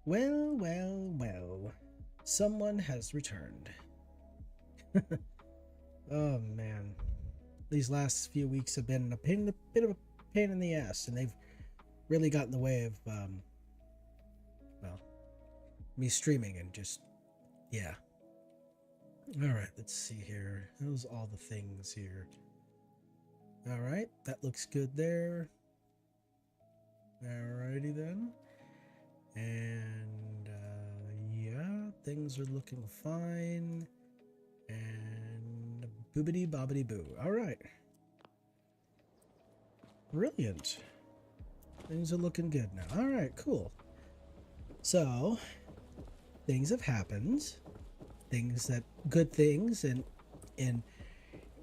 Well, well, well. Someone has returned. Oh man. These last few weeks have been a bit of a pain in the ass, and they've really got in the way of, well, me streaming and just, yeah. Alright, let's see here. Those all the things here. Alright, that looks good there. Alrighty then. And, yeah, things are looking fine. And boobity bobbity boo. Alright. Brilliant. Things are looking good now. Alright, cool. So, things have happened. Good things and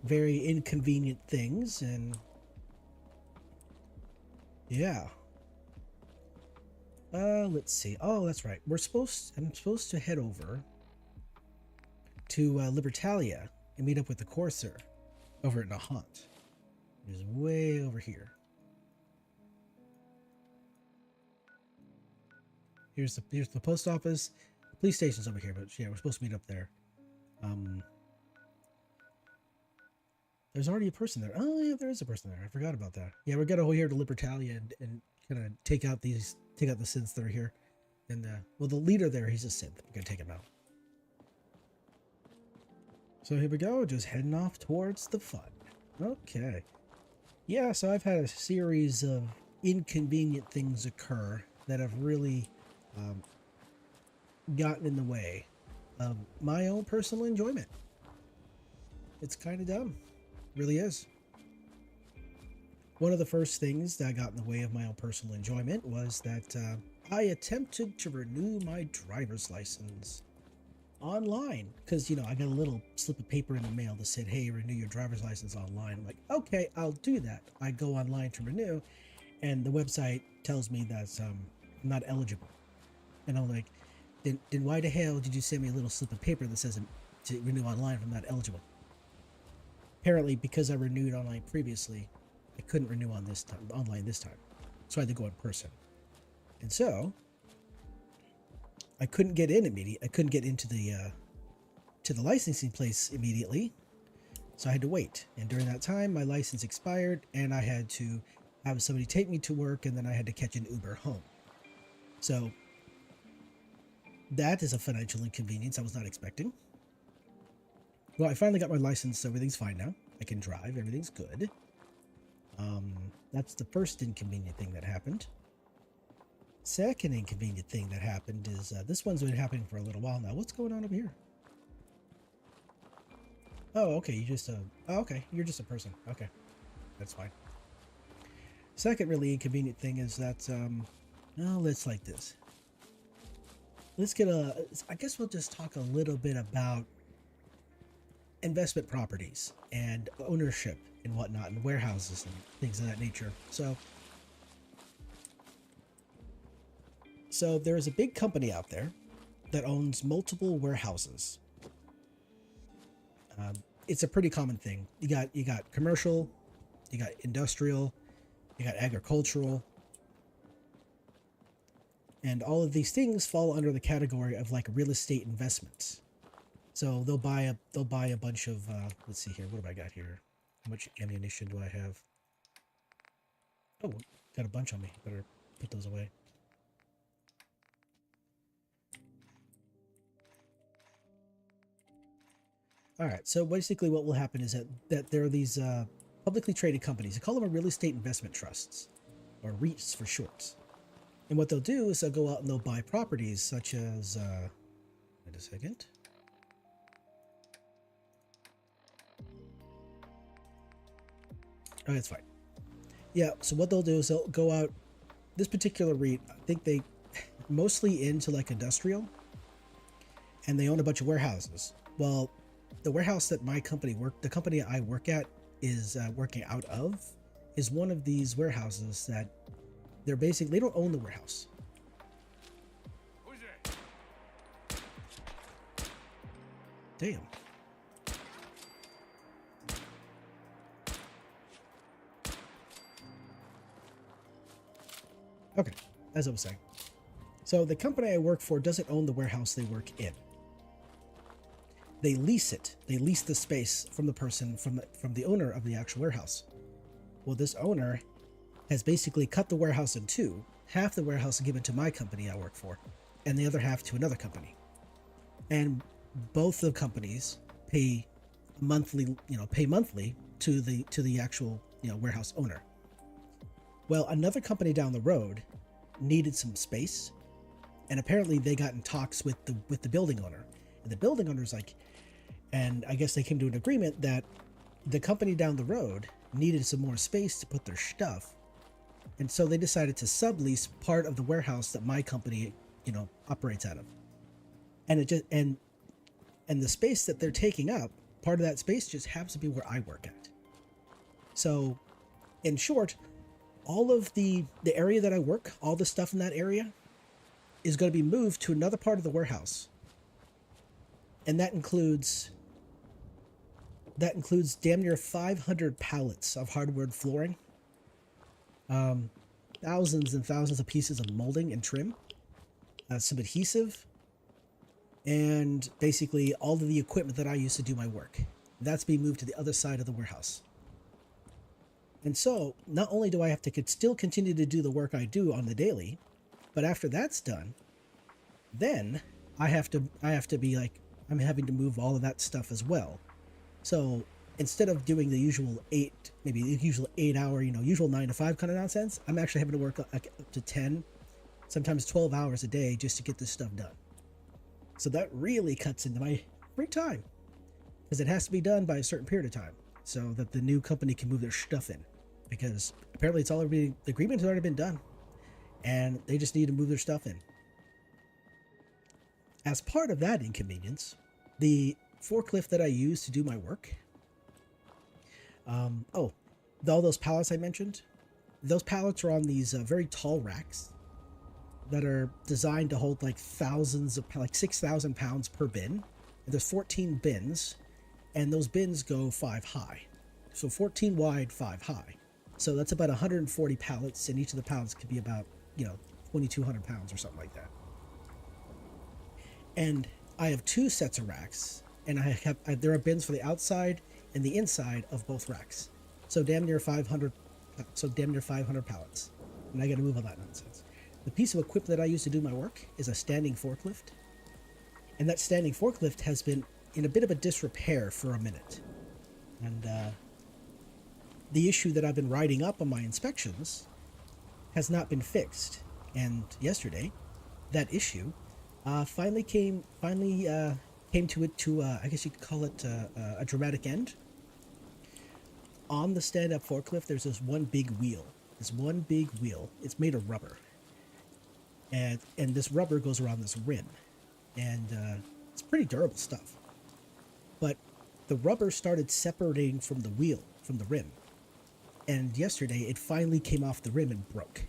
very inconvenient things, and yeah. Let's see. Oh, that's right. I'm supposed to head over to Libertalia and meet up with the Corsair over at Nahant. Which is way over here. Here's the post office. The police station's over here, but yeah, we're supposed to meet up there. There's already a person there. Oh yeah, there is a person there. I forgot about that. Yeah, we're gonna go here to Libertalia and kind of take out the synths that are here. And well, the leader there, he's a synth. We're gonna take him out. So here we go, just heading off towards the fun. Okay. Yeah, so I've had a series of inconvenient things occur that have really gotten in the way of my own personal enjoyment. It's kind of dumb. It really is. One of the first things that got in the way of my own personal enjoyment was that I attempted to renew my driver's license online because, you know, I got a little slip of paper in the mail that said, hey, renew your driver's license online. I'm like, okay, I'll do that. I go online to renew, and the website tells me that I'm not eligible. And I'm like, then why the hell did you send me a little slip of paper that says to renew online if I'm not eligible? Apparently, because I renewed online previously, I couldn't renew online this time. So I had to go in person. And so I couldn't get in immediately. I couldn't get into the licensing place immediately. So I had to wait. And during that time, my license expired, and I had to have somebody take me to work, and then I had to catch an Uber home. So that is a financial inconvenience I was not expecting. Well, I finally got my license, so everything's fine now. I can drive, everything's good. That's the first inconvenient thing that happened. Second inconvenient thing that happened is this one's been happening for a little while now. What's going on over here? Oh, okay, you're just a person. Okay, that's fine. Second really inconvenient thing is that, let's like this. I guess we'll just talk a little bit about investment properties and ownership and whatnot, and warehouses and things of that nature. So there's a big company out there that owns multiple warehouses. It's a pretty common thing. You got commercial, you got industrial, you got agricultural, and all of these things fall under the category of like real estate investments. So they'll buy a bunch of let's see here, what have I got here? How much ammunition do I have? Oh, got a bunch on me. Better put those away. All right, so basically what will happen is that there are these publicly traded companies. They call them real estate investment trusts, or REITs for short. And what they'll do is they'll go out and they'll buy properties such as, wait a second. Oh, that's fine. Yeah, so what they'll do is they'll go out, this particular REIT, I think they mostly into like industrial, and they own a bunch of warehouses. Well, the warehouse that the company I work at is working out of, is one of these warehouses that they don't own the warehouse. Who's that? Damn. Okay, as I was saying. So the company I work for doesn't own the warehouse they work in. They lease it. They lease the space from the person, from the owner of the actual warehouse. Well, this owner has basically cut the warehouse in two. Half the warehouse is given to my company I work for, and the other half to another company. And both the companies pay monthly to the actual warehouse owner. Well, another company down the road needed some space, and apparently they got in talks with the building owner, and the building owner's like, and I guess they came to an agreement that the company down the road needed some more space to put their stuff, and so they decided to sublease part of the warehouse that my company operates out of, and it just and the space that they're taking up, part of that space just happens to be where I work at. So in short, all of the area that I work, all the stuff in that area is going to be moved to another part of the warehouse. And that includes damn near 500 pallets of hardwood flooring, thousands and thousands of pieces of molding and trim, some adhesive, and basically all of the equipment that I use to do my work. That's being moved to the other side of the warehouse. And so not only do I have to still continue to do the work I do on the daily, but after that's done, then I have to be like, I'm having to move all of that stuff as well. So instead of doing the usual 8 hour, usual 9 to 5 kind of nonsense, I'm actually having to work up to 10, sometimes 12 hours a day just to get this stuff done. So that really cuts into my free time, because it has to be done by a certain period of time so that the new company can move their stuff in, because apparently the agreement has already been done and they just need to move their stuff in. As part of that inconvenience, the forklift that I use to do my work, all those pallets I mentioned, those pallets are on these very tall racks that are designed to hold like 6,000 pounds per bin. And there's 14 bins, and those bins go 5 high. So 14 wide, 5 high. So that's about 140 pallets, and each of the pallets could be about, 2,200 pounds or something like that. And I have 2 sets of racks, and there are bins for the outside and the inside of both racks. So damn near 500 pallets. And I got to move all that nonsense. The piece of equipment that I use to do my work is a standing forklift. And that standing forklift has been in a bit of a disrepair for a minute. And the issue that I've been writing up on my inspections has not been fixed. And yesterday, that issue finally came to I guess you could call it a dramatic end. On the stand-up forklift, there's this one big wheel. It's made of rubber. And this rubber goes around this rim. And it's pretty durable stuff. But the rubber started separating from the wheel, from the rim. And yesterday, it finally came off the rim and broke.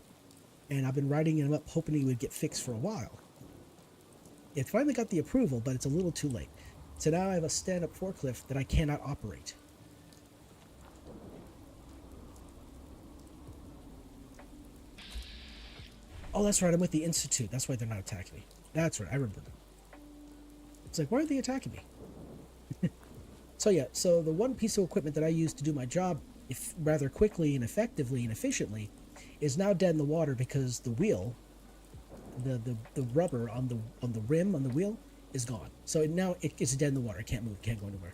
And I've been writing it up, hoping it would get fixed for a while. It finally got the approval, but it's a little too late. So now I have a stand-up forklift that I cannot operate. Oh, that's right, I'm with the Institute. That's why they're not attacking me. That's right, I remember. It's like, why are they attacking me? So the one piece of equipment that I use to do my job rather quickly and effectively and efficiently is now dead in the water because the wheel, the rubber on the rim on the wheel is gone. So it's dead in the water. It can't move. Can't go anywhere.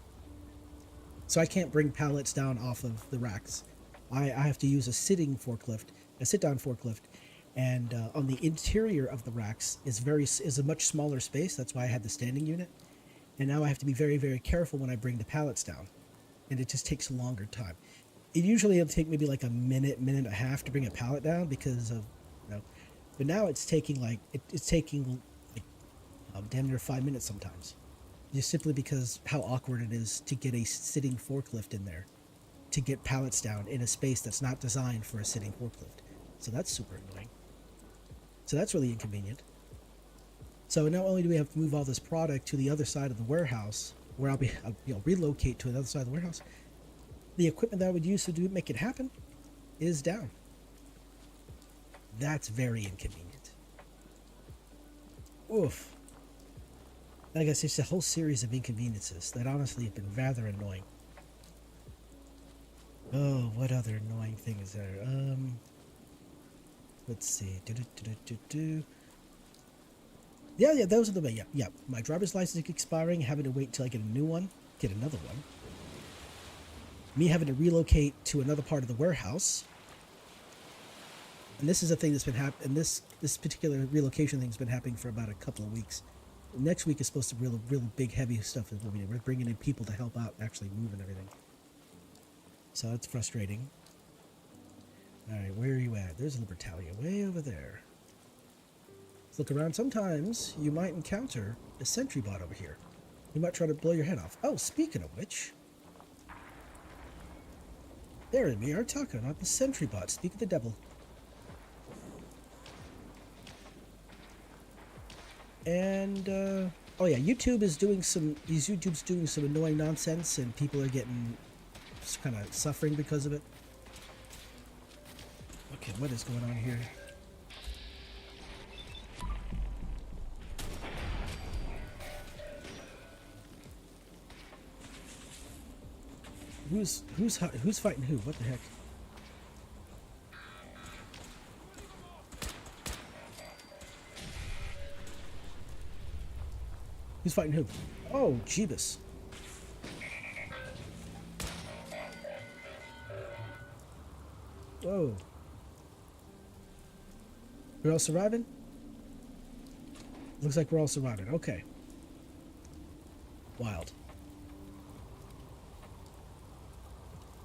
So I can't bring pallets down off of the racks. I have to use a sit-down forklift, and on the interior of the racks is a much smaller space. That's why I had the standing unit, and now I have to be very, very careful when I bring the pallets down, and it just takes a longer time. It usually will take maybe like a minute and a half to bring a pallet down because of, but now it's taking damn near 5 minutes sometimes, just simply because how awkward it is to get a sitting forklift in there, to get pallets down in a space that's not designed for a sitting forklift. So that's super annoying. So that's really inconvenient. So not only do we have to move all this product to the other side of the warehouse, where I'll relocate to another side of the warehouse, the equipment that I would use to make it happen is down. That's very inconvenient. Oof. Like I said, it's a whole series of inconveniences that honestly have been rather annoying. Oh, what other annoying thing is there? Let's see. Yeah, those are the way. Yeah. My driver's license expiring, having to wait till I get a new one, get another one. Me having to relocate to another part of the warehouse. And this is a thing that's been happening. And this particular relocation thing's been happening for about a couple of weeks. Next week is supposed to be real big, heavy stuff. We're bringing in people to help out, actually move and everything. So that's frustrating. All right, where are you at? There's Libertalia, way over there. Let's look around. Sometimes you might encounter a sentry bot over here. He might try to blow your head off. Oh, speaking of which, there we are talking about the sentry bot. Speak of the devil. And oh yeah, YouTube's doing some annoying nonsense, and people are getting kind of suffering because of it. Okay, what is going on here? Who's fighting who? What the heck? Who's fighting who? Oh, Jeebus. Whoa. We're all surviving? Looks like we're all surviving. Okay. Wild.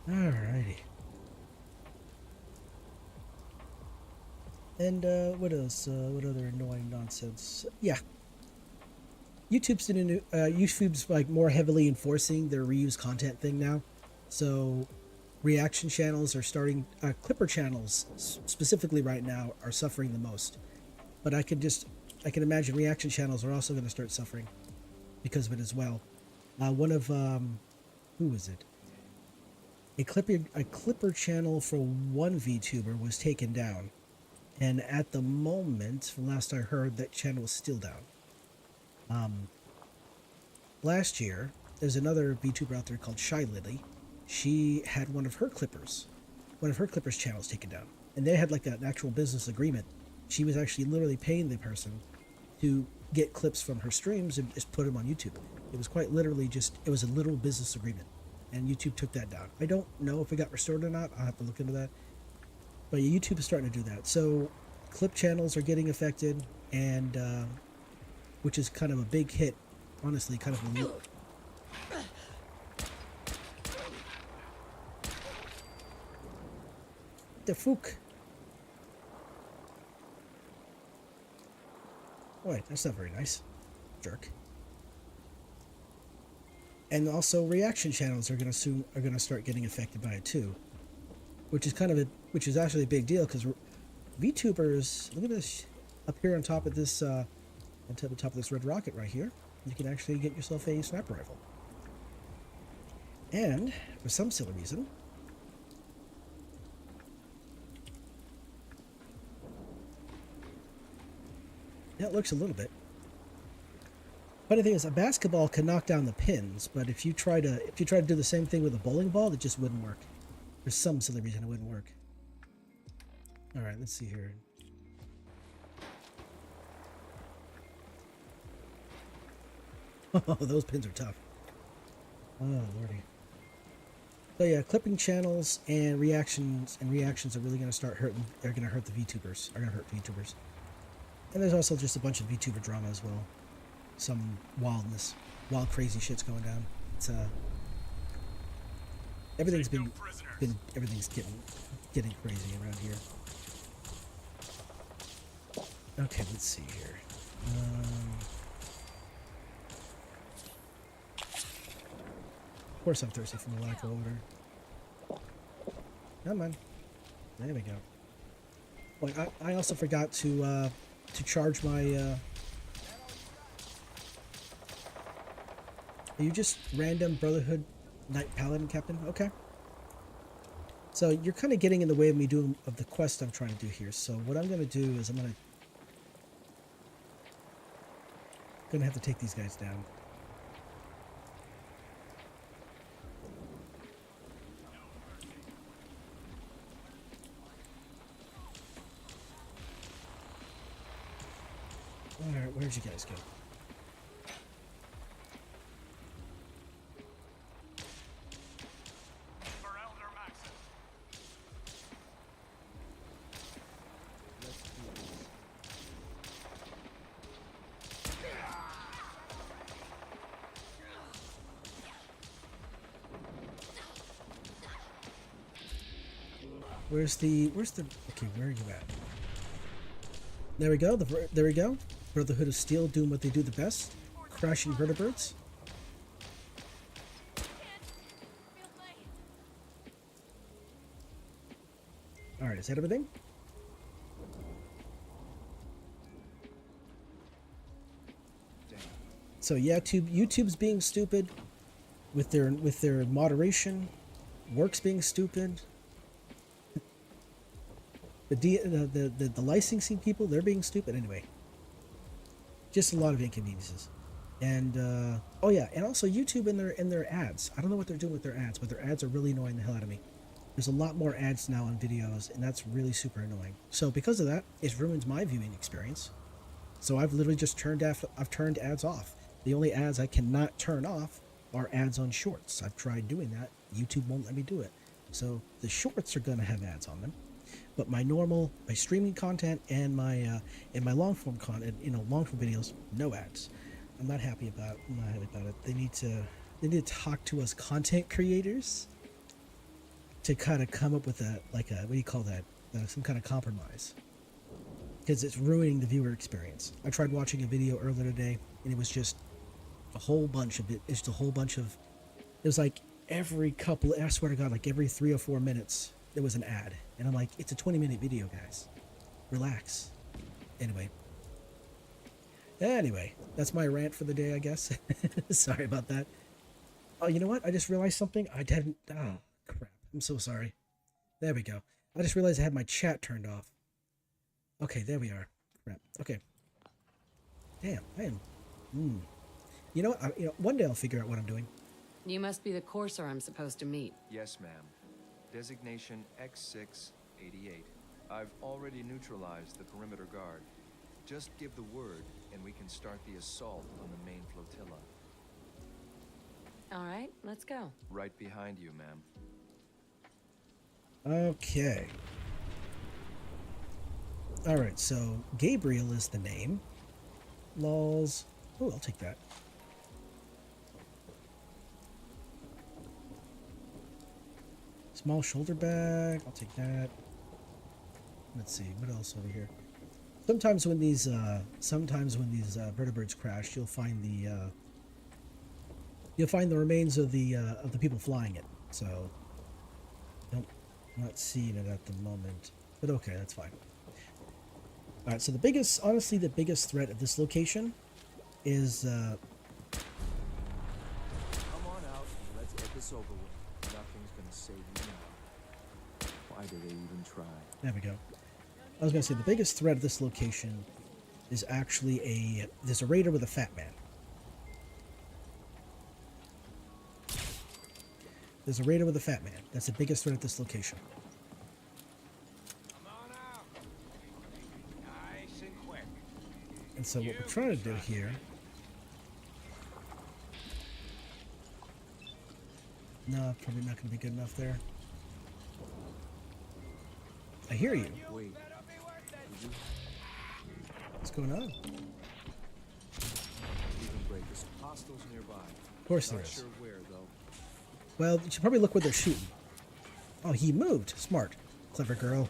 Alrighty. And what else? What other annoying nonsense? Yeah. YouTube's like more heavily enforcing their reuse content thing now. So reaction channels are starting, Clipper channels specifically right now are suffering the most. But I can imagine reaction channels are also going to start suffering because of it as well. One of, who was it? A Clipper channel for one VTuber was taken down. And at the moment, from last I heard, that channel is still down. Last year, there's another VTuber out there called Shy Lily. She had one of her Clippers channels taken down. And they had like an actual business agreement. She was actually literally paying the person to get clips from her streams and just put them on YouTube. It was quite literally it was a literal business agreement. And YouTube took that down. I don't know if it got restored or not. I'll have to look into that. But yeah, YouTube is starting to do that. So clip channels are getting affected, and which is kind of a big hit, honestly, kind of a the fuck. Wait, that's not very nice. Jerk. And also reaction channels are going to start getting affected by it too, which is actually a big deal because VTubers, look at this up here on top of this red rocket right here. You can actually get yourself a sniper rifle. And for some silly reason, that looks a little bit. Funny thing is, a basketball can knock down the pins, but if you try to do the same thing with a bowling ball, it just wouldn't work. For some silly reason, it wouldn't work. All right, let's see here. Oh, those pins are tough. Oh lordy. So yeah, clipping channels and reactions are really going to start hurting. They're going to hurt the VTubers. Are going to hurt VTubers. And there's also just a bunch of VTuber drama as well. Some wild crazy shit's going down. It's everything's getting crazy around here. Okay, let's see here. Of course I'm thirsty from the lack of water. Come on. There we go. Well, I also forgot to charge my Are you just random Brotherhood Knight Paladin Captain? Okay. So you're kind of getting in the way of me doing the quest I'm trying to do here. So what I'm going to do is I'm going to Gonna have to take these guys down. Alright, where'd you guys go? For Elder Maxis. Let's do this. Where's the okay, where are you at? There we go, there we go. Brotherhood of Steel doing what they do the best. Crashing vertebrates. Alright, is that everything? Damn. So yeah, YouTube's being stupid with their moderation. Work's being stupid. The licensing people, they're being stupid anyway. Just a lot of inconveniences. And oh yeah, and also YouTube in their ads. I don't know what they're doing with their ads, but their ads are really annoying the hell out of me. There's a lot more ads now on videos, and that's really super annoying. So because of that, it ruins my viewing experience. So I've literally just turned ads off. The only ads I cannot turn off are ads on shorts. I've tried doing that. YouTube won't let me do it. So the shorts are gonna have ads on them. But my streaming content and my long form content, long form videos, no ads. I'm not happy about it. They need to talk to us content creators to kind of come up with what do you call that? Some kind of compromise. Because it's ruining the viewer experience. I tried watching a video earlier today, and it was just a whole bunch of it. It's just a whole bunch of. It was like every couple. I swear to God, like every 3 or 4 minutes, there was an ad. And I'm like, it's a 20-minute video, guys. Relax. Anyway, that's my rant for the day, I guess. Sorry about that. Oh, you know what? I just realized something. I didn't. Oh, crap. I'm so sorry. There we go. I just realized I had my chat turned off. Okay, there we are. Crap. Okay. Damn, I am. You know what? One day I'll figure out what I'm doing. You must be the courser I'm supposed to meet. Yes, ma'am. Designation X688. I've already neutralized the perimeter guard. Just give the word, and we can start the assault on the main flotilla. All right, let's go. Right behind you, ma'am. Okay. Alright, so Gabriel is the name. Lols. Oh, I'll take that. Small shoulder bag. I'll take that. Let's see. What else over here? Sometimes when these vertebrates crash, you'll find the remains of the people flying it. So, nope, not seeing it at the moment. But okay, that's fine. All right. So the biggest threat at this location is. Come on out and let's get this over with. Nothing's gonna save you now. Why do they even try? There we go. I was going to say the biggest threat of this location is actually there's a raider with a fat man. There's a raider with a fat man. That's the biggest threat at this location. Come on out. Nice and quick. And so what we're trying to do here. No, probably not going to be good enough there. I hear you. Wait. What's going on? Even breakers. Hostiles nearby. Of course there Not is. sure where though. Well, you should probably look where they're shooting. Oh, he moved. Smart. Clever girl.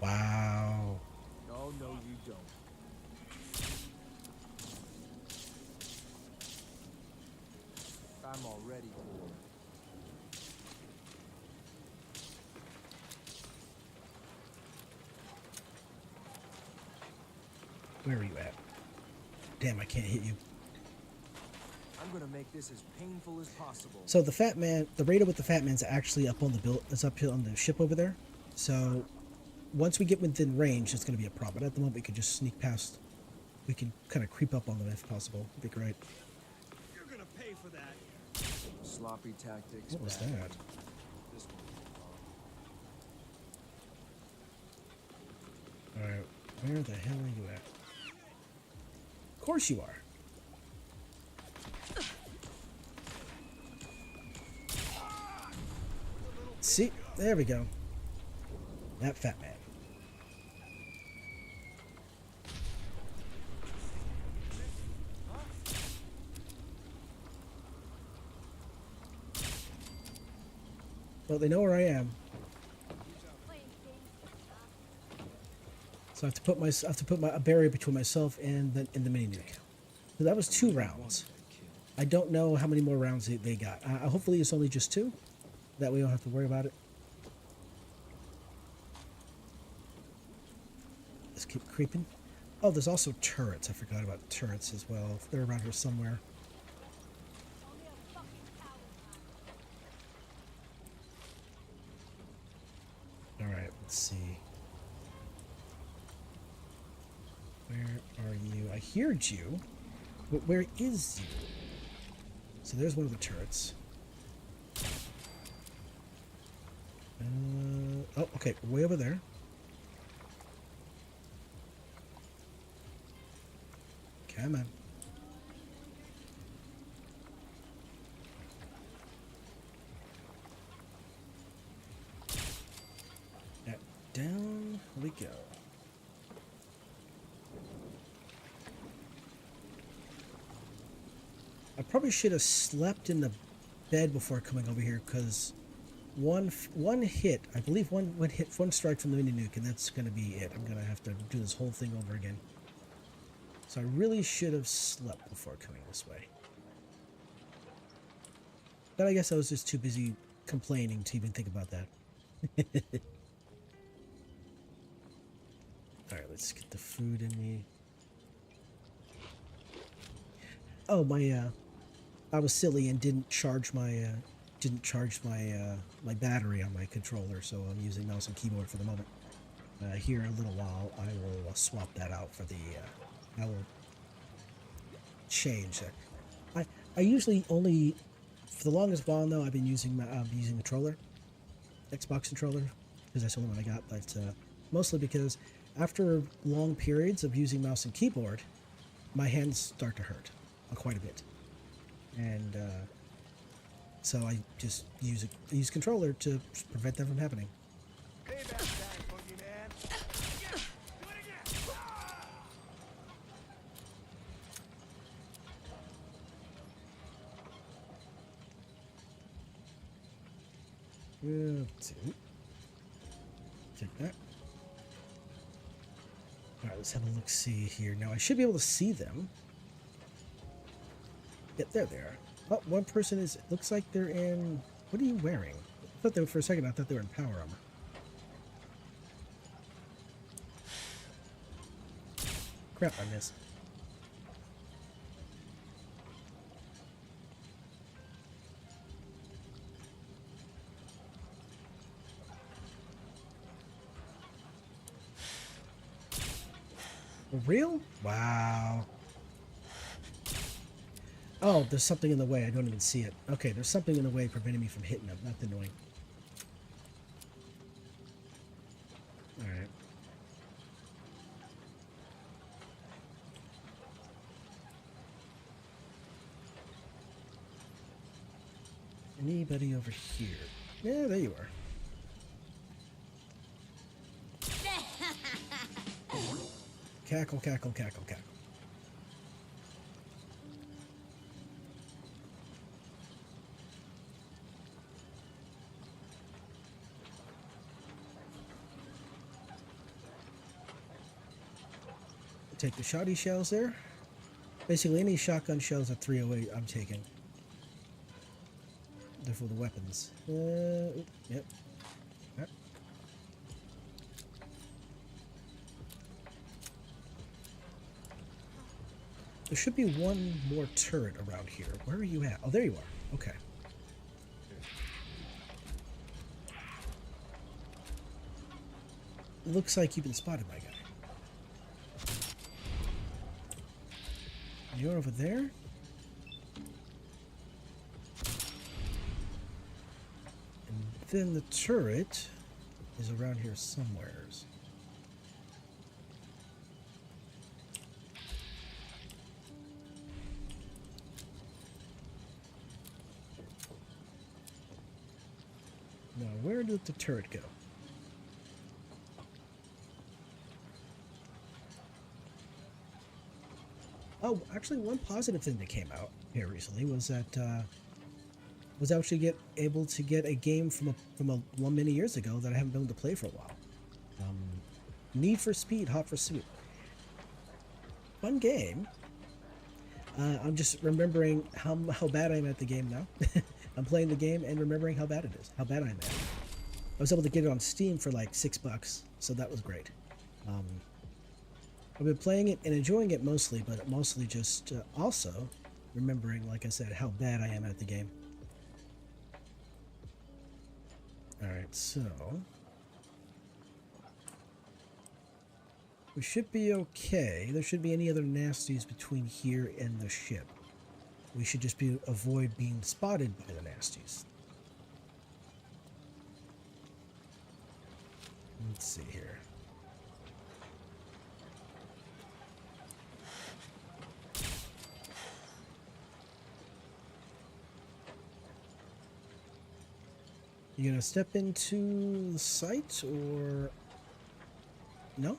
Wow. No, you don't. I'm already bored. Where are you at? Damn, I can't hit you. I'm gonna make this as painful as possible. So the fat man, the raider with the fat man's actually up on it's up here on the ship over there. So once we get within range, it's going to be a problem. But at the moment, we could just sneak past we can kind of creep up on them if possible. It'd be great. You're gonna pay for that. Sloppy tactics. What was bad. that? This one. Alright, where the hell are you at? Of course you are. See? There we go. That fat man. Well, they know where I am. So I have to put a barrier between myself and the mini nuke. So that was 2 rounds. I don't know how many more rounds they got. Hopefully it's only just 2. That way I don't have to worry about it. Let's keep creeping. Oh, there's also turrets. I forgot about turrets as well. They're around here somewhere. Alright, let's see. Where are you? I heard you, but where is you? So there's one of the turrets. Oh, okay, way over there. Come on. Yeah, down we go. I probably should have slept in the bed before coming over here, because one hit, I believe one strike from the mini nuke, and that's going to be it. I'm going to have to do this whole thing over again. So I really should have slept before coming this way. But I guess I was just too busy complaining to even think about that. Alright, let's get the food in me. Oh, I was silly and didn't charge my my battery on my controller, so I'm using mouse and keyboard for the moment. Here in a little while, I will swap that out for the. I will change that. I usually only, for the longest while now, I've been using the controller, Xbox controller, because that's the only one I got. But mostly because after long periods of using mouse and keyboard, my hands start to hurt quite a bit. And so I just use controller to prevent that from happening. Payback time, boogeyman. Do it again. Take that. All right, let's have a look. See here. Now I should be able to see them. Yep, there they are. Oh, one person is. It looks like they're in. What are you wearing? I thought they were, for a second. I thought they were in power armor. Crap! I missed. For real? Wow. Oh, there's something in the way. I don't even see it. Okay, there's something in the way preventing me from hitting them. That's annoying. Alright. Anybody over here? Yeah, there you are. Cackle, cackle, cackle, cackle. Take the shotty shells there. Basically, any shotgun shells at 308 I'm taking. They're for the weapons. Yep. Yep. There should be one more turret around here. Where are you at? Oh, there you are. Okay. Looks like you've been spotted, my guy. You're over there? And then the turret is around here somewheres. Now, where did the turret go? Oh, actually, one positive thing that came out here recently was that was actually able to get a game from one many years ago that I haven't been able to play for a while. Need for Speed, Hot Pursuit. Fun game. I'm just remembering how bad I'm at the game now. I'm playing the game and remembering how bad it is, how bad I'm at it. I was able to get it on Steam for like $6, so that was great. I've been playing it and enjoying it mostly, but mostly just also remembering, like I said, how bad I am at the game. Alright, so we should be okay. There shouldn't be any other nasties between here and the ship. We should just avoid being spotted by the nasties. Let's see here. You gonna step into the site or no?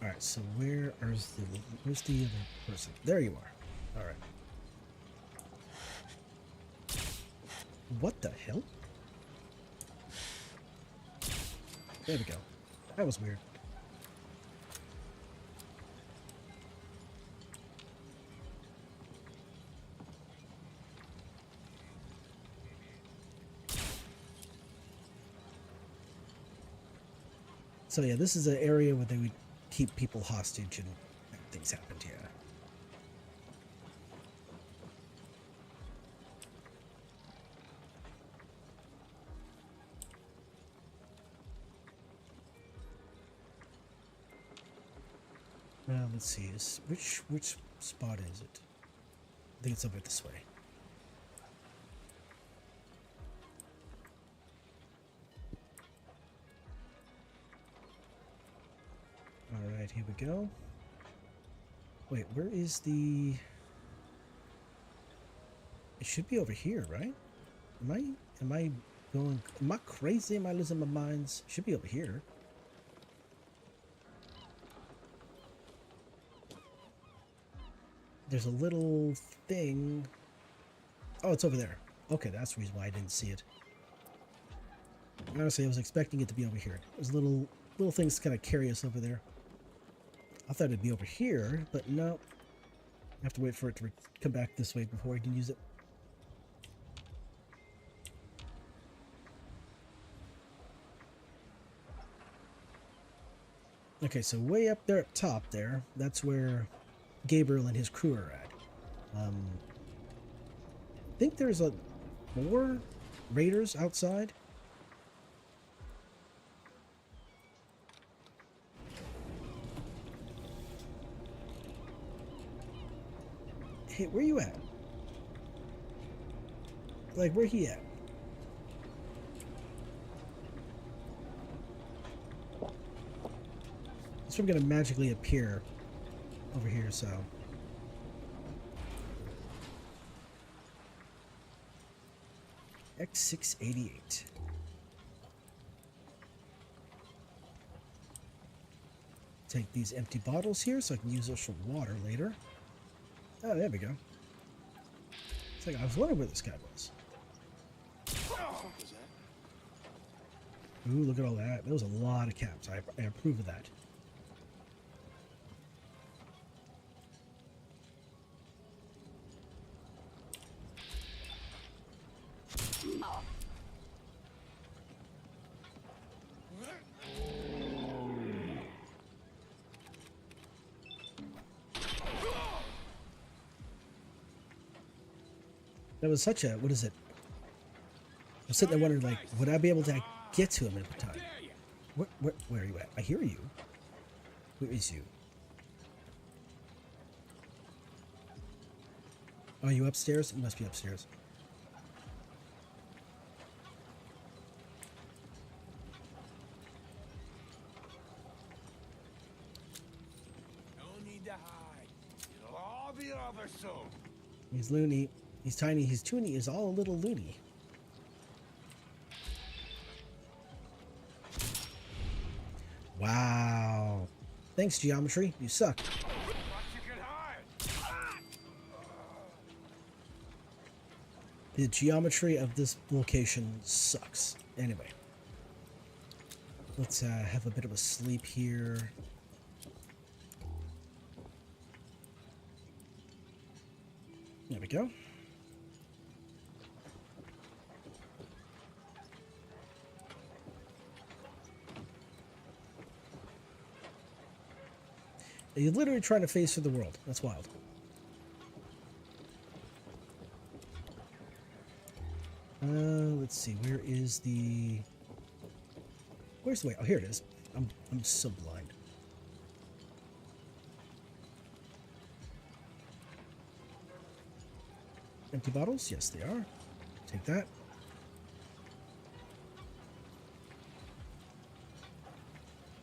All right. So where's the other person? There you are. All right. What the hell? There we go. That was weird. So yeah, this is an area where they would keep people hostage and things happened here. Well, let's see. Which spot is it? I think it's over this way. Alright, here we go. Wait, where is the... It should be over here, right? Am I crazy? Am I losing my minds? It should be over here. There's a little thing. Oh, it's over there. Okay, that's the reason why I didn't see it. Honestly, I was expecting it to be over here. There's little things kind of carry us over there. I thought it'd be over here, but no. I have to wait for it to come back this way before I can use it. Okay, so way up there at top there, that's where Gabriel and his crew are at. I think there's more raiders outside. Hey, where you at? Like, where he at? So I'm gonna magically appear over here, so. X688. Take these empty bottles here so I can use those for water later. Oh, there we go. It's like I was wondering where this guy was. Ooh, look at all that. There was a lot of caps. I approve of that. That was such a, what is it? I'm sitting there wondering, like, would I be able to get to him in time? Where are you at? I hear you. Where is you? Are you upstairs? You must be upstairs. No need to hide. It'll all be over soon. He's loony. He's tiny. He's toony. He's all a little loony. Wow. Thanks, geometry. You suck. Watch you get hide. The geometry of this location sucks. Anyway. Let's have a bit of a sleep here. There we go. You're literally trying to face through the world. That's wild. Let's see. Where is the... Where's the way? Oh, here it is. I'm so blind. Empty bottles? Yes, they are. Take that.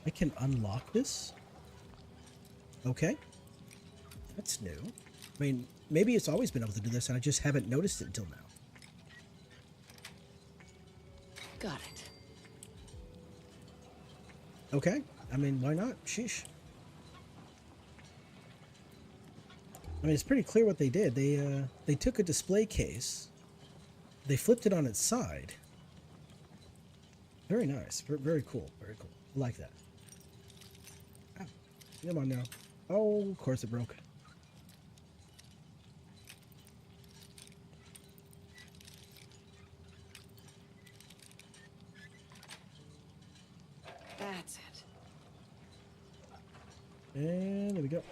I can unlock this? Okay. That's new. I mean, maybe it's always been able to do this and I just haven't noticed it until now. Got it. Okay. I mean, why not? Sheesh. I mean, it's pretty clear what they did. They took a display case, they flipped it on its side. Very nice. Very cool. Very cool. I like that. Ah, come on now. Oh, of course it broke. That's it. And there we go.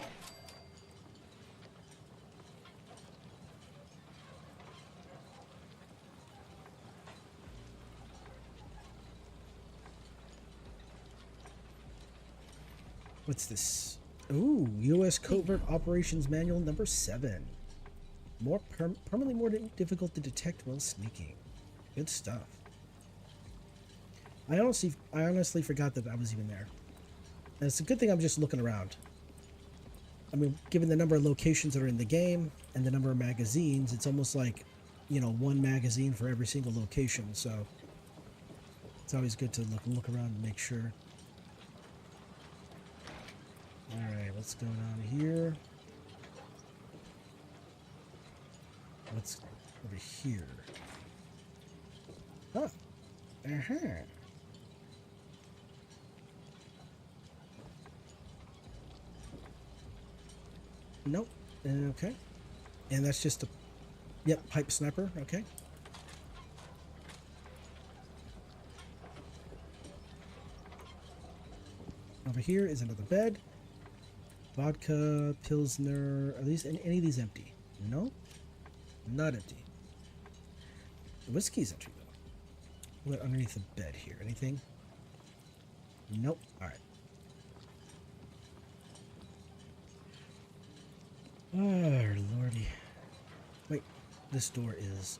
What's this? Ooh, U.S. Covert Operations Manual number 7. Permanently more difficult to detect while sneaking. Good stuff. I honestly forgot that I was even there. And it's a good thing I'm just looking around. I mean, given the number of locations that are in the game and the number of magazines, it's almost like, you know, one magazine for every single location. So it's always good to look around and make sure. Alright, what's going on here? What's over here? Oh. Uh-huh. Nope. Okay. And that's just a... Yep, pipe sniper. Okay. Over here is another bed. Vodka, Pilsner. Are these any of these empty? No? Not empty. The whiskey's empty, though. What underneath the bed here? Anything? Nope. Alright. Oh, lordy. Wait. This door is...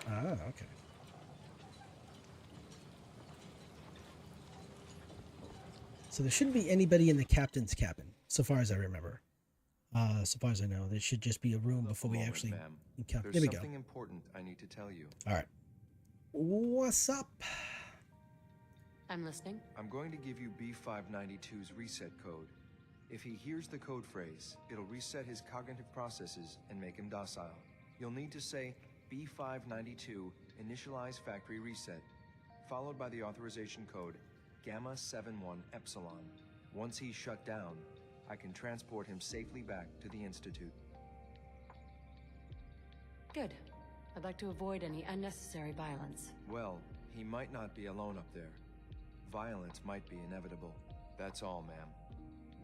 Ah, okay. So there shouldn't be anybody in the captain's cabin, so far as I remember. So far as I know, there should just be a room before we actually encounter. There we go. There's something important I need to tell you. All right. What's up? I'm listening. I'm going to give you B592's reset code. If he hears the code phrase, it'll reset his cognitive processes and make him docile. You'll need to say B592 initialize factory reset, followed by the authorization code Gamma 71 Epsilon. Once he's shut down, I can transport him safely back to the Institute. Good. I'd like to avoid any unnecessary violence. Well, he might not be alone up there. Violence might be inevitable. That's all, ma'am.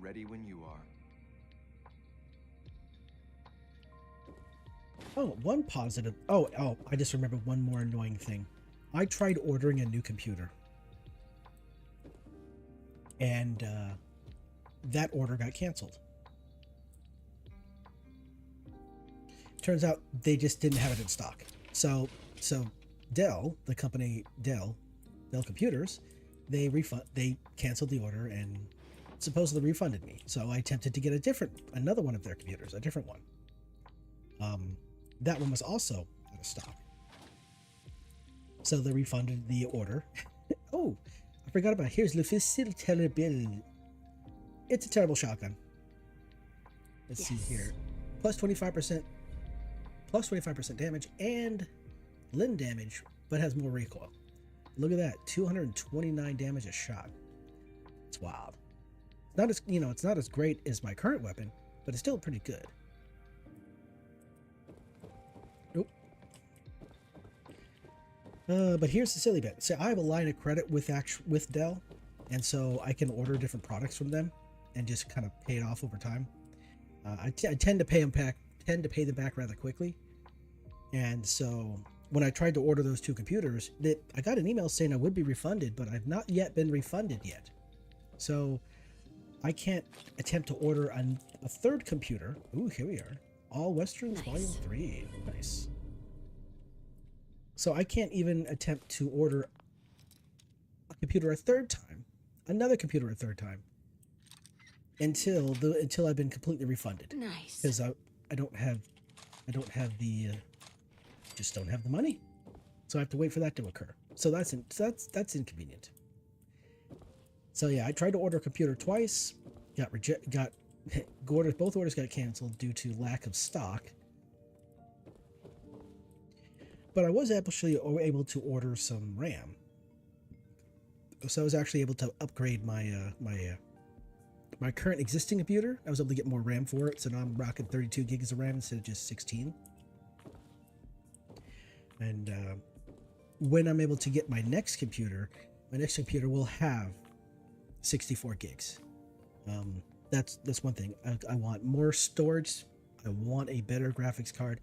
Ready when you are. Oh, one positive. Oh, I just remembered one more annoying thing. I tried ordering a new computer. And that order got canceled. Turns out they just didn't have it in stock. So Dell, the company Dell Computers, they canceled the order and supposedly refunded me. So I attempted to get another one of their computers, a different one. That one was also out of stock. So they refunded the order. Oh, I forgot about it. Here's Le Fusil Terrible. It's a terrible shotgun. Let's see here. Plus 25% damage and limb damage, but has more recoil. Look at that, 229 damage a shot. It's wild. It's not as great as my current weapon, but it's still pretty good. Nope. But here's the silly bit. So I have a line of credit with Dell, and so I can order different products from them and just kind of pay it off over time. I tend to pay them back rather quickly, and so when I tried to order those two computers, I got an email saying I would be refunded, but I've not yet been refunded yet. So I can't attempt to order a third computer. Ooh, here we are. All Westerns Volume 3. Nice. So I can't even attempt to order a computer a third time, another computer a third time, until I've been completely refunded. Nice. Because I don't have the money. So I have to wait for that to occur. So that's inconvenient. So yeah, I tried to order a computer twice, both orders got canceled due to lack of stock. But I was actually able to order some RAM. So I was actually able to upgrade my current existing computer. I was able to get more RAM for it, so now I'm rocking 32 gigs of RAM instead of just 16. And when I'm able to get my next computer will have 64 gigs. That's one thing. I want more storage. I want a better graphics card,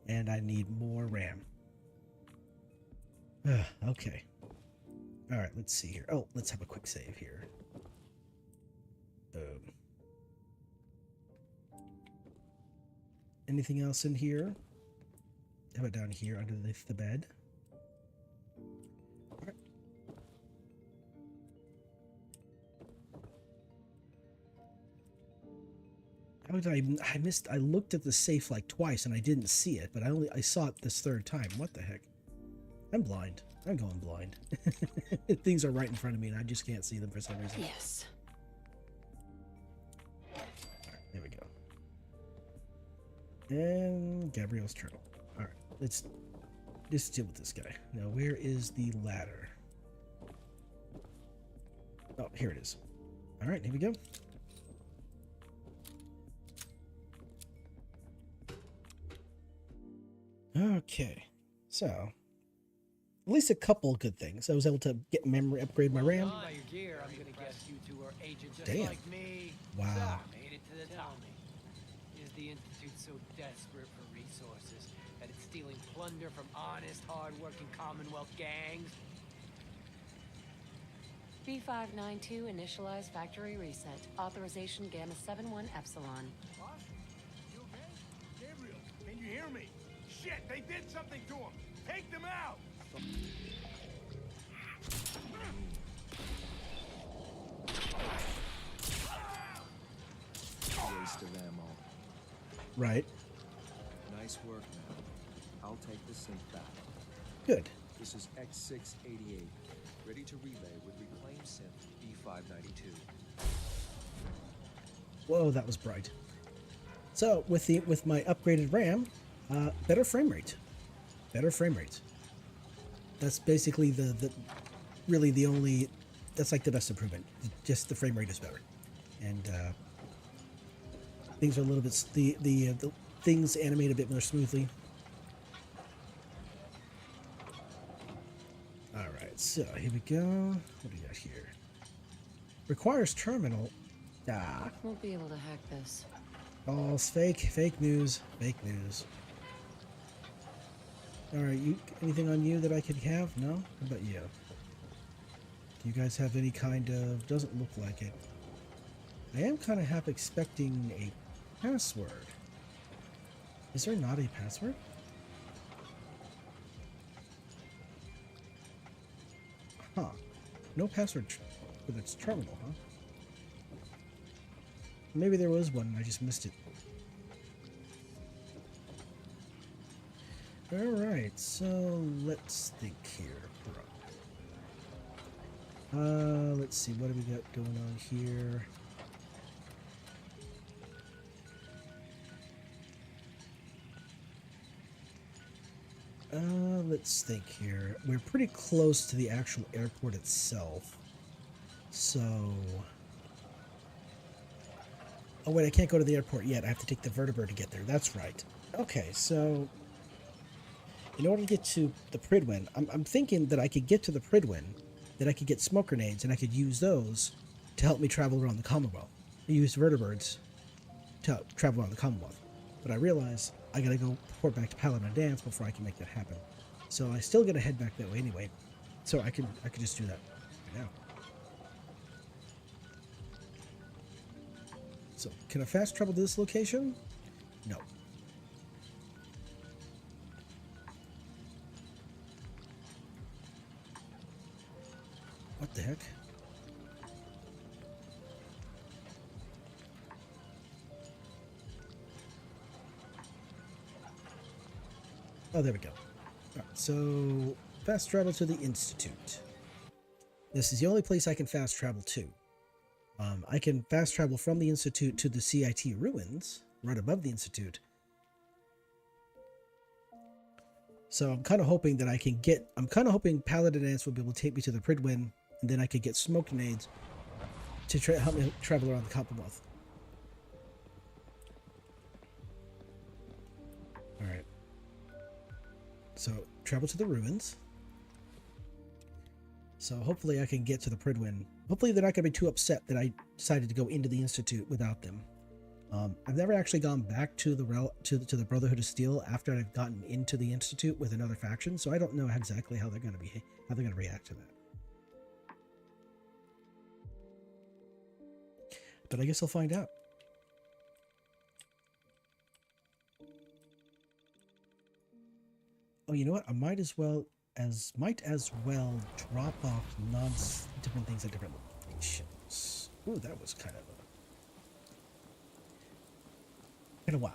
and I need more RAM. Okay. All right, let's see here. Oh, let's have a quick save here. Boom. Anything else in here? How about down here underneath the bed? All right. How did I looked at the safe like twice and I didn't see it, but I saw it this third time. What the heck? I'm blind. I'm going blind. Things are right in front of me and I just can't see them for some reason. Yes. All right, there we go. And Gabriel's turtle. All right, let's just deal with this guy. Now, where is the ladder? Oh, here it is. All right, here we go. Okay, so at least a couple good things. I was able to get upgrade my RAM. Damn. Wow. Is the Institute so desperate for resources that it's stealing plunder from honest, hard-working Commonwealth gangs? B592 initialize factory reset. Authorization Gamma 71 Epsilon. What? You okay? Gabriel, can you hear me? Shit, they did something to him! Take them out! Waste of ammo. Right. Nice work, man. I'll take the synth back. Good. This is X688, ready to relay with reclaimed synth B592. Whoa, that was bright. So with my upgraded RAM, better frame rate. Better frame rate. That's basically that's like the best improvement. Just the frame rate is better, and things are a little bit the things animate a bit more smoothly. All right, so here we go. What do we got here? Requires terminal. Won't be able to hack this. Oh, it's fake news. Fake news. All right, anything on you that I could have? No? How about you? Do you guys have any kind of? Doesn't look like it. I am kind of half expecting a password. Is there not a password? Huh. No password for this terminal, huh? Maybe there was one and I just missed it. Alright, so let's think here. Let's see, what do we got going on here? Let's think here. We're pretty close to the actual airport itself. So... Oh wait, I can't go to the airport yet. I have to take the vertibird to get there. That's right. Okay, so... In order to get to the Pridwin, I'm thinking that I could get to the Pridwin, that I could get smoke grenades, and I could use those to help me travel around the Commonwealth. I use vertibirds to travel around the Commonwealth. But I realize I gotta go report back to Paladin Dance before I can make that happen. So I still gotta head back that way anyway. So I could just do that right now. So can I fast travel to this location? No. What the heck? Oh, there we go. All right, so fast travel to the Institute. This is the only place I can fast travel to. I can fast travel from the Institute to the CIT ruins, right above the Institute. So I'm kind of hoping that I can get... I'm kind of hoping Paladin Dance will be able to take me to the Pridwin, and then I could get smoke grenades to help me travel around the Commonwealth. Alright. So, travel to the ruins. So hopefully I can get to the Pridwin. Hopefully they're not going to be too upset that I decided to go into the Institute without them. I've never actually gone back to the Brotherhood of Steel after I've gotten into the Institute with another faction, so I don't know exactly how they're going to react to that. But I guess I'll find out. Oh, you know what? I might as well drop off different things at different locations. Ooh, that was kind of wild.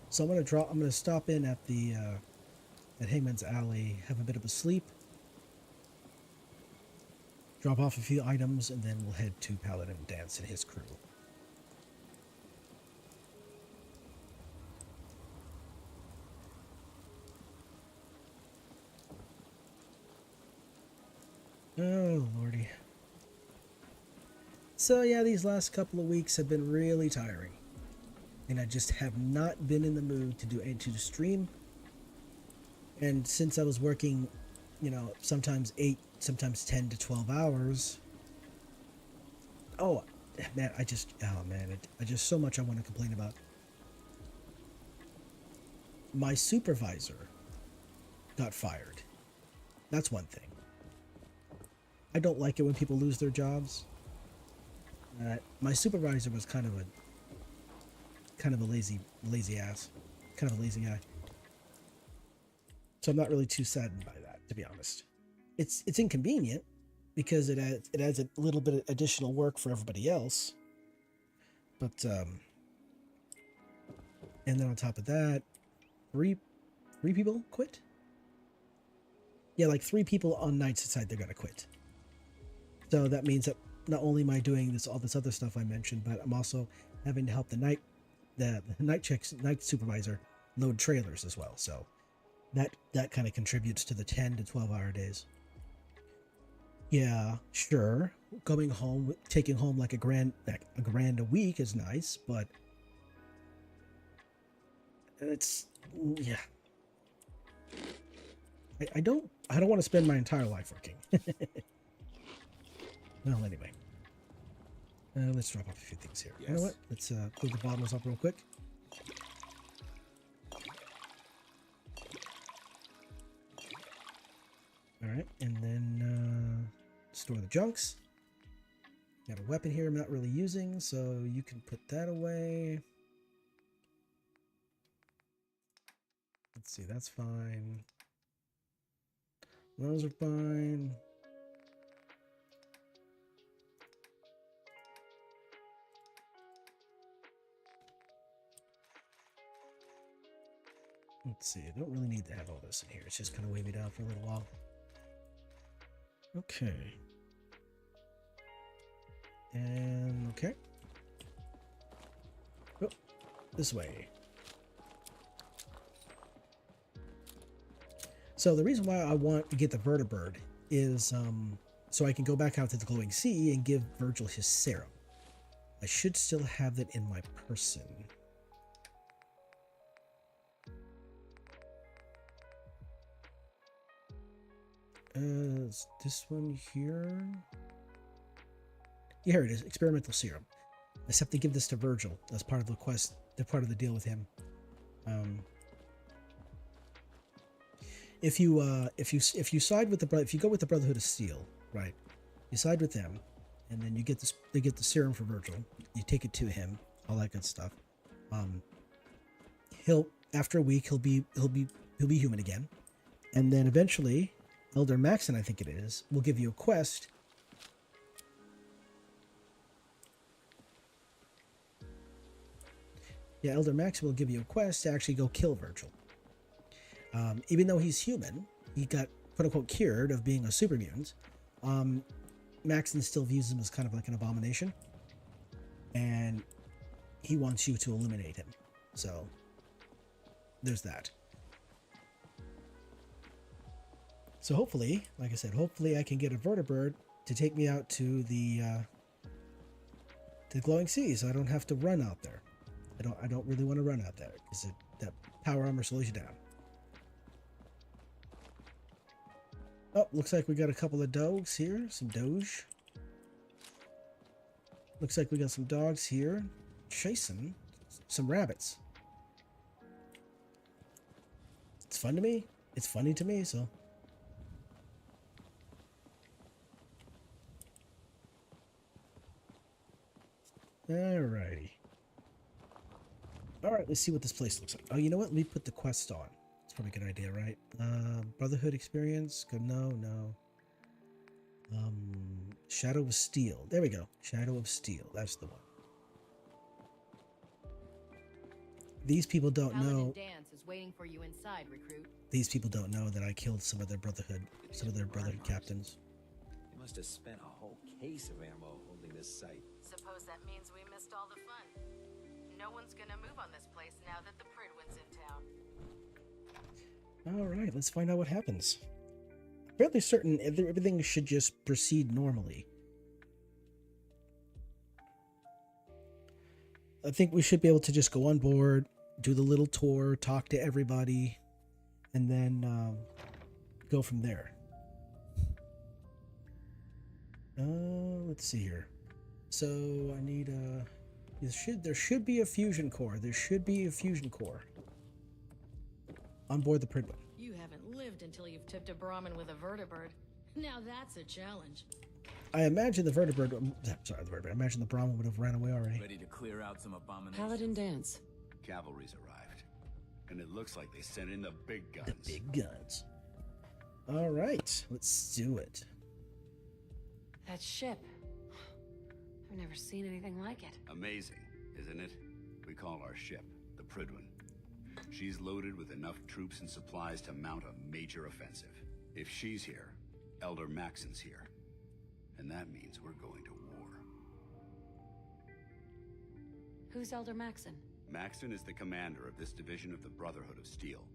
So I'm gonna stop in at the at Hangman's Alley, have a bit of a sleep, drop off a few items, and then we'll head to Paladin Dance and his crew. Oh, lordy. So yeah, these last couple of weeks have been really tiring. And I just have not been in the mood to stream. And since I was working, you know, sometimes 8, sometimes 10 to 12 hours. Oh, man, I just so much I want to complain about. My supervisor got fired. That's one thing. I don't like it when people lose their jobs. My supervisor was kind of a lazy ass, kind of a lazy guy. So I'm not really too saddened by that, to be honest. It's inconvenient because it adds a little bit of additional work for everybody else. But and then on top of that, three people quit. Yeah, like 3 people on nights decide they're gonna quit. So that means that not only am I doing all this other stuff I mentioned, but I'm also having to help the night supervisor load trailers as well. So that kind of contributes to the 10 to 12 hour days. Yeah, sure. Going home, taking home like a grand a week is nice, but it's, yeah. I don't want to spend my entire life working. Well, anyway. Let's drop off a few things here. Yes. You know what? Let's clean the bottles up real quick. Alright, and then store the junks. Got a weapon here I'm not really using, so you can put that away. Let's see, that's fine. Those are fine. Let's see, I don't really need to have all this in here. It's just going to weigh me down for a little while. Okay. And okay. Oh, this way. So the reason why I want to get the vertibird is so I can go back out to the glowing sea and give Virgil his serum. I should still have that in my person. Is this one here? Yeah, here it is. Experimental serum. I just have to give this to Virgil. That's part of the quest. They're part of the deal with him. If you side with if you go with the Brotherhood of Steel, right? You side with them, and then you get this. They get the serum for Virgil. You take it to him. All that good stuff. He'll after a week he'll be human again, and then eventually Elder Maxon, I think it is, will give you a quest. Yeah, Elder Maxon will give you a quest to actually go kill Virgil. Even though he's human, he got quote-unquote cured of being a super mutant. Maxon still views him as kind of like an abomination. And he wants you to eliminate him. So, there's that. So hopefully, like I said, hopefully I can get a vertibird to take me out to the glowing sea, so I don't have to run out there. I don't really want to run out there because that power armor slows you down. Oh, looks like we got a couple of dogs here, some doge. Looks like we got some dogs here chasing some rabbits. It's fun to me. It's funny to me, so. Alrighty. Alright, let's see what this place looks like. Oh, you know what? Let me put the quest on. It's probably a good idea, right? Brotherhood experience. Good. No. Shadow of Steel. There we go. Shadow of Steel. That's the one. These people don't know. Dance is waiting for you inside, recruit. These people don't know that I killed some of their brotherhood captains. They must have spent a whole case of ammo holding this site. Suppose that means we missed all the fun. No one's gonna move on this place now that the Pridwin's in town. All right, let's find out what happens. Fairly certain everything should just proceed normally. I think we should be able to just go on board, do the little tour, talk to everybody, and then go from there. Let's see here. So I need there should be a fusion core. There should be a fusion core on board the Pridwin. You haven't lived until you've tipped a Brahmin with a vertibird. Now that's a challenge. I imagine the vertibird. I imagine the Brahmin would have ran away already. Ready to clear out some abominations. Paladin dance. Cavalry's arrived, and it looks like they sent in the big guns. The big guns. All right, let's do it. That ship. I've never seen anything like it. Amazing, isn't it? We call our ship the Pridwin. She's loaded with enough troops and supplies to mount a major offensive. If she's here, Elder Maxon's here. And that means we're going to war. Who's Elder Maxon? Maxon is the commander of this division of the Brotherhood of Steel.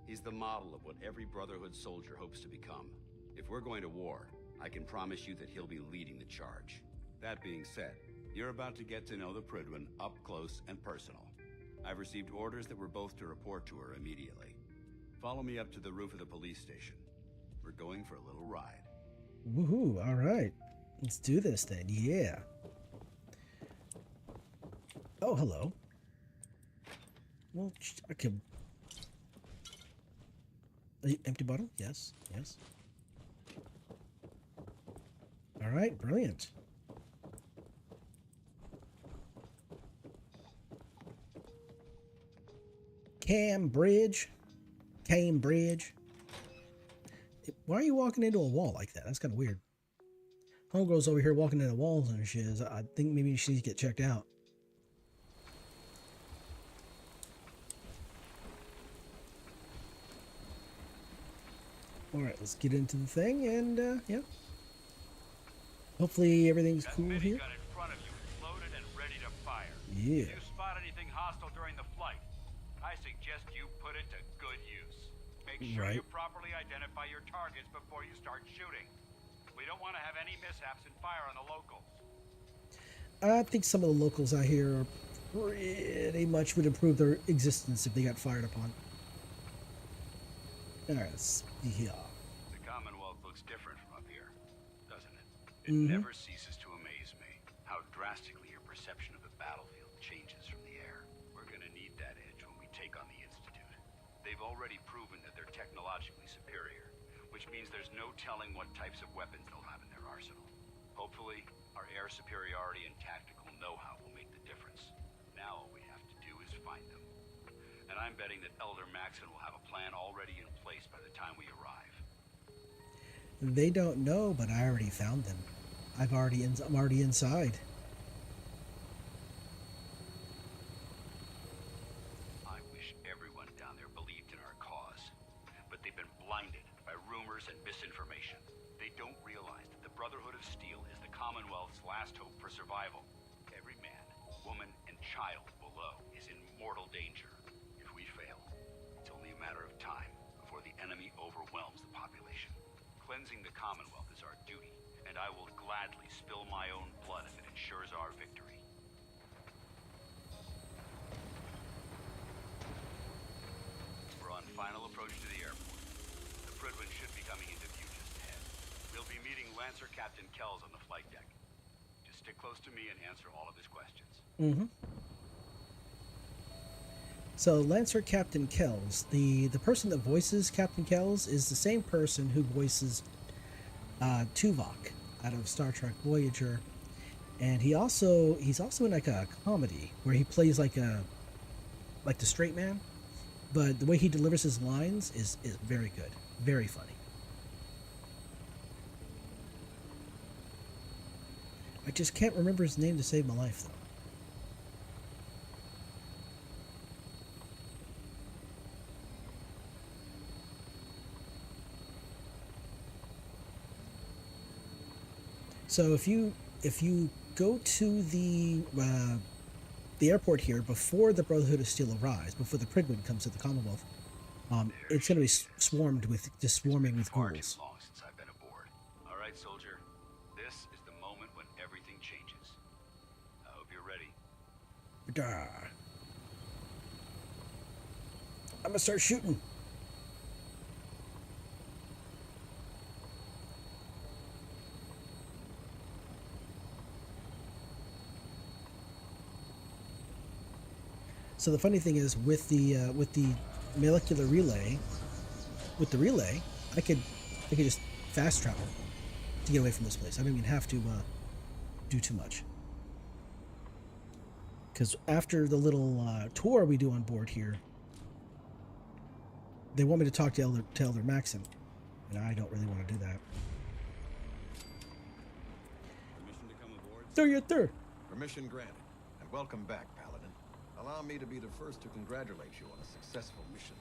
He's the model of what every Brotherhood soldier hopes to become. If we're going to war, I can promise you that he'll be leading the charge. That being said, you're about to get to know the Pridwin up close and personal. I've received orders that we're both to report to her immediately. Follow me up to the roof of the police station. We're going for a little ride. Woohoo! All right, let's do this then. Yeah. Oh, hello. Well, I can. Empty bottle? Yes. Yes. All right, brilliant. Cambridge. Why are you walking into a wall like that? That's kind of weird. Homegirl's over here walking into walls and shit. I think maybe she needs to get checked out. Alright, let's get into the thing and, yeah. Hopefully everything's cool here. Gun in front of you is loaded and ready to fire. Yeah. If you spot anything hostile during the flight, I suggest you put it to good use. Make sure Right. you properly identify your targets before you start shooting. We don't want to have any mishaps and fire on the locals. I think some of the locals out here are pretty much would improve their existence if they got fired upon. Alright, let's see here. The Commonwealth looks different from up here, doesn't it? It Mhm. never ceases to amaze me how drastically your perception of the battlefield changes from the air. We're gonna need that edge when we take on the Institute. They've already proven that they're technologically superior, which means there's no telling what types of weapons they'll have in their arsenal. Hopefully, our air superiority and tactical know-how will make the difference. Now all we have to do is find them. And I'm betting that Elder Maxon will have a plan already in place by the time we arrive. They don't know, but I already found them. I'm already inside. I wish everyone down there believed in our cause, but they've been blinded by rumors and misinformation. They don't realize that the Brotherhood of Steel is the Commonwealth's last hope for survival. Every man, woman, and child below is in mortal danger. If we fail, it's only a matter of time before the enemy overwhelms the population. Cleansing the Commonwealth is our duty, and I will gladly spill my own blood if it ensures our victory. We're on final approach to the airport. The Prydwen should be coming into view just ahead. We'll be meeting Lancer Captain Kells on the flight deck. Just stick close to me and answer all of his questions. Mm-hmm. So Lancer Captain Kells, the person that voices Captain Kells is the same person who voices Tuvok out of Star Trek Voyager, and he's also in like a comedy where he plays like the straight man, but the way he delivers his lines is very good, very funny. I just can't remember his name to save my life though. So if you go to the airport here before the Brotherhood of Steel arrives, before the Prydwen comes to the Commonwealth, it's going to be swarming with Far too ghouls. long since I've been aboard. All right, soldier. This is the moment when everything changes. I hope you're ready. I'm gonna start shooting. So the funny thing is, with the molecular relay, I could just fast travel to get away from this place. I don't even have to do too much. Because after the little tour we do on board here, they want me to talk to Elder Maxon, and I don't really want to do that. Permission to come aboard? Third. Permission granted, and welcome back, Paladin. Allow me to be the first to congratulate you on a successful mission.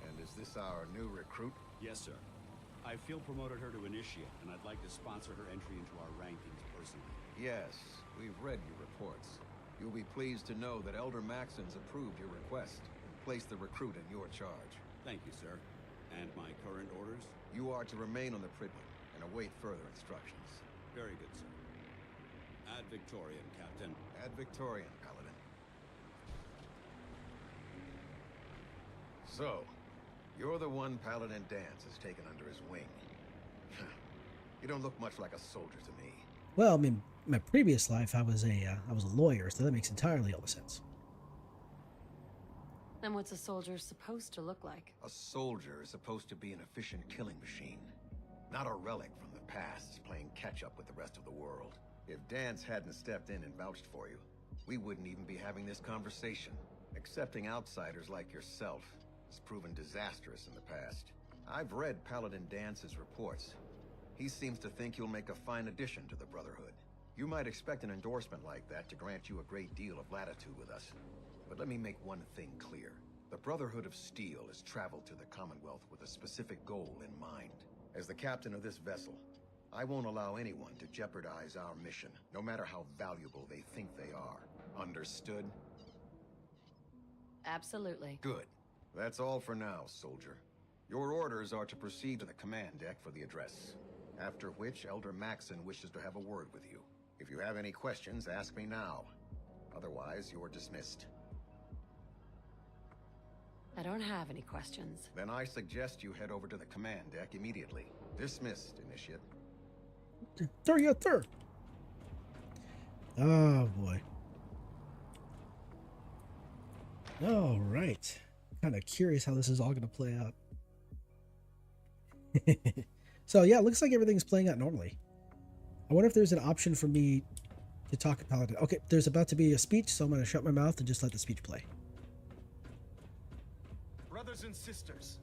And is this our new recruit? Yes, sir. I field promoted her to initiate, and I'd like to sponsor her entry into our rankings personally. Yes, we've read your reports. You'll be pleased to know that Elder Maxon's approved your request and placed the recruit in your charge. Thank you, sir. And my current orders? You are to remain on the Prydwen and await further instructions. Very good, sir. Ad Victoriam, Captain. Ad Victoriam, Paladin. So, you're the one Paladin Danse has taken under his wing. You don't look much like a soldier to me. Well, I mean, in my previous life, I was a lawyer, so that makes entirely all the sense. Then what's a soldier supposed to look like? A soldier is supposed to be an efficient killing machine, not a relic from the past playing catch-up with the rest of the world. If Danse hadn't stepped in and vouched for you, we wouldn't even be having this conversation. Accepting outsiders like yourself has proven disastrous in the past. I've read Paladin Dance's reports. He seems to think you'll make a fine addition to the Brotherhood. You might expect an endorsement like that to grant you a great deal of latitude with us. But let me make one thing clear. The Brotherhood of Steel has traveled to the Commonwealth with a specific goal in mind. As the captain of this vessel, I won't allow anyone to jeopardize our mission, no matter how valuable they think they are. Understood? Absolutely. Good. That's all for now, soldier. Your orders are to proceed to the command deck for the address. After which, Elder Maxon wishes to have a word with you. If you have any questions, ask me now. Otherwise, you're dismissed. I don't have any questions. Then I suggest you head over to the command deck immediately. Dismissed, Initiate. Third. Oh, boy. All right. Kind of curious how this is all going to play out. So, yeah, it looks like everything's playing out normally. I wonder if there's an option for me to talk to Paladin. Okay, there's about to be a speech, so I'm going to shut my mouth and just let the speech play. Brothers and sisters,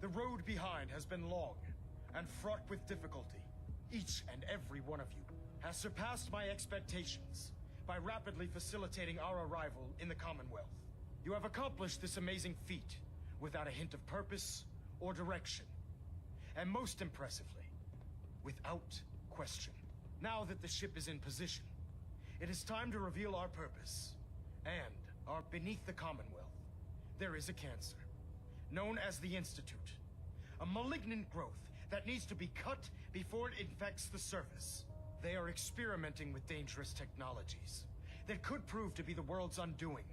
the road behind has been long and fraught with difficulty. Each and every one of you has surpassed my expectations by rapidly facilitating our arrival in the Commonwealth. You have accomplished this amazing feat without a hint of purpose or direction. And most impressively, without question. Now that the ship is in position, it is time to reveal our purpose. And beneath the Commonwealth, there is a cancer, known as the Institute. A malignant growth that needs to be cut before it infects the surface. They are experimenting with dangerous technologies that could prove to be the world's undoing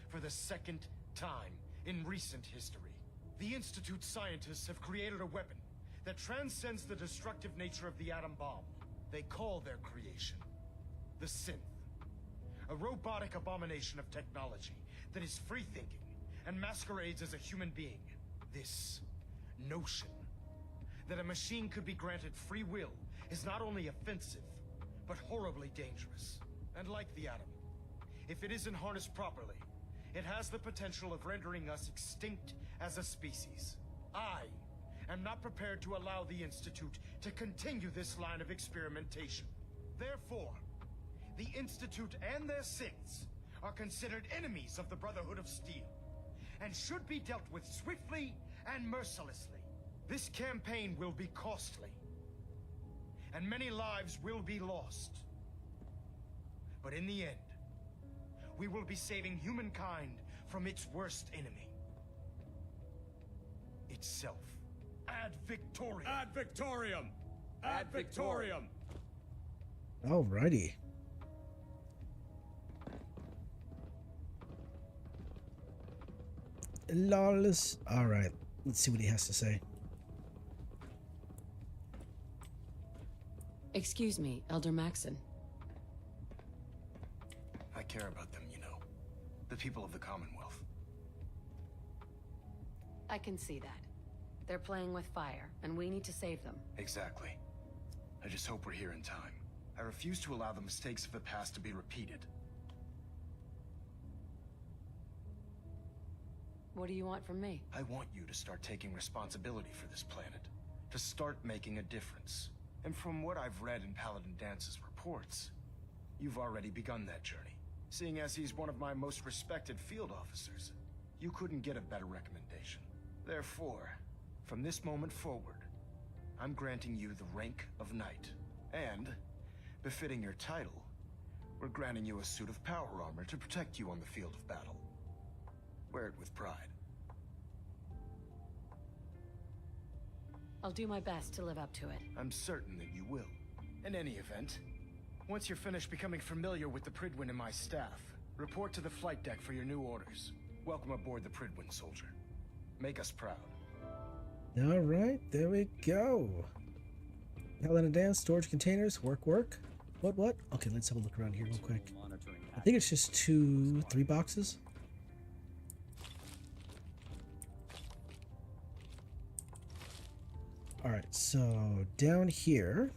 for the second time in recent history. The Institute scientists have created a weapon that transcends the destructive nature of the atom bomb. They call their creation the Synth, a robotic abomination of technology that is free-thinking and masquerades as a human being. This notion that a machine could be granted free will is not only offensive, but horribly dangerous. And like the atom, if it isn't harnessed properly, it has the potential of rendering us extinct as a species. I am not prepared to allow the Institute to continue this line of experimentation. Therefore, the Institute and their synths are considered enemies of the Brotherhood of Steel, and should be dealt with swiftly and mercilessly. This campaign will be costly, and many lives will be lost. But in the end, we will be saving humankind from its worst enemy. Itself. Ad Victoriam! Ad Victoriam! Ad Victoriam! Alrighty. Lawless. Alright. Let's see what he has to say. Excuse me, Elder Maxon. I care about them, you know. The people of the Commonwealth. I can see that. They're playing with fire, and we need to save them. Exactly. I just hope we're here in time. I refuse to allow the mistakes of the past to be repeated. What do you want from me? I want you to start taking responsibility for this planet. To start making a difference. And from what I've read in Paladin Dance's reports, you've already begun that journey. Seeing as he's one of my most respected field officers, you couldn't get a better recommendation. Therefore, from this moment forward, I'm granting you the rank of Knight. And, befitting your title, we're granting you a suit of power armor to protect you on the field of battle. Wear it with pride. I'll do my best to live up to it. I'm certain that you will. In any event, once you're finished becoming familiar with the Pridwin and my staff, report to the flight deck for your new orders. Welcome aboard the Pridwin, soldier. Make us proud. Alright, there we go. Paladin Dance, storage containers, work. What? Okay, let's have a look around here real quick. I think it's just 3 boxes. Alright, so down here.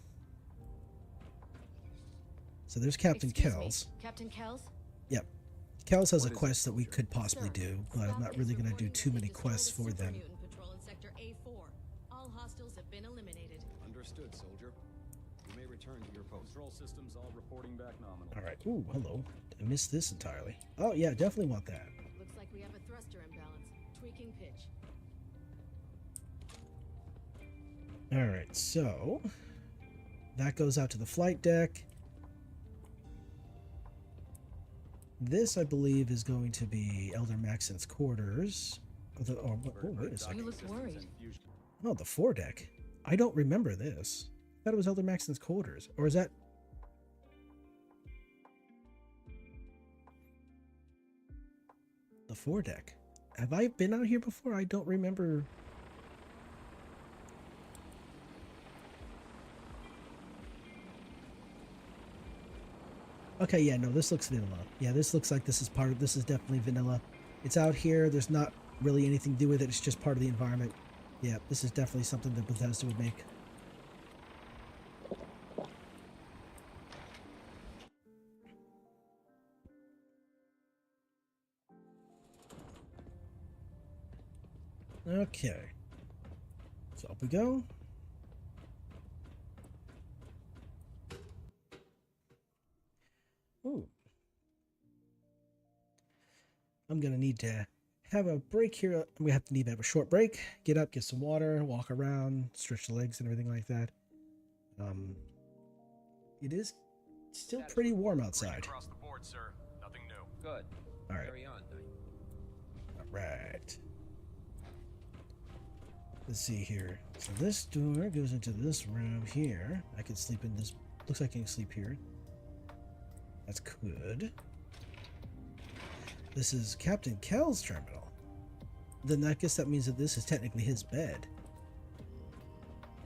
So there's Captain Excuse Kells. me, Captain Kells? Yep. Kels has a quest that we could possibly do, but I'm not really going to do too many quests for them. Patrol in sector A4. All hostiles have been eliminated. Understood, soldier. You may return to your post. Control systems all reporting back nominal. All right. Ooh, hello. I missed this entirely. Oh, yeah, definitely want that. Looks like we have a thruster imbalance. Tweaking pitch. All right, so that goes out to the flight deck. This, I believe, is going to be Elder Maxon's quarters. Oh, wait a second. You look worried. Oh, the foredeck. I don't remember this. I thought it was Elder Maxon's quarters. Or is that... the foredeck? Have I been out here before? I don't remember... Okay, yeah, no, this looks vanilla. Yeah, this looks like this is part of... this is definitely vanilla. It's out here. There's not really anything to do with it. It's just part of the environment. Yeah, this is definitely something that Bethesda would make. Okay. So up we go. Ooh. I'm gonna need to have a break here. I'm gonna have to need to have a short break. Get up, get some water, walk around, stretch the legs and everything like that. It is still pretty warm outside. Across the board, sir. Nothing new. Good. All right. Carry on, Knight. All right. Let's see here. So this door goes into this room here. I can sleep in this. Looks like I can sleep here. That's good. This is Captain Kell's terminal. Then I guess that means that this is technically his bed.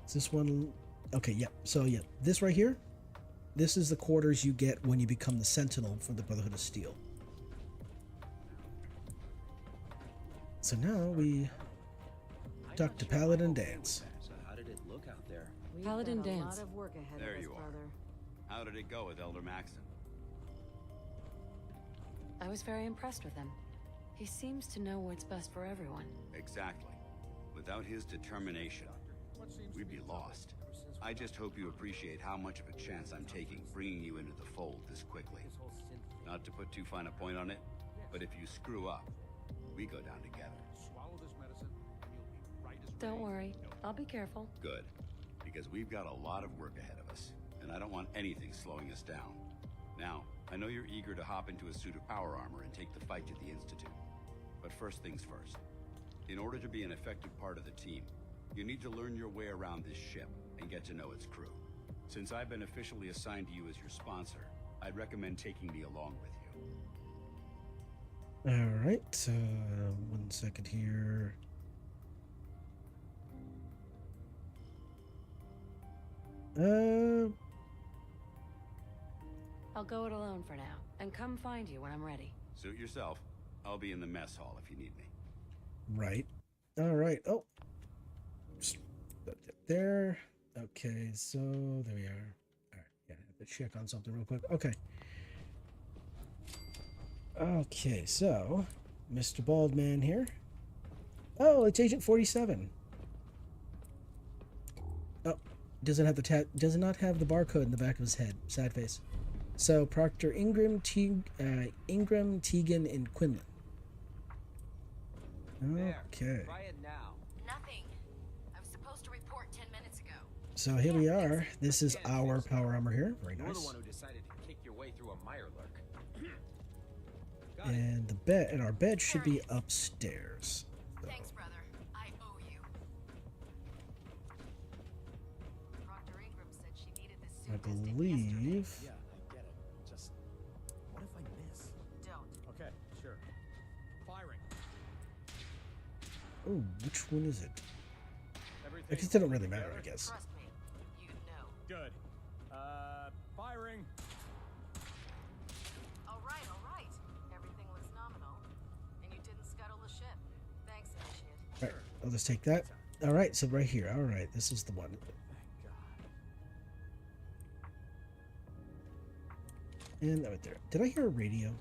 Is this one? Okay, yeah. So yeah, this right here. This is the quarters you get when you become the Sentinel for the Brotherhood of Steel. So now we talk to Paladin Dance. So how did it look out there? Paladin We've got a Dance. lot of work ahead There of us, you are. brother. How did it go with Elder Maxon? I was very impressed with him. He seems to know what's best for everyone. Exactly. Without his determination, we'd be lost. I just hope you appreciate how much of a chance I'm taking bringing you into the fold this quickly. Not to put too fine a point on it, but if you screw up, we go down together. Swallow this medicine, and you'll be right as Don't worry, I'll be careful. Good, because we've got a lot of work ahead of us, and I don't want anything slowing us down. Now, I know you're eager to hop into a suit of power armor and take the fight to the Institute. But first things first. In order to be an effective part of the team, you need to learn your way around this ship and get to know its crew. Since I've been officially assigned to you as your sponsor, I'd recommend taking me along with you. All right. 1 second here. I'll go it alone for now, and come find you when I'm ready. Suit yourself. I'll be in the mess hall if you need me. Right. All right. Oh. There. Okay, so there we are. All right. Yeah, I have to check on something real quick. Okay. Okay, so Mr. Baldman here. Oh, it's Agent 47. Oh, doesn't have the does not have the barcode in the back of his head. Sad face. So Proctor Ingram, Ingram, Tegan, and Quinlan. Okay. Try it now. Nothing. I was supposed to report 10 minutes ago. So here we are. This is our power armor here. Very You're the nice. one who decided to kick your way through a mire lurk. And the bed and our bed should be upstairs. So, Thanks, brother. I owe you. Proctor Ingram said she needed this I suit tested yesterday. believe. Yeah, I get it. Just, what if I miss? Don't. Okay, sure. Firing. Oh, which one is it? Everything I guess it don't really matter, I guess. Trust me. You know. good. Firing. All right, all right. Everything looks nominal. And you didn't scuttle the ship. Thanks, Initiate. All right, I'll just take that. All right, so right here. All right, this is the one. Thank God. And right there. Did I hear a radio?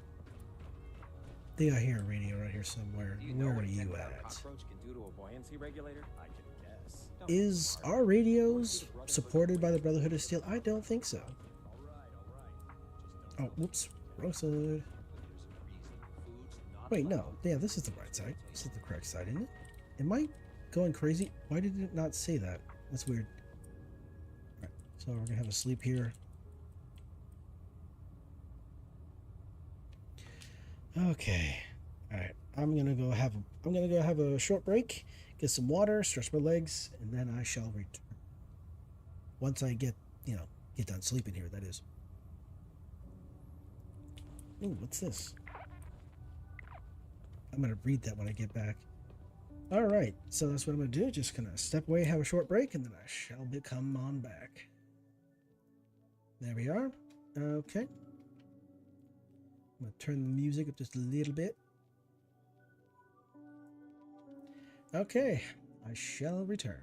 think I hear a radio right here somewhere. Do you know Where what are a you 10-pound at? cockroach can do to a buoyancy regulator? I can guess. Is our radios supported by the Brotherhood of Steel? I don't think so. Oh, whoops. Wrong side. Wait, no. Yeah, this is the right side. This is the correct side, isn't it? Am I going crazy? Why did it not say that? That's weird. Alright, so we're gonna have a sleep here. Okay. Alright. I'm gonna go have a short break, get some water, stretch my legs, and then I shall return. Once I get done sleeping here, that is. Ooh, what's this? I'm gonna read that when I get back. Alright, so that's what I'm gonna do. Just gonna step away, have a short break, and then I shall come on back. There we are. Okay. I'm gonna turn the music up just a little bit. Okay, I shall return.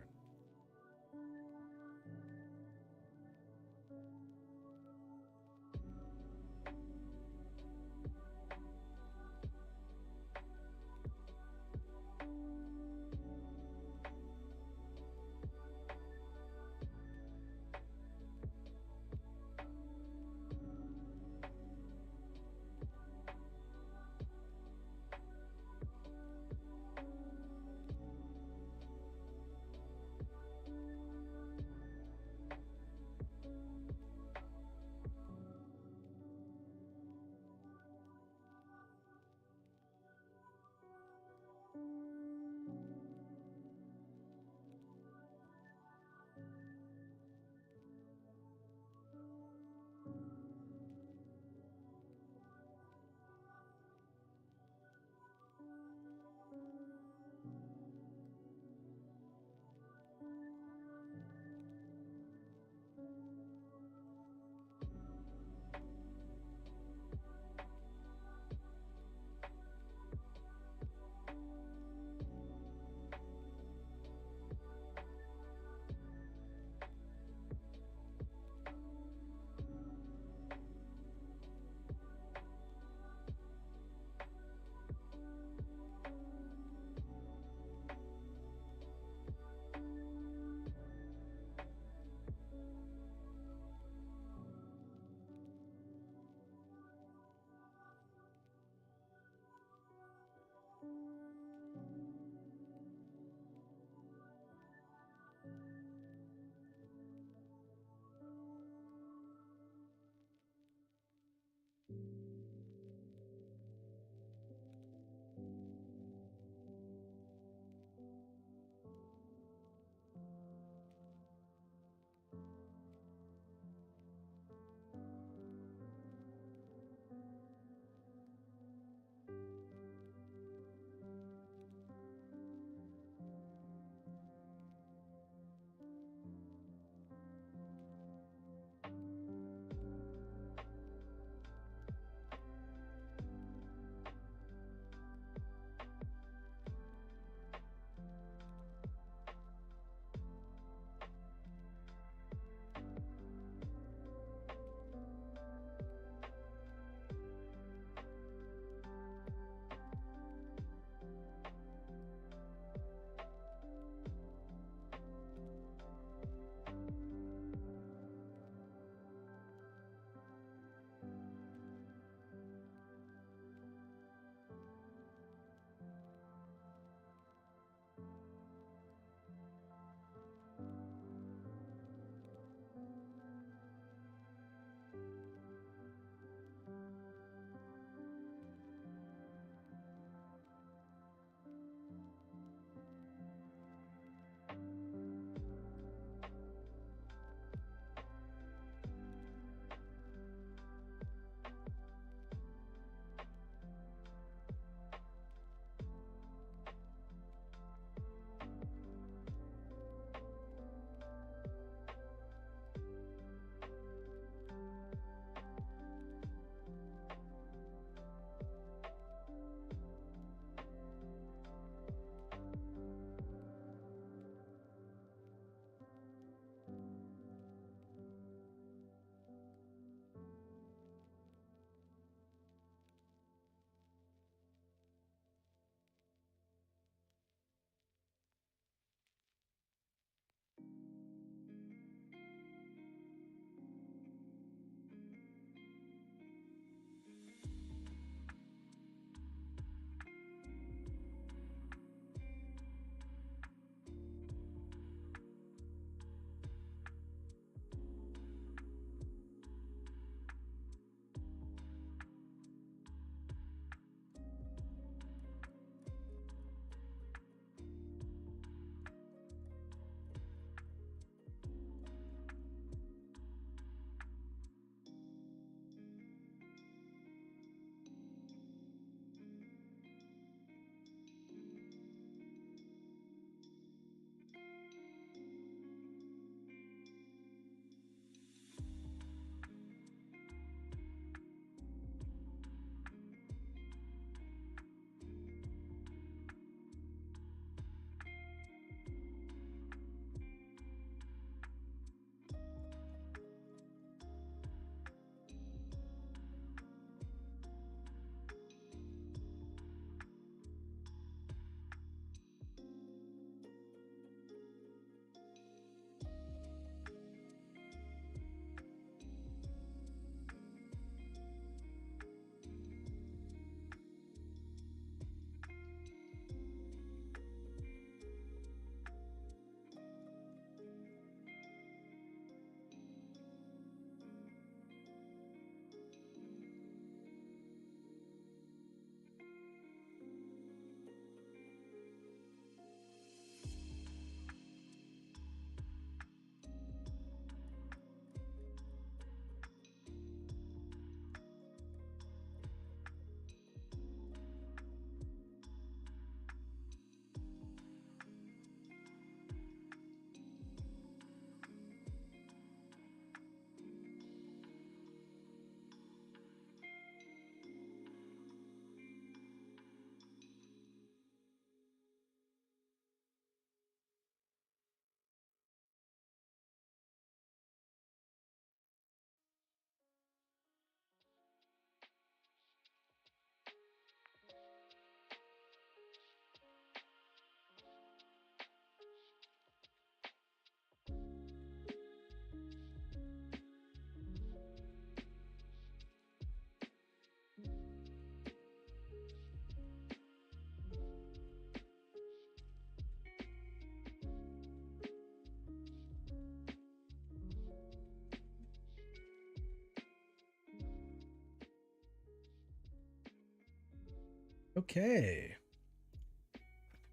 Okay.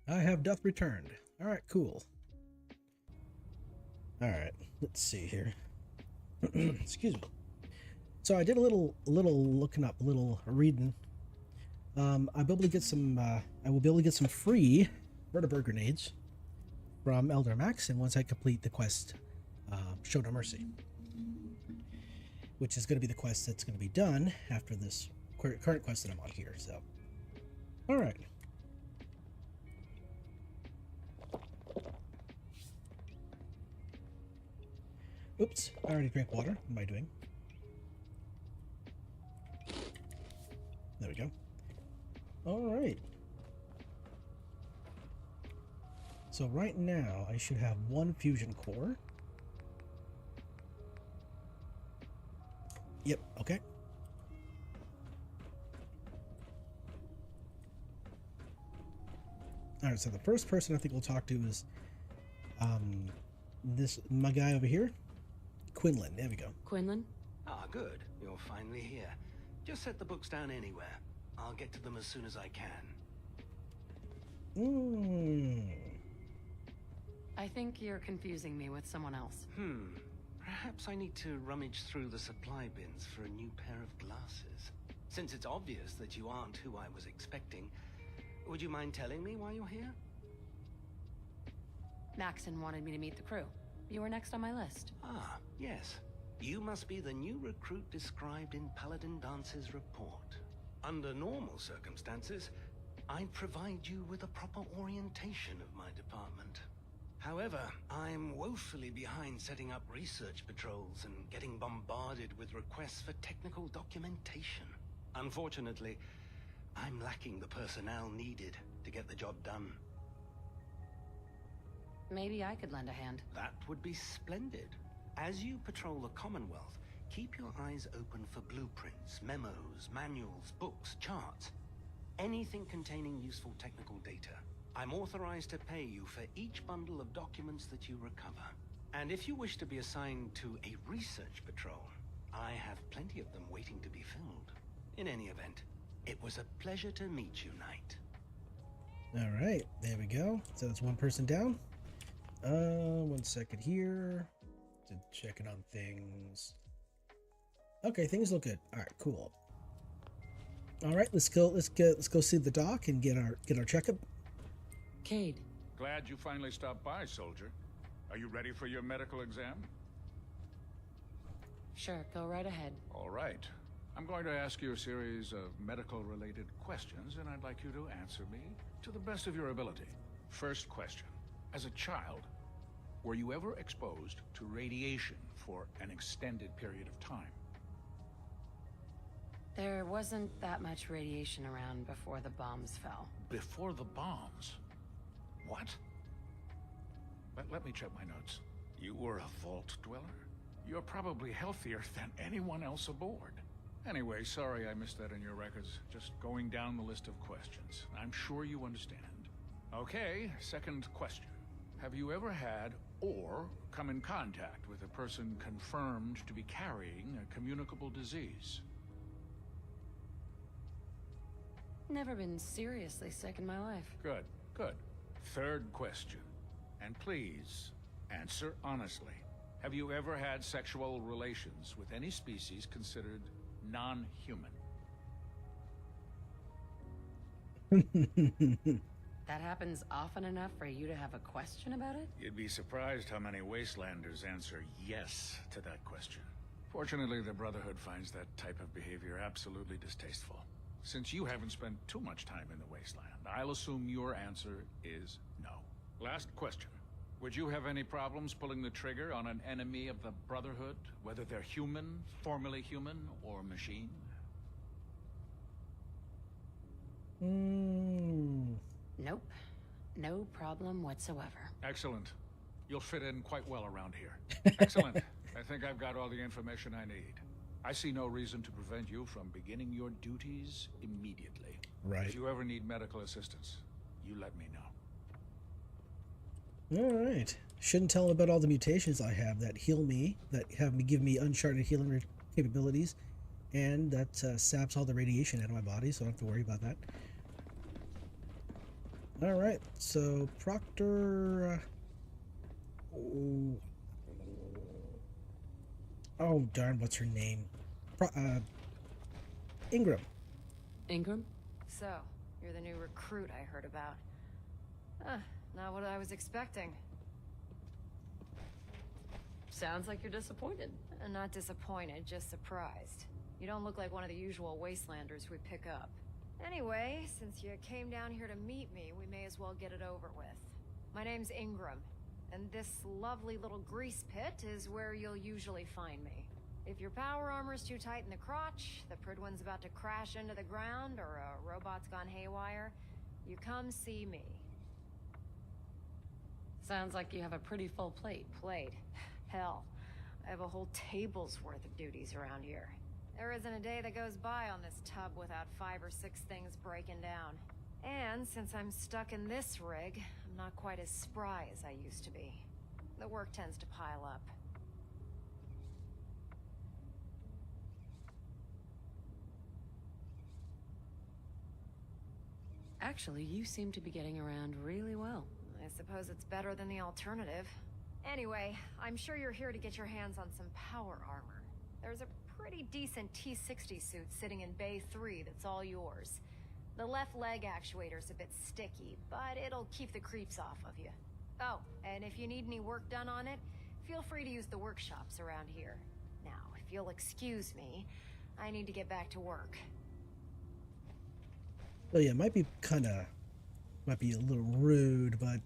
I have Doth returned. Alright, cool. Alright, let's see here. Excuse me. So I did a little looking up, a little reading. I'll be able to get some I will be able to get some free vertibird grenades from Elder Max, and once I complete the quest, Show No Mercy, which is going to be the quest that's going to be done after this current quest that I'm on here. So, all right. Oops, I already drank water. What am I doing? There we go. All right. So right now, I should have one fusion core. Yep, okay. Alright, so the first person I think we'll talk to is my guy over here. Quinlan, there we go. Quinlan? Ah, good. You're finally here. Just set the books down anywhere. I'll get to them as soon as I can. I think you're confusing me with someone else. Perhaps I need to rummage through the supply bins for a new pair of glasses. Since it's obvious that you aren't who I was expecting, would you mind telling me why you're here? Maxon wanted me to meet the crew. You were next on my list. Ah, yes. You must be the new recruit described in Paladin Dance's report. Under normal circumstances, I'd provide you with a proper orientation of my department. However, I'm woefully behind setting up research patrols and getting bombarded with requests for technical documentation. Unfortunately, I'm lacking the personnel needed to get the job done. Maybe I could lend a hand. That would be splendid. As you patrol the Commonwealth, keep your eyes open for blueprints, memos, manuals, books, charts. Anything containing useful technical data. I'm authorized to pay you for each bundle of documents that you recover. And if you wish to be assigned to a research patrol, I have plenty of them waiting to be filled. In any event, it was a pleasure to meet you, Knight. All right, there we go. So that's one person down. 1 second here. Just checking on things. Okay, things look good. All right, cool. All right, let's go see the doc and get our checkup. Cade. Glad you finally stopped by, soldier. Are you ready for your medical exam? Sure, go right ahead. All right. I'm going to ask you a series of medical-related questions, and I'd like you to answer me to the best of your ability. First question. As a child, were you ever exposed to radiation for an extended period of time? There wasn't that much radiation around before the bombs fell. Before the bombs? What? Let me check my notes. You were a vault dweller? You're probably healthier than anyone else aboard. Anyway, sorry I missed that in your records. Just going down the list of questions. I'm sure you understand. Okay, second question. Have you ever had or come in contact with a person confirmed to be carrying a communicable disease? Never been seriously sick in my life. Good, good. Third question. And please, answer honestly. Have you ever had sexual relations with any species considered non-human? That happens often enough for you to have a question about it? You'd be surprised how many Wastelanders answer yes to that question. Fortunately, the Brotherhood finds that type of behavior absolutely distasteful. Since you haven't spent too much time in the Wasteland, I'll assume your answer is no. Last question. Would you have any problems pulling the trigger on an enemy of the Brotherhood, whether they're human, formerly human, or machine? Nope. No problem whatsoever. Excellent. You'll fit in quite well around here. Excellent. I think I've got all the information I need. I see no reason to prevent you from beginning your duties immediately. Right. If you ever need medical assistance, you let me know. All right. Shouldn't tell him about all the mutations I have that heal me, that give me uncharted healing capabilities, and that saps all the radiation out of my body, so I don't have to worry about that. All right, so Proctor. Oh darn, what's her name? Ingram. Ingram? So, you're the new recruit I heard about. Not what I was expecting. Sounds like you're disappointed. Not disappointed, just surprised. You don't look like one of the usual wastelanders we pick up. Anyway, since you came down here to meet me, we may as well get it over with. My name's Ingram, and this lovely little grease pit is where you'll usually find me. If your power armor's too tight in the crotch, the Pridwin's about to crash into the ground, or a robot's gone haywire, you come see me. Sounds like you have a pretty full plate. Plate? Hell, I have a whole table's worth of duties around here. There isn't a day that goes by on this tub without 5 or 6 things breaking down. And since I'm stuck in this rig, I'm not quite as spry as I used to be. The work tends to pile up. Actually, you seem to be getting around really well. I suppose it's better than the alternative. Anyway, I'm sure you're here to get your hands on some power armor. There's a pretty decent T-60 suit sitting in Bay 3 that's all yours. The left leg actuator's a bit sticky, but it'll keep the creeps off of you. Oh, and if you need any work done on it, feel free to use the workshops around here. Now, if you'll excuse me, I need to get back to work. So yeah, might be a little rude, but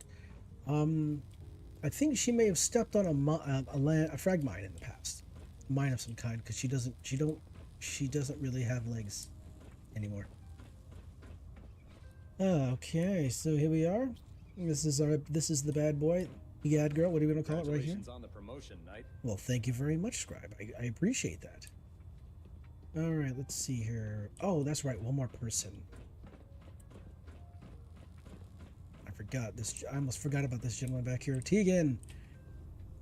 I think she may have stepped on a frag mine in the past, mine of some kind, because she doesn't really have legs anymore. Okay, so here we are. This is the bad boy, the ad girl. What are we gonna call it right here? On the promotion, Knight. Well, thank you very much, Scribe. I appreciate that. All right, let's see here. Oh, that's right, one more person. I almost forgot about this gentleman back here, Tegan.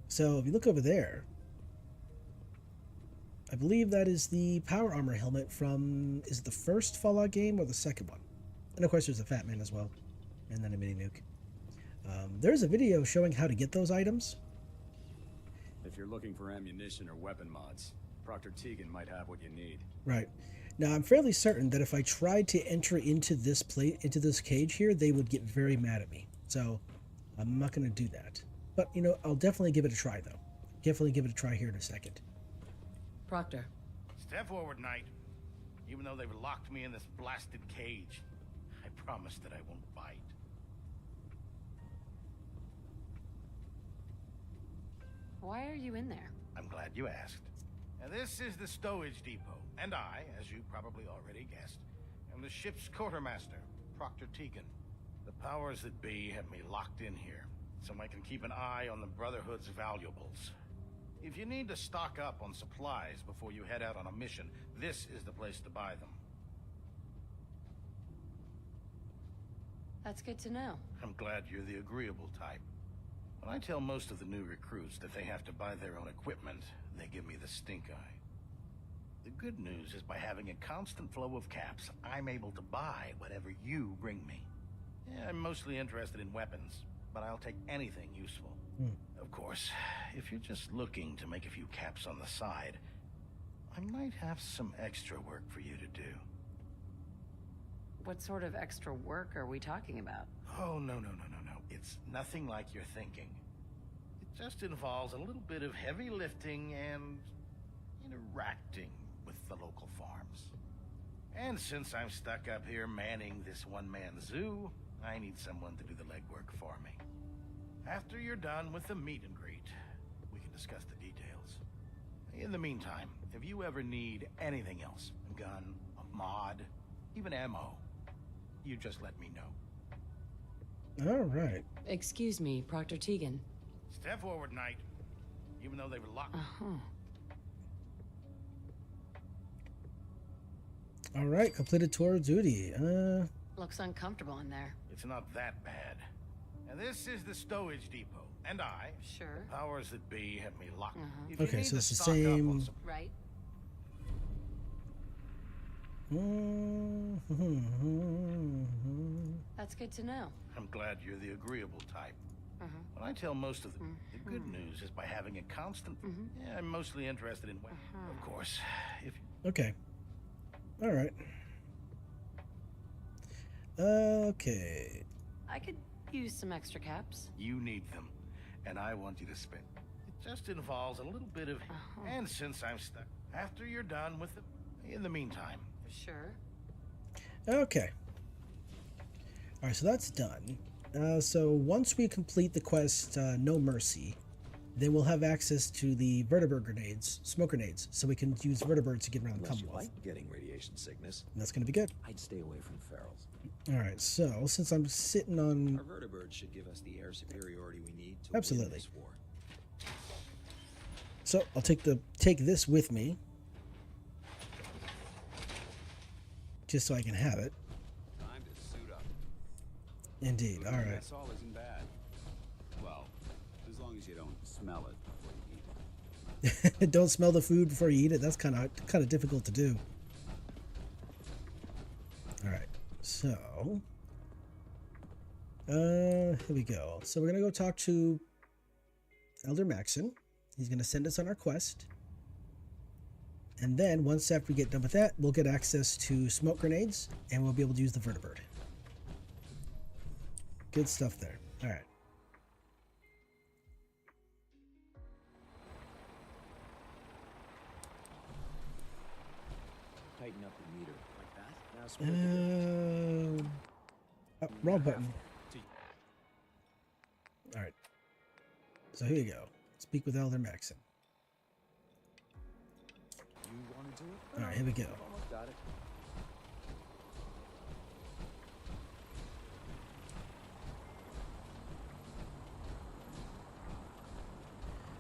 So if you look over there, I believe that is the power armor helmet from, is it the first Fallout game or the second one? And of course there's a Fat Man as well, and then a mini nuke. There's a video showing how to get those items. If you're looking for ammunition or weapon mods, Proctor Tegan might have what you need. Right. Now, I'm fairly certain that if I tried to enter into this this cage here, they would get very mad at me. So, I'm not going to do that. But, you know, I'll definitely give it a try, though. Definitely give it a try here in a second. Proctor. Step forward, Knight. Even though they've locked me in this blasted cage, I promise that I won't bite. Why are you in there? I'm glad you asked. Now, this is the stowage depot, and I, as you probably already guessed, am the ship's quartermaster, Proctor Tegan. The powers that be have me locked in here, so I can keep an eye on the Brotherhood's valuables. If you need to stock up on supplies before you head out on a mission, this is the place to buy them. That's good to know. I'm glad you're the agreeable type. When I tell most of the new recruits that they have to buy their own equipment, they give me the stink eye. The good news is by having a constant flow of caps, I'm able to buy whatever you bring me. Yeah, I'm mostly interested in weapons, but I'll take anything useful. Of course, if you're just looking to make a few caps on the side, I might have some extra work for you to do. What sort of extra work are we talking about? Oh, no. It's nothing like you're thinking. It just involves a little bit of heavy lifting and interacting with the local farms. And since I'm stuck up here manning this one-man zoo, I need someone to do the legwork for me. After you're done with the meet and greet, we can discuss the details. In the meantime, if you ever need anything else, a gun, a mod, even ammo, you just let me know. All right. Excuse me, Proctor Tegan. Step forward, Knight. Even though they were locked. All right, completed tour of duty. Looks uncomfortable in there. It's not that bad. And this is the stowage depot, and I, sure, the powers that be, have me locked. Okay, so it's the same. Right. That's good to know. I'm glad you're the agreeable type. When I tell most of the good news is by having a constant... Yeah, I'm mostly interested in... Of course, if... Okay. All right. Okay. I could use some extra caps. You need them, and I want you to spend. It just involves a little bit of... And since I'm stuck, after you're done with them, in the meantime... Sure. Okay. All right, so that's done. So once we complete the quest, No Mercy, then we'll have access to the vertibird grenades, smoke grenades, so we can use vertibirds to get around the Unless you Commonwealth. like getting radiation sickness. And that's going to be good. I'd stay away from ferals. All right, so since I'm sitting on... Our vertibirds should give us the air superiority we need to Absolutely. win this war. So I'll take this with me, just so I can have it. Time to suit up. Indeed. All right. That's all isn't bad. Well, as long as you don't smell it before you eat it. Don't smell the food before you eat it. That's kind of difficult to do. All right. So, here we go. So we're gonna go talk to Elder Maxon. He's gonna send us on our quest, and then once after we get done with that, we'll get access to smoke grenades, and we'll be able to use the vertibird. Good stuff there. All right. Tighten up the meter like that. Now split Oh, wrong button. All right. So here you go. Speak with Elder Maxon. You want to do it? All right, here we go. Almost got it.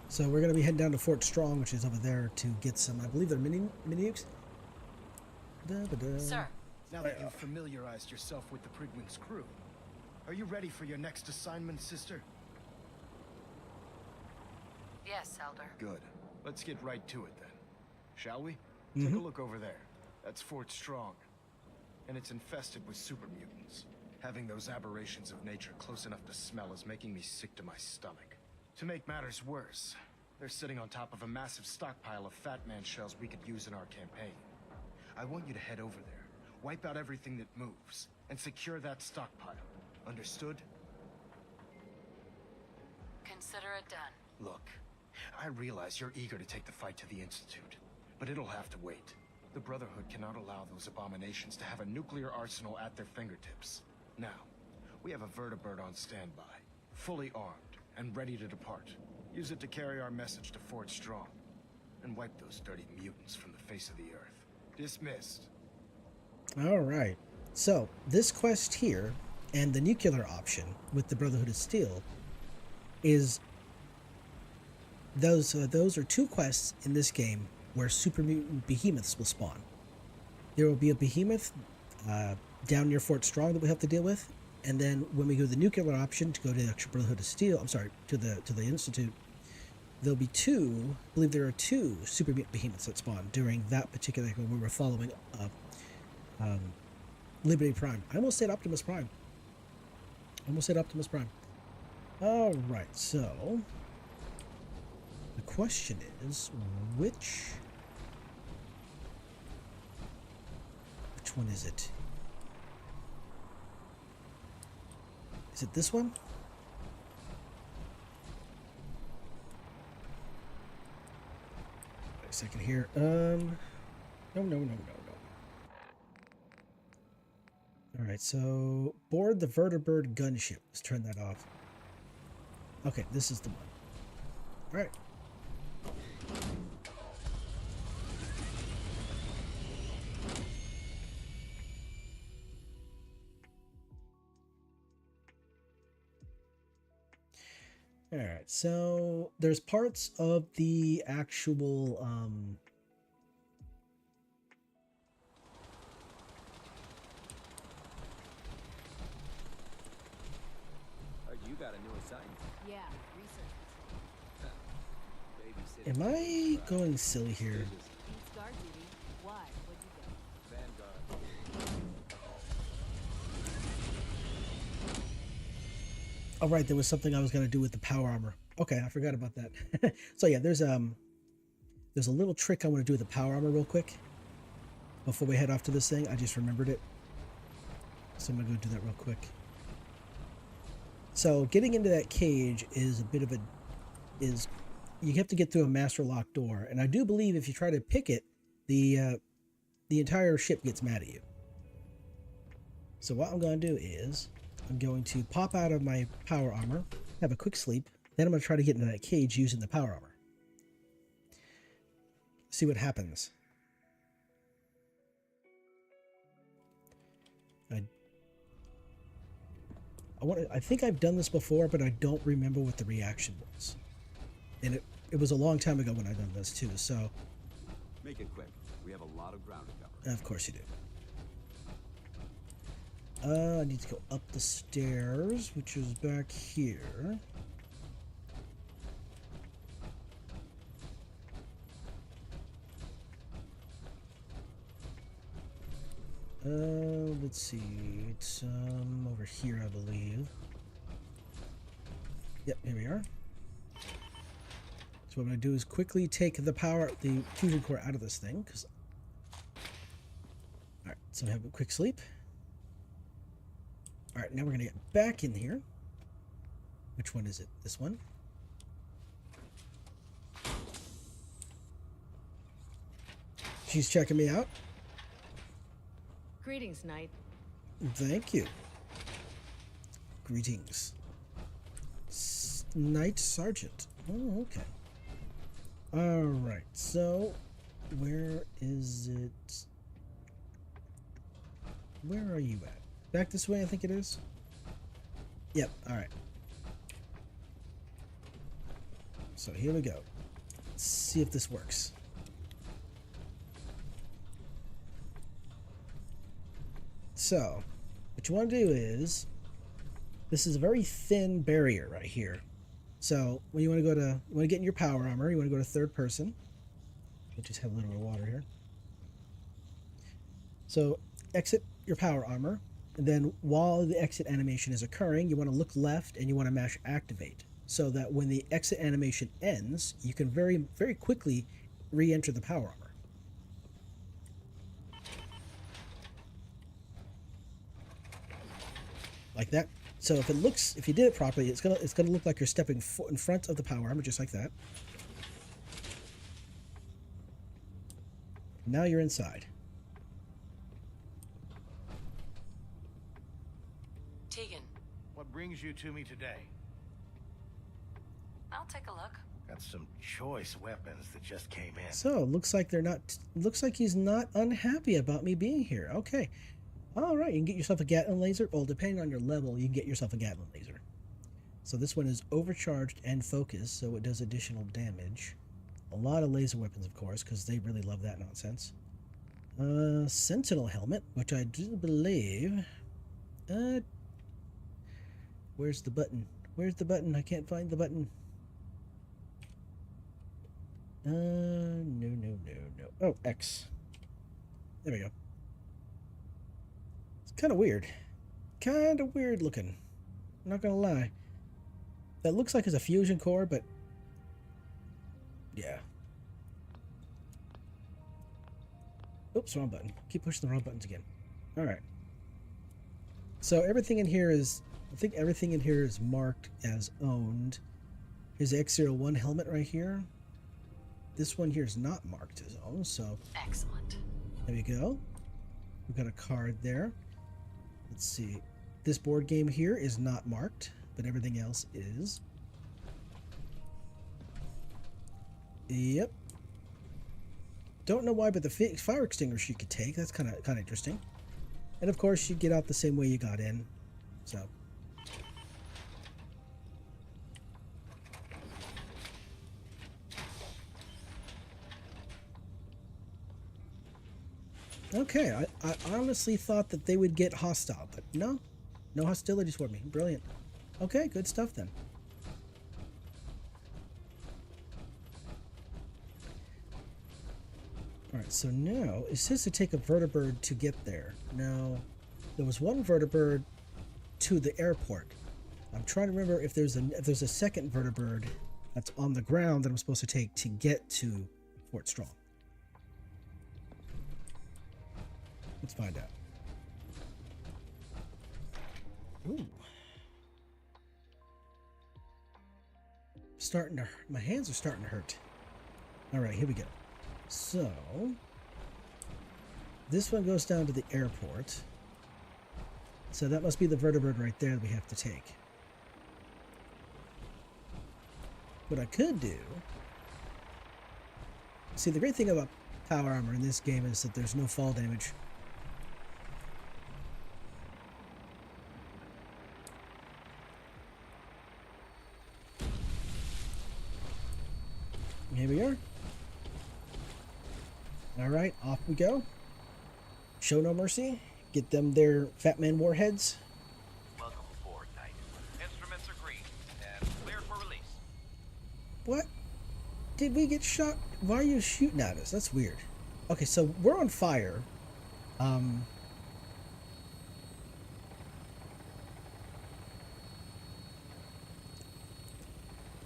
So we're going to be heading down to Fort Strong, which is over there, to get some, I believe they're mini nukes. Sir. Now that you've familiarized yourself with the Prigwin's crew, are you ready for your next assignment, sister? Yes, Elder. Good. Let's get right to it then. Shall we? Take a look over there. That's Fort Strong. And it's infested with super mutants. Having those aberrations of nature close enough to smell is making me sick to my stomach. To make matters worse, they're sitting on top of a massive stockpile of Fat Man shells we could use in our campaign. I want you to head over there, wipe out everything that moves, and secure that stockpile. Understood? Consider it done. Look, I realize you're eager to take the fight to the Institute, but it'll have to wait. The Brotherhood cannot allow those abominations to have a nuclear arsenal at their fingertips. Now, we have a vertibird on standby, fully armed and ready to depart. Use it to carry our message to Fort Strong, and wipe those dirty mutants from the face of the earth. Dismissed. All right. So this quest here and the nuclear option with the Brotherhood of Steel is those are two quests in this game where super mutant behemoths will spawn. There will be a behemoth down near Fort Strong that we have to deal with, and then when we go to the nuclear option to go to the actual Brotherhood of Steel, I'm sorry, to the Institute, there'll be I believe there are two super mutant behemoths that spawn during that particular when we were following Liberty Prime. I almost said Optimus Prime. All right, so the question is, which one is it? Is it this one? Wait a second here. No. All right, so board the vertibird gunship. Let's turn that off. Okay, this is the one. All right. All right, so there's parts of the actual You got a new assignment. Yeah, research. am I going silly here? It's guard duty. Why? What'd you get? Vanguard. Oh, right, there was something I was going to do with the power armor. Okay, I forgot about that. So yeah, there's a little trick I want to do with the power armor real quick. Before we head off to this thing, I just remembered it. So I'm going to go do that real quick. So getting into that cage is a bit of a... you have to get through a master lock door. And I do believe if you try to pick it, the entire ship gets mad at you. So what I'm going to do is I'm going to pop out of my power armor, have a quick sleep, then I'm going to try to get into that cage using the power armor. See what happens. I think I've done this before, but I don't remember what the reaction was. And it was a long time ago when I done this too, so... Make it quick. We have a lot of ground to cover. Of course you do. I need to go up the stairs, which is back here. Let's see. It's over here, I believe. Yep, here we are. So what I'm going to do is quickly take the fusion core out of this thing. Alright, so have a quick sleep. Alright, now we're going to get back in here. Which one is it? This one? She's checking me out. Greetings, Knight. Thank you. Greetings. Knight Sergeant. Oh, okay. Alright, so where is it? Where are you at? Back this way, I think it is. Yep, alright. So here we go. Let's see if this works. So, what you want to do is, this is a very thin barrier right here. So, when you want to get in your power armor, you want to go to third person. We'll just have a little bit of water here. So, exit your power armor, and then while the exit animation is occurring, you want to look left and you want to mash activate, so that when the exit animation ends, you can very, very quickly re-enter the power armor. Like that. So if you did it properly, it's gonna look like you're stepping in front of the power armor, just like that. Now you're inside. Tegan. What brings you to me today? I'll take a look. Got some choice weapons that just came in. So looks like looks like he's not unhappy about me being here. Okay. All right, you can get yourself a Gatling laser. Well, depending on your level, you can get yourself a Gatling laser. So this one is overcharged and focused, so it does additional damage. A lot of laser weapons, of course, because they really love that nonsense. Sentinel helmet, which I do believe... where's the button? Where's the button? I can't find the button. No. Oh, X. There we go. Kind of weird. Kind of weird looking. I'm not gonna lie. That looks like it's a fusion core, but... yeah. Oops, wrong button. Keep pushing the wrong buttons again. Alright. So everything in here is... I think everything in here is marked as owned. Here's the X01 helmet right here. This one here is not marked as owned, so... excellent. There we go. We've got a card there. Let's see. This board game here is not marked, but everything else is. Yep. Don't know why, but the fire extinguisher you could take. That's kind of interesting. And of course, you get out the same way you got in. So. Okay, I honestly thought that they would get hostile, but no hostility toward me. Brilliant. Okay, good stuff then. Alright, so now it says to take a vertibird to get there. Now, there was one vertibird to the airport. I'm trying to remember if there's a second vertibird that's on the ground that I'm supposed to take to get to Fort Strong. Let's find out. Ooh. My hands are starting to hurt. All right, here we go. So, this one goes down to the airport. So that must be the vertibird right there that we have to take. What I could do... See, the great thing about power armor in this game is that there's no fall damage. Here we are. Alright, off we go. Show no mercy. Get them their Fat Man warheads. Welcome aboard, Knight. Instruments are green and cleared for release. What? Did we get shot? Why are you shooting at us? That's weird. Okay, so we're on fire.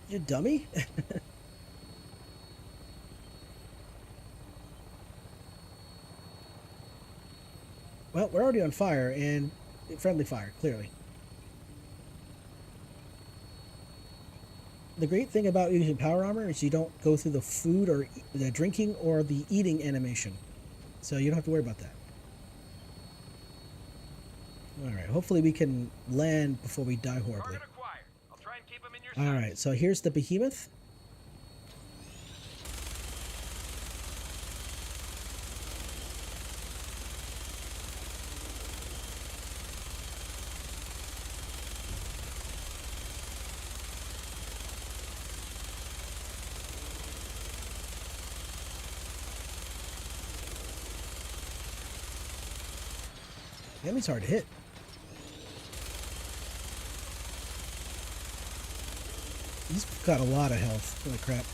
You dummy? Well, we're already on fire, and friendly fire, clearly. The great thing about using power armor is you don't go through the food or the drinking or the eating animation. So you don't have to worry about that. Alright, hopefully we can land before we die horribly. Alright, so here's the behemoth. The enemy's hard to hit. He's got a lot of health. Holy crap.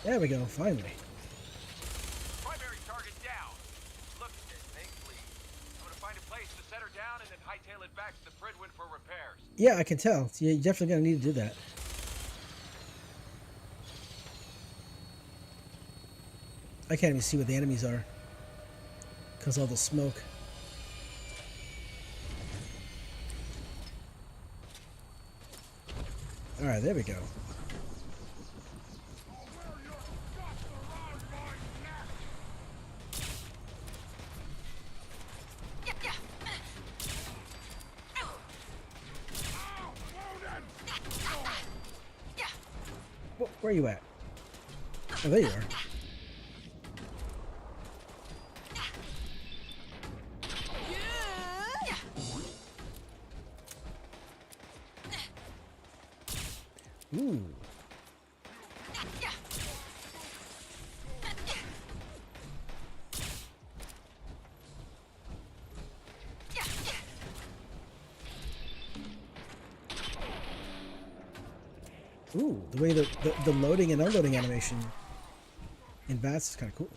There we go, finally. Primary target down. Look, thankfully, I'm gonna find a place to set her down and then hightail it back to the Pridwin for repairs. Yeah, I can tell. You're definitely going to need to do that. I can't even see what the enemies are because all the smoke. Alright, there we go. Where are you at? Oh, there you are. Ooh. Ooh, the way the loading and unloading animation in VATS is kind of cool.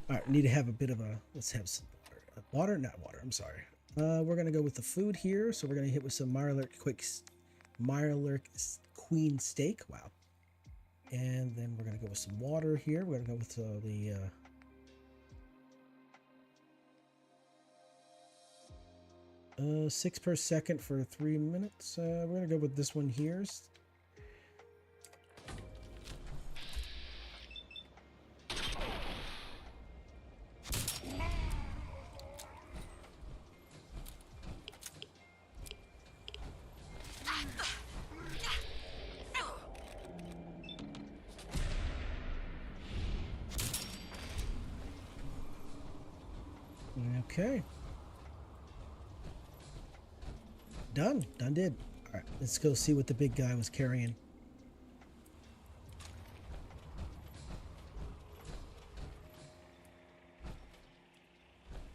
Alright, we need to have a bit of a, let's have some water, not water, I'm sorry. We're going to go with the food here, so we're going to hit with some Mirelurk Queen Steak, wow. And then we're going to go with some water here, we're going to go with the 6 per second for 3 minutes. We're gonna go with this one here. Okay. Done did. Alright, let's go see what the big guy was carrying.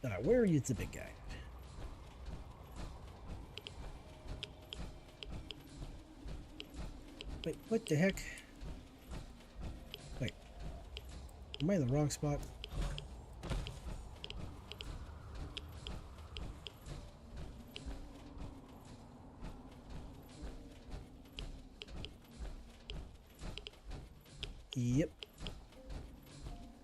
Alright, where is the big guy? Wait, what the heck? Wait. Am I in the wrong spot? Yep.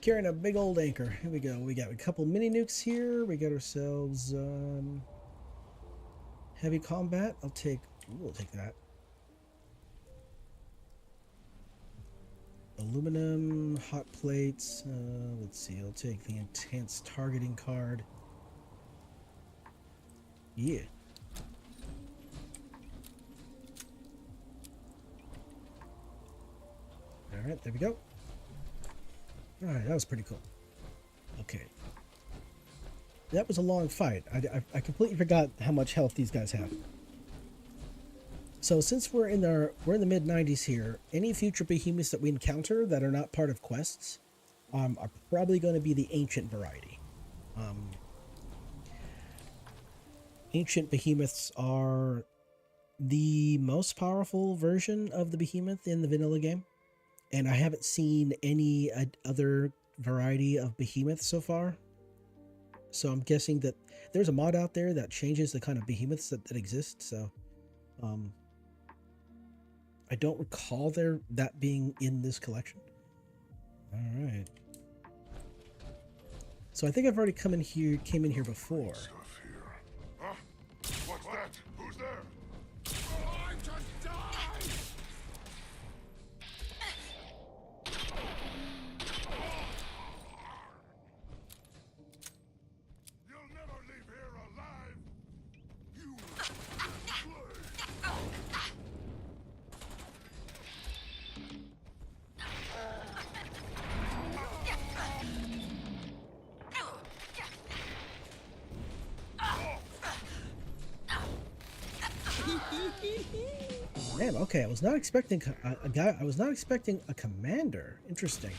Carrying a big old anchor. Here we go. We got a couple mini nukes here. We got ourselves heavy combat. We'll take that. Aluminum, hot plates. Let's see. I'll take the intense targeting card. Yeah. Alright, there we go. Alright, that was pretty cool. Okay. That was a long fight. I completely forgot how much health these guys have. So since we're in the mid-90s here, any future behemoths that we encounter that are not part of quests are probably going to be the ancient variety. Ancient behemoths are the most powerful version of the behemoth in the vanilla game. And I haven't seen any other variety of behemoth so far. So I'm guessing that there's a mod out there that changes the kind of behemoths that exist. So I don't recall that being in this collection. All right. So I think I've already came in here before. Huh? What's that? Who's there? I just died! You'll never leave here alive! You Man, okay, I was not expecting a guy. I was not expecting a commander. Interesting.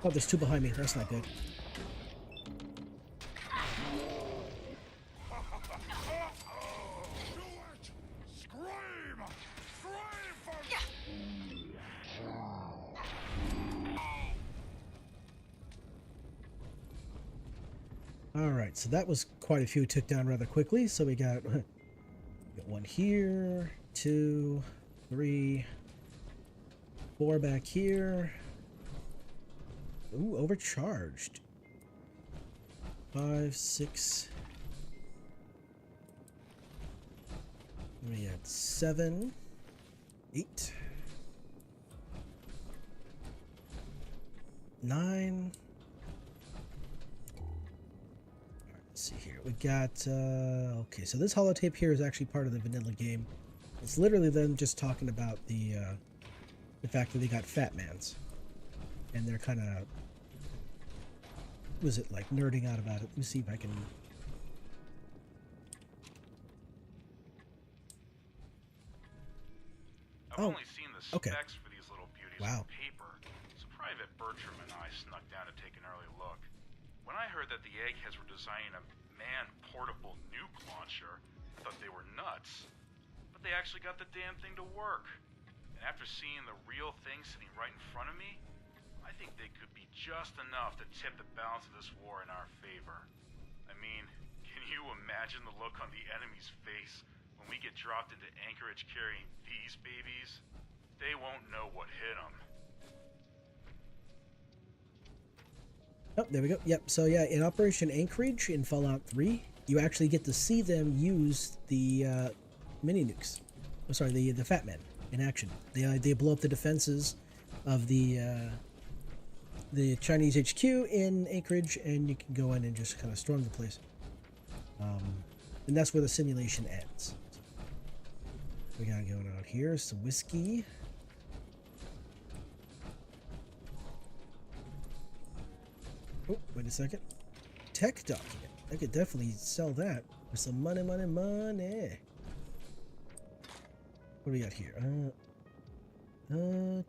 Oh, there's two behind me. That's not good. Alright, so that was quite a few took down rather quickly. So we got one here, 2, 3, 4 back here. Ooh, overcharged. 5, 6. We had 7, 8, 9. Let's see here. We got okay, so this holotape here is actually part of the vanilla game. It's literally them just talking about the fact that they got fat mans. And they're kind of, was it like nerding out about it? Let me see if I can. I've only seen the specs for these little beauties on paper, so Private Bertram and I snuck down to take an early look. When I heard that the Eggheads were designing a man-portable nuke launcher, I thought they were nuts. But they actually got the damn thing to work. And after seeing the real thing sitting right in front of me, I think they could be just enough to tip the balance of this war in our favor. I mean, can you imagine the look on the enemy's face when we get dropped into Anchorage carrying these babies? They won't know what hit them. Oh, there we go. Yep. So yeah, in Operation Anchorage in Fallout 3, you actually get to see them use the mini nukes. I'm sorry, the Fat Men. in action. They blow up the defenses of the Chinese HQ in Anchorage, and you can go in and just kind of storm the place. And that's where the simulation ends. We got going on here some whiskey. Oh, wait a second. Tech document. I could definitely sell that for some money. What do we got here?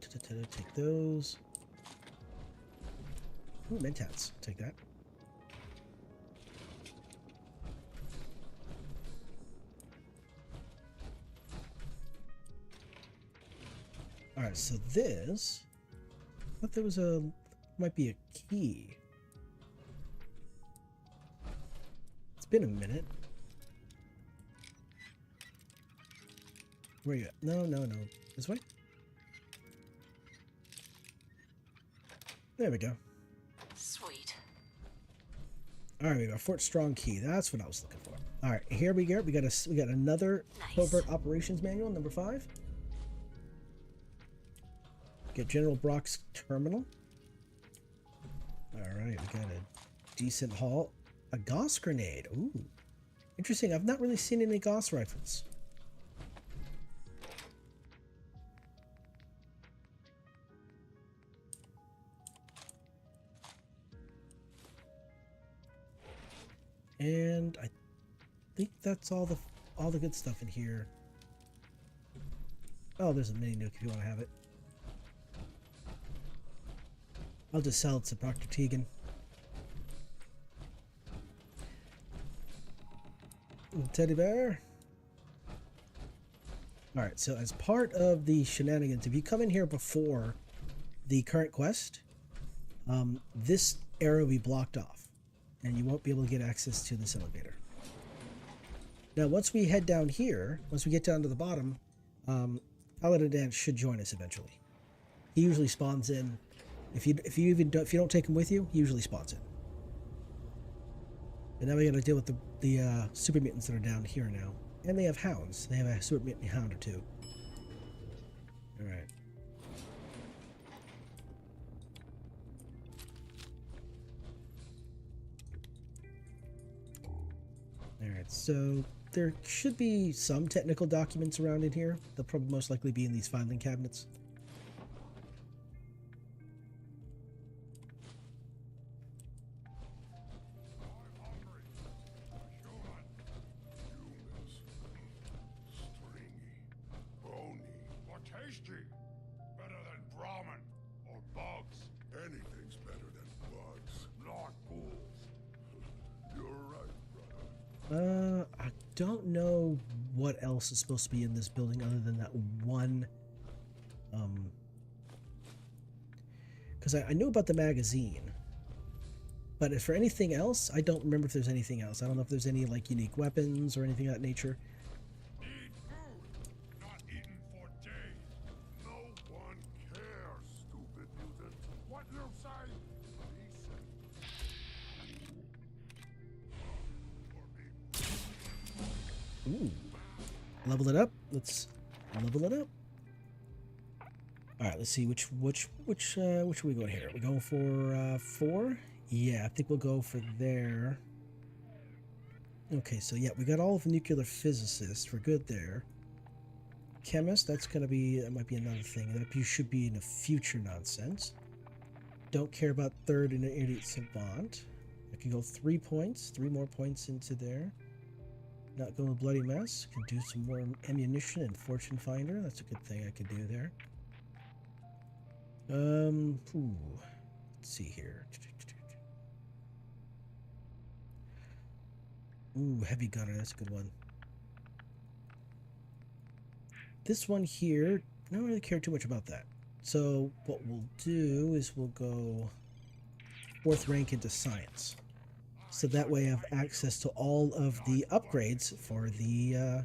Take those. Ooh, mentats. Take that. Alright, so this... I thought there was might be a key. It's been a minute. Where are you at? No. This way? There we go. Sweet. Alright, we got Fort Strong key. That's what I was looking for. Alright, here we go. We got another covert operations manual, number 5. Get General Brock's terminal. Alright, we got a decent haul. A Gauss grenade. Ooh. Interesting. I've not really seen any Gauss rifles. And I think that's all the good stuff in here. Oh, there's a mini nuke if you want to have it. I'll just sell it to Dr. Tegan. Teddy bear. Alright, so as part of the shenanigans, if you come in here before the current quest, this area will be blocked off, and you won't be able to get access to this elevator. Now, once we head down here, once we get down to the bottom, Paladin Dance should join us eventually. He usually spawns in. If you don't take him with you, he usually spawns in. And now we got to deal with the super mutants that are down here now, and they have hounds. They have a super mutant hound or two. All right. All right. So there should be some technical documents around in here. They'll probably most likely be in these filing cabinets. Better than Brahmin or bugs. Anything's better than bugs, not ghouls. You're right, brother. I don't know what else is supposed to be in this building other than that one. Because I knew about the magazine, but for anything else, I don't remember if there's anything else. I don't know if there's any like unique weapons or anything of that nature. Ooh, level it up. Let's level it up. All right, let's see which are we going here? Are we going for 4? Yeah, I think we'll go for there. Okay, so yeah, we got all of the nuclear physicists. We're good there. Chemist, that might be another thing. That should be in the future nonsense. Don't care about third and idiot savant. I can go 3 points, 3 more points into there. Not going bloody mess. Can do some more ammunition and fortune finder. That's a good thing I could do there. Let's see here. Ooh, heavy gunner. That's a good one. This one here, I don't really care too much about that. So what we'll do is we'll go 4th rank into science. So that way I have access to all of the upgrades for the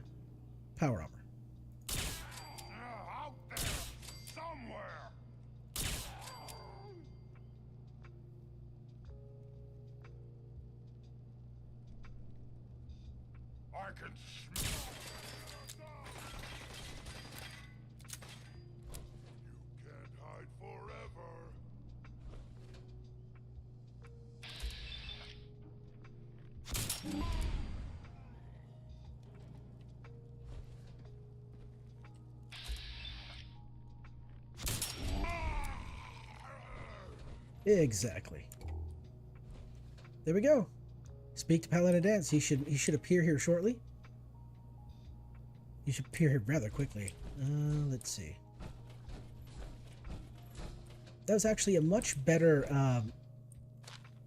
power armor. Out there, somewhere. I can smell. Exactly. There we go. Speak to Paladin Dance. He should appear here shortly. He should appear here rather quickly. Let's see. That was actually a much better.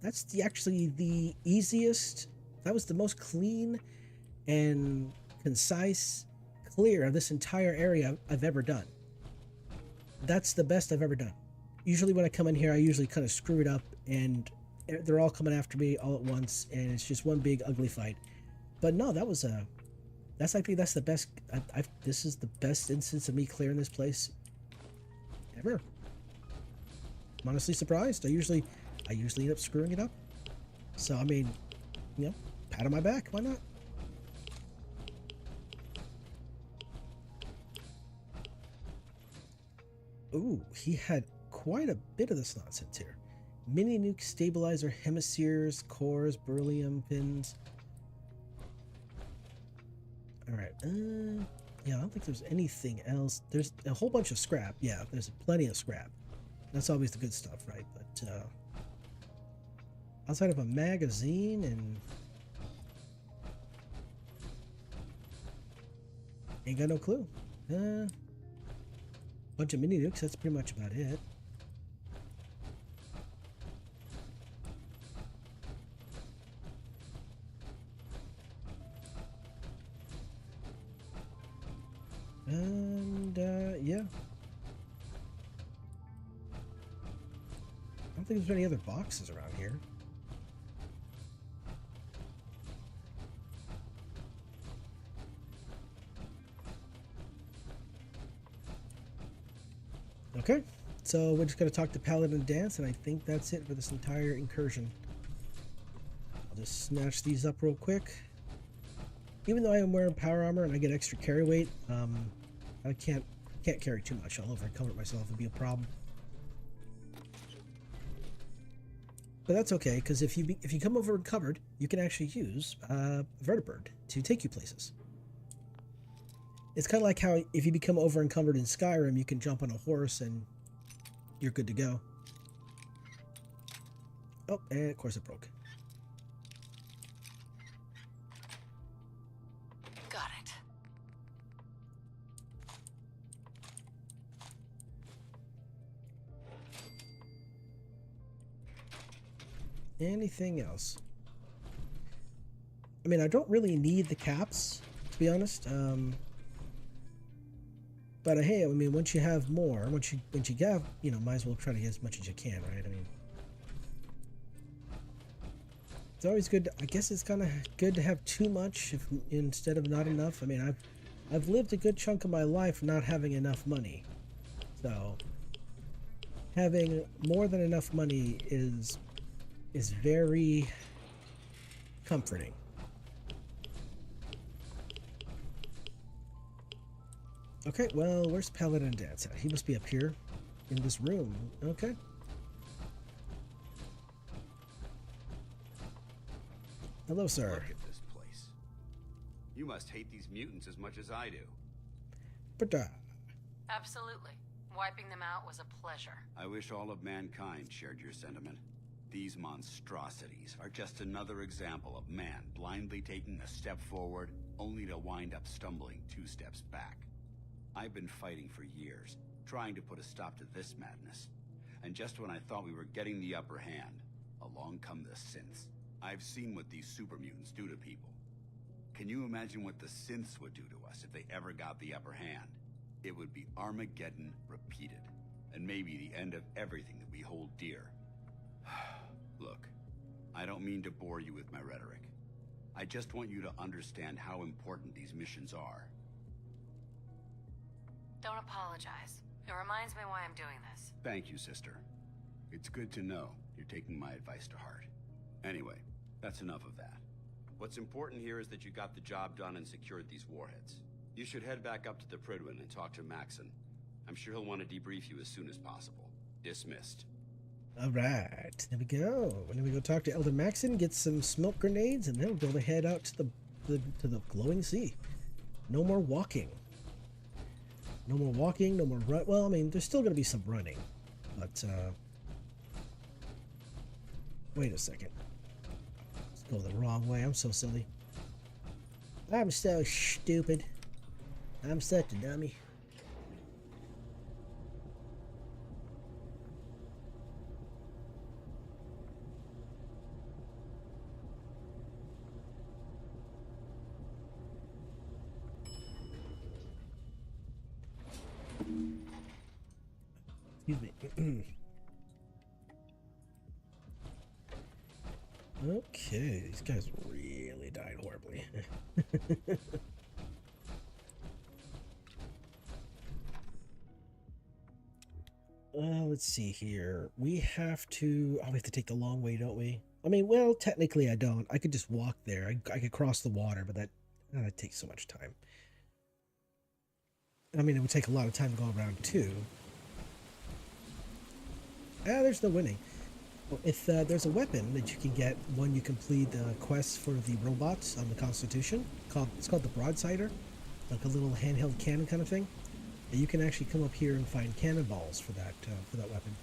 That's actually the easiest. That was the most clean and concise, clear of this entire area I've ever done. That's the best I've ever done. Usually when I come in here, I usually kind of screw it up, and they're all coming after me all at once, and it's just one big ugly fight. But no, that was a. That's I think that's the best. This is the best instance of me clearing this place ever. I'm honestly surprised. I usually end up screwing it up. So I mean, you know, pat on my back. Why not? Ooh, he had quite a bit of this nonsense here. Mini nuke stabilizer, hemispheres, cores, beryllium pins. All right. Yeah, I don't think there's anything else. There's a whole bunch of scrap. Yeah, there's plenty of scrap. That's always the good stuff, right? But outside of a magazine and ain't got no clue. Bunch of mini nukes. That's pretty much about it. And yeah, I don't think there's any other boxes around here. Okay, so we're just going to talk to Paladin Dance, and I think that's it for this entire incursion. I'll just snatch these up real quick. Even though I am wearing power armor and I get extra carry weight, I can't carry too much. I'll over encumber myself. It'd be a problem. But that's okay, because if you come over encumbered, you can actually use vertibird to take you places. It's kind of like how if you become over encumbered in Skyrim, you can jump on a horse and you're good to go. Oh, and of course it broke. Got it. Anything else? I mean, I don't really need the caps, to be honest. But hey, I mean, once you have more, once you have, you know, might as well try to get as much as you can, right? I mean, it's always good. I guess it's kind of good to have too much instead of not enough. I mean, I've lived a good chunk of my life not having enough money, so having more than enough money is very comforting. Okay, well, where's Paladin Dance at? He must be up here in this room. Okay. Hello, sir. Look at this place. You must hate these mutants as much as I do. But Absolutely. Wiping them out was a pleasure. I wish all of mankind shared your sentiment. These monstrosities are just another example of man blindly taking a step forward, only to wind up stumbling 2 steps back. I've been fighting for years, trying to put a stop to this madness. And just when I thought we were getting the upper hand, along come the synths. I've seen what these super mutants do to people. Can you imagine what the synths would do to us if they ever got the upper hand? It would be Armageddon repeated, and maybe the end of everything that we hold dear. Look, I don't mean to bore you with my rhetoric. I just want you to understand how important these missions are. Don't apologize. It reminds me why I'm doing this. Thank you, sister. It's good to know you're taking my advice to heart. Anyway, that's enough of that. What's important here is that you got the job done and secured these warheads. You should head back up to the Prydwen and talk to Maxon. I'm sure he'll want to debrief you as soon as possible. Dismissed. All right, there we go. And then we go talk to Elder Maxon, get some smoke grenades, and then we'll be able to head out to the glowing sea. No more walking. No more walking, no more run. Well, I mean, there's still going to be some running, but Wait a second. Let's go the wrong way. I'm so silly. I'm so stupid. I'm such a dummy. Excuse me. Okay, these guys really died horribly. Let's see here. We have to... Oh, we have to take the long way, don't we? I mean, well, technically I don't. I could just walk there. I could cross the water, but that takes so much time. I mean, it would take a lot of time to go around, too. There's no winning. If there's a weapon that you can get when you complete the quest for the robots on the Constitution, it's called the Broadsider, like a little handheld cannon kind of thing. And you can actually come up here and find cannonballs for that weapon.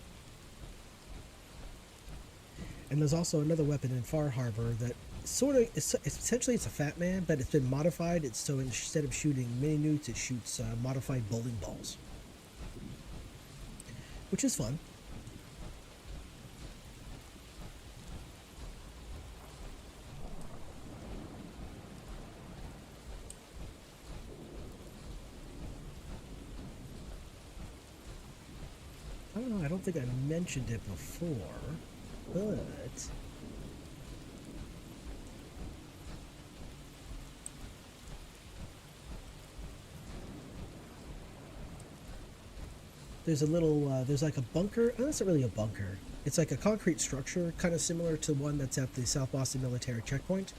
And there's also another weapon in Far Harbor that essentially it's a Fat Man, but it's been modified. It's so instead of shooting mini newts, it shoots modified bowling balls, which is fun. I don't think I mentioned it before, but there's a little, there's like a bunker. Oh, that's not really a bunker. It's like a concrete structure, kind of similar to one that's at the South Boston military checkpoint,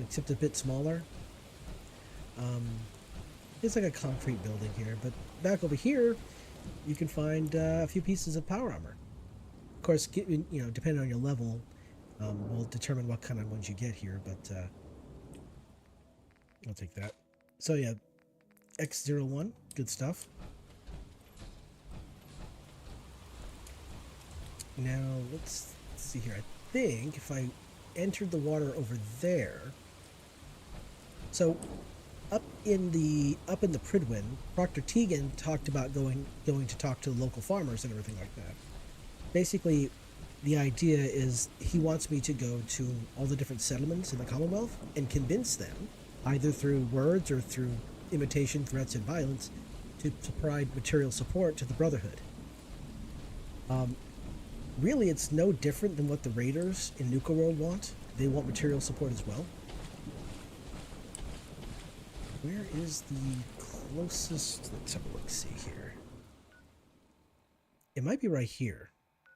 except a bit smaller. It's like a concrete building here, but back over here, you can find a few pieces of power armor. Of course, depending on your level, will determine what kind of ones you get here, but I'll take that. So yeah, X01, good stuff. Now, let's see here. I think if I entered the water over there... So, up in the Pridwin, Proctor Tegan talked about going to talk to the local farmers and everything like that. Basically, the idea is he wants me to go to all the different settlements in the Commonwealth and convince them, either through words or through imitation, threats, and violence, to provide material support to the Brotherhood. Really, it's no different than what the Raiders in Nuka World want. They want material support as well. Where is the closest... Let's have a look, see here. It might be right here.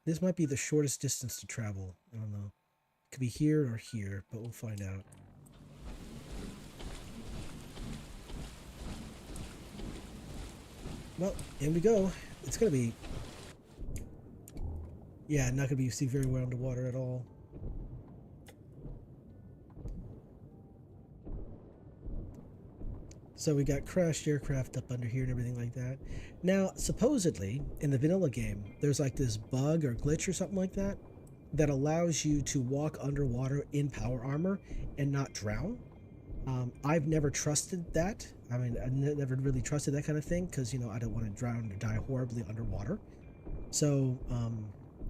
This might be the shortest distance to travel. I don't know. It could be here or here, but we'll find out. Well, in we go. It's going to be... Yeah, not going to be very well underwater at all. So we got crashed aircraft up under here and everything like that. Now, supposedly, in the vanilla game, there's like this bug or glitch or something like that that allows you to walk underwater in power armor and not drown. I've never trusted that. I mean, I never really trusted that kind of thing because, you know, I don't want to drown or die horribly underwater. So,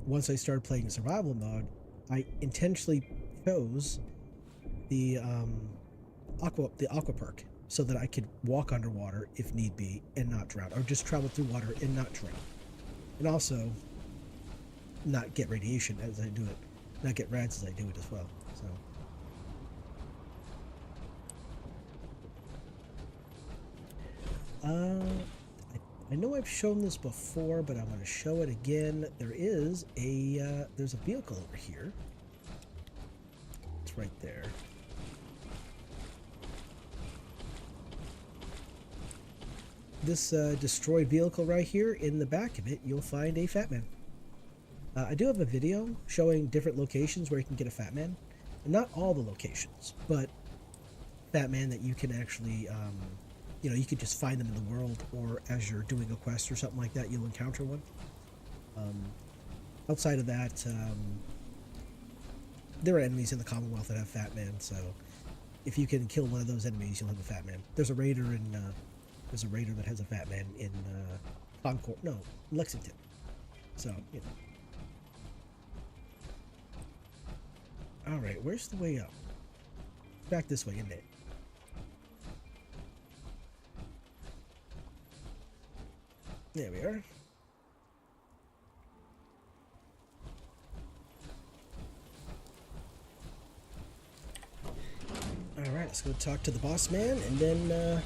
once I started playing survival mode, I intentionally chose the aqua perk so that I could walk underwater if need be and not drown, or just travel through water and not drown, and also not get radiation as I do it, not get rads as I do it as well. So. I know I've shown this before, but I'm going to show it again. There's a vehicle over here. It's right there. This destroyed vehicle right here, in the back of it, you'll find a Fat Man. I do have a video showing different locations where you can get a Fat Man. Not all the locations, but Fat Man that you can actually... you know, you could just find them in the world, or as you're doing a quest or something like that, you'll encounter one. Outside of that, there are enemies in the Commonwealth that have Fat Man, so if you can kill one of those enemies, you'll have a Fat Man. There's a raider that has a Fat Man in Concord, no, Lexington. So, you know. All right, where's the way up? Back this way, isn't it? There we are. Alright, let's go talk to the boss man, and then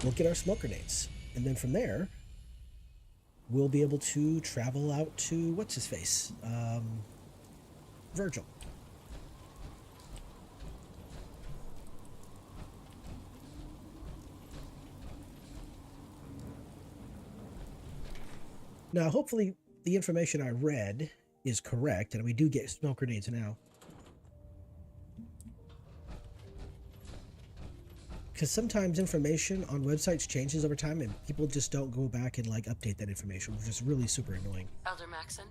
we'll get our smoke grenades. And then from there, we'll be able to travel out to, what's-his-face? Virgil. Now, hopefully, the information I read is correct, and we do get smoke grenades now. Because sometimes information on websites changes over time, and people just don't go back and, like, update that information, which is really super annoying. Elder Maxon?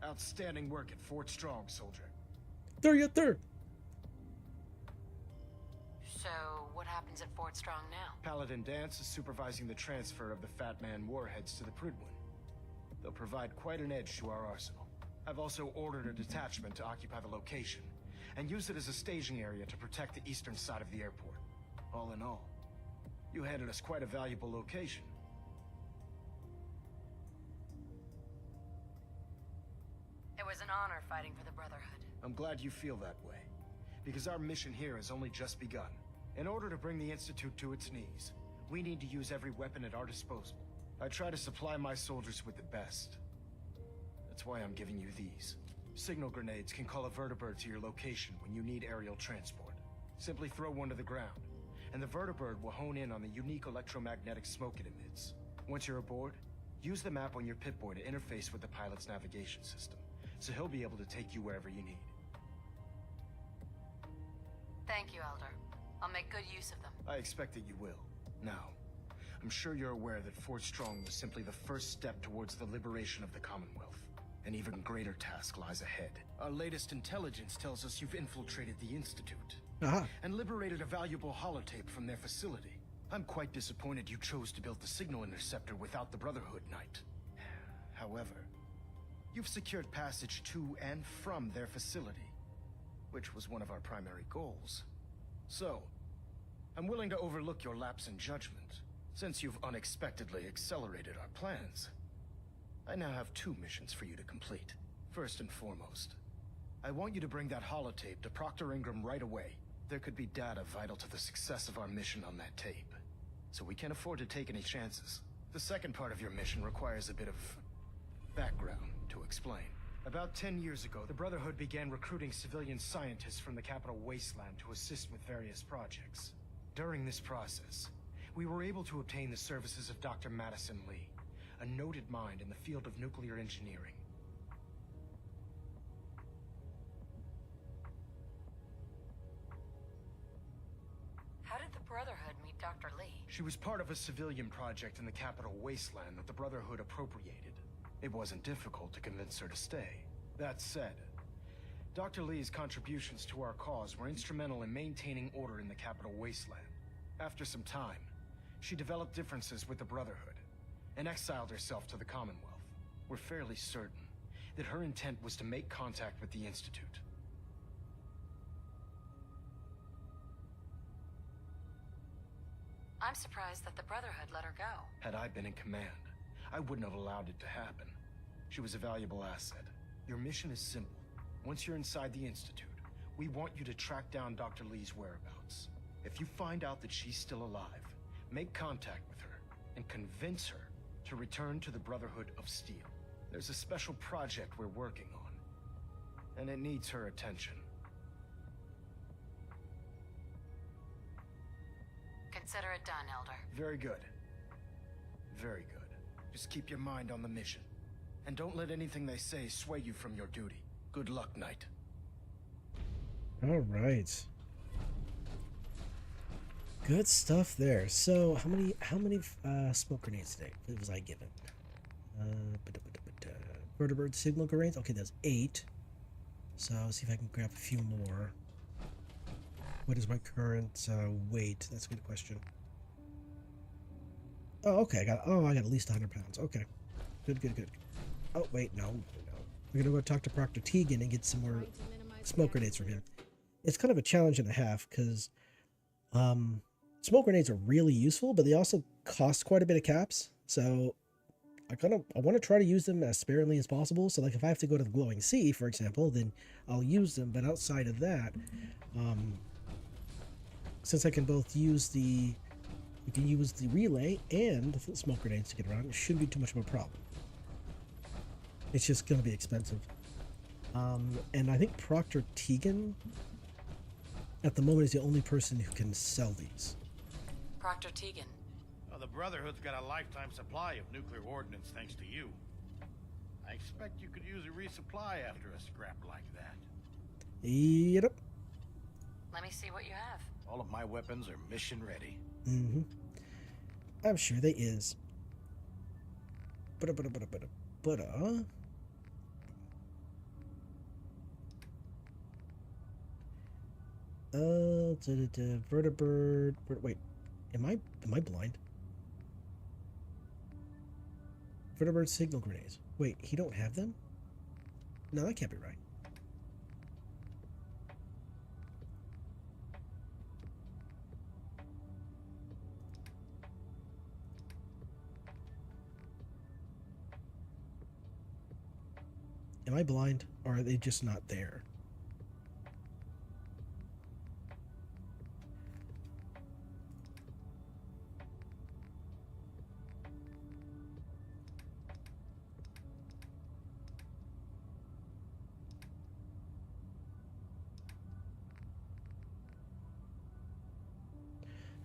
Outstanding work at Fort Strong, soldier. There. So, what happens at Fort Strong now? Paladin Dance is supervising the transfer of the Fat Man warheads to the Prydwen. They'll provide quite an edge to our arsenal. I've also ordered a detachment to occupy the location, and use it as a staging area to protect the eastern side of the airport. All in all, you handed us quite a valuable location. It was an honor fighting for the Brotherhood. I'm glad you feel that way, because our mission here has only just begun. In order to bring the Institute to its knees, we need to use every weapon at our disposal. I try to supply my soldiers with the best. That's why I'm giving you these. Signal grenades can call a vertibird to your location when you need aerial transport. Simply throw one to the ground, and the vertibird will hone in on the unique electromagnetic smoke it emits. Once you're aboard, use the map on your Pip-Boy to interface with the pilot's navigation system, so he'll be able to take you wherever you need. Thank you, Elder. I'll make good use of them. I expect that you will. Now, I'm sure you're aware that Fort Strong was simply the first step towards the liberation of the Commonwealth. An even greater task lies ahead. Our latest intelligence tells us you've infiltrated the Institute. And liberated a valuable holotape from their facility. I'm quite disappointed you chose to build the signal interceptor without the Brotherhood Knight. However, you've secured passage to and from their facility, which was one of our primary goals. So, I'm willing to overlook your lapse in judgment, since you've unexpectedly accelerated our plans. I now have 2 missions for you to complete. First and foremost, I want you to bring that holotape to Proctor Ingram right away. There could be data vital to the success of our mission on that tape, so we can't afford to take any chances. The second part of your mission requires a bit of background to explain. About 10 years ago, the Brotherhood began recruiting civilian scientists from the capital wasteland to assist with various projects. During this process, we were able to obtain the services of Dr. Madison Lee, a noted mind in the field of nuclear engineering. How did the Brotherhood meet Dr. Lee? She was part of a civilian project in the capital wasteland that the Brotherhood appropriated. It wasn't difficult to convince her to stay. That said, Dr. Lee's contributions to our cause were instrumental in maintaining order in the capital wasteland. After some time, she developed differences with the Brotherhood and exiled herself to the Commonwealth. We're fairly certain that her intent was to make contact with the Institute. I'm surprised that the Brotherhood let her go. Had I been in command, I wouldn't have allowed it to happen. She was a valuable asset. Your mission is simple. Once you're inside the Institute, we want you to track down Dr. Lee's whereabouts. If you find out that she's still alive, make contact with her and convince her to return to the Brotherhood of Steel. There's a special project we're working on, and it needs her attention. Consider it done, Elder. Very good. Very good. Just keep your mind on the mission. And don't let anything they say sway you from your duty. Good luck, Knight. All right. Good stuff there. So, how many smoke grenades today was I given? Vertibird signal grenades. Okay, that's 8. So I'll see if I can grab a few more. What is my current weight? That's a good question. Oh, okay. I got at least 100 pounds. Okay. Good. Oh, wait, no. We're gonna go talk to Proctor Tegan and get some more smoke grenades from him. It's kind of a challenge and a half because smoke grenades are really useful, but they also cost quite a bit of caps. So I want to try to use them as sparingly as possible. So like if I have to go to the glowing sea, for example, then I'll use them. But outside of that, since I can both use the relay and the smoke grenades to get around, it shouldn't be too much of a problem. It's just going to be expensive. And I think Proctor Tegan at the moment is the only person who can sell these. Proctor Tegan. Well, the Brotherhood's got a lifetime supply of nuclear ordnance thanks to you. I expect you could use a resupply after a scrap like that. Yep. Let me see what you have. All of my weapons are mission ready. Mm-hmm. I'm sure they is. Vertibird. Wait, am I blind? Vertibird signal grenades. Wait, he don't have them? No, that can't be right. Am I blind, or are they just not there?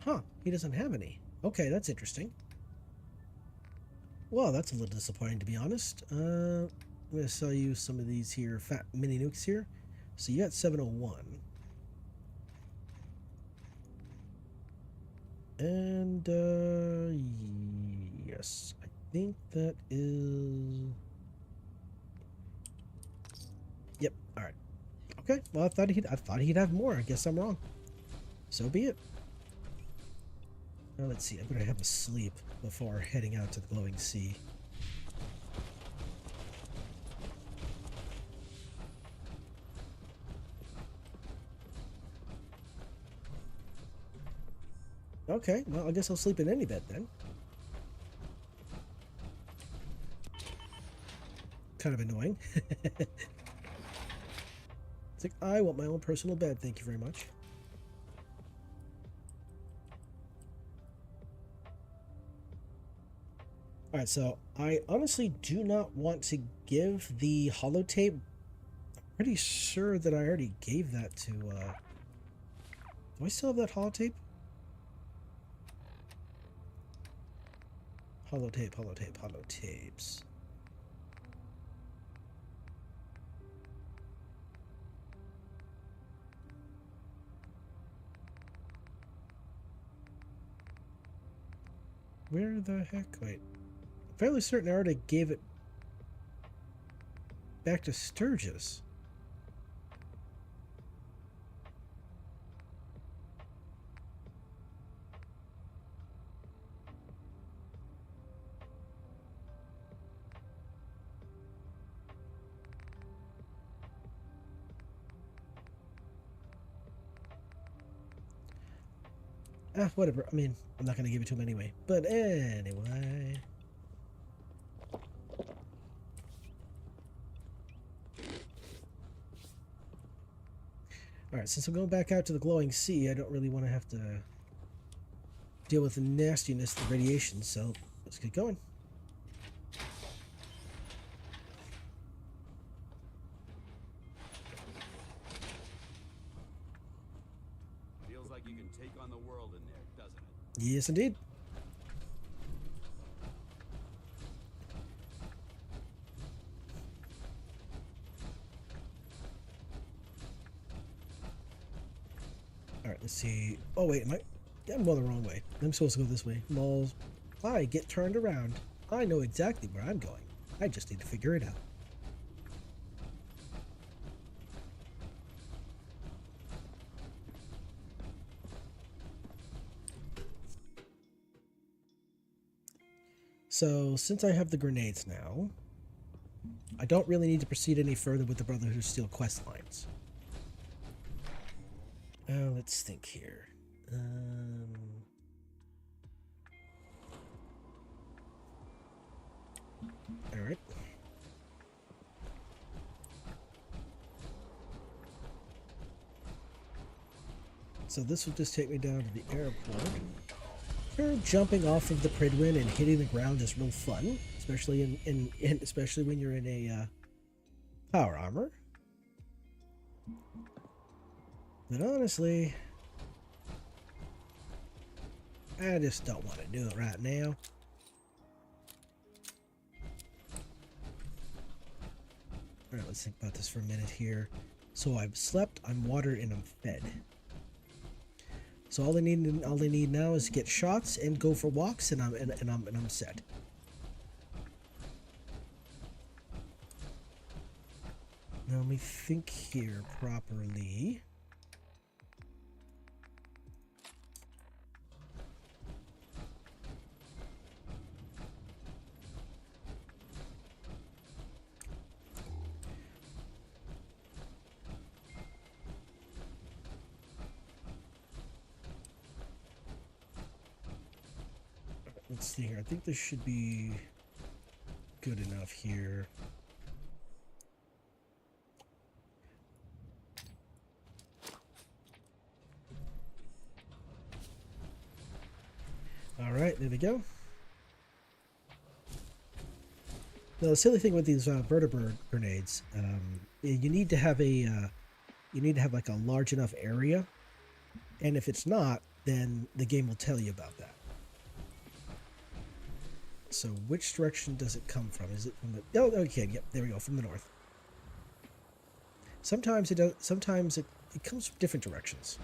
Huh, he doesn't have any. Okay, that's interesting. Well, that's a little disappointing, to be honest. I'm going to sell you some of these here fat mini nukes here. So you got 701. And, yes, I think that is... Yep, alright. Okay, well, I thought he'd have more. I guess I'm wrong. So be it. Now let's see, I'm going to have a sleep before heading out to the glowing sea. Okay, well, I guess I'll sleep in any bed then. Kind of annoying. It's like, I want my own personal bed, thank you very much. Alright, so I honestly do not want to give the holotape. I'm pretty sure that I already gave that to, do I still have that holotape? Holotapes. Where the heck? Wait. I'm fairly certain I already gave it back to Sturgis. Whatever. I mean, I'm not going to give it to him anyway. But anyway. Alright, since I'm going back out to the glowing sea, I don't really want to have to deal with the nastiness of the radiation, so let's get going. Feels like you can take on the world in there, doesn't it? Yes, indeed. Alright, let's see. Oh, wait, I'm going the wrong way. I'm supposed to go this way. Moles. I get turned around. I know exactly where I'm going. I just need to figure it out. So, since I have the grenades now, I don't really need to proceed any further with the Brotherhood of Steel quest lines. Let's think here. Alright. So this will just take me down to the airport. Sure, jumping off of the Pridwin and hitting the ground is real fun, especially especially when you're in a power armor. But honestly, I just don't want to do it right now. Alright, let's think about this for a minute here. So I've slept, I'm watered, and I'm fed. So all I need now is to get shots and go for walks, and I'm set. Now let me think here properly. Let's see here. I think this should be good enough here. All right, there we go. Now, the silly thing with these vertibird grenades, you need to have like a large enough area, and if it's not, then the game will tell you about that. So which direction does it come from? Is it from the... Oh, okay, yep, there we go, from the north. Sometimes it does. Sometimes it comes from different directions.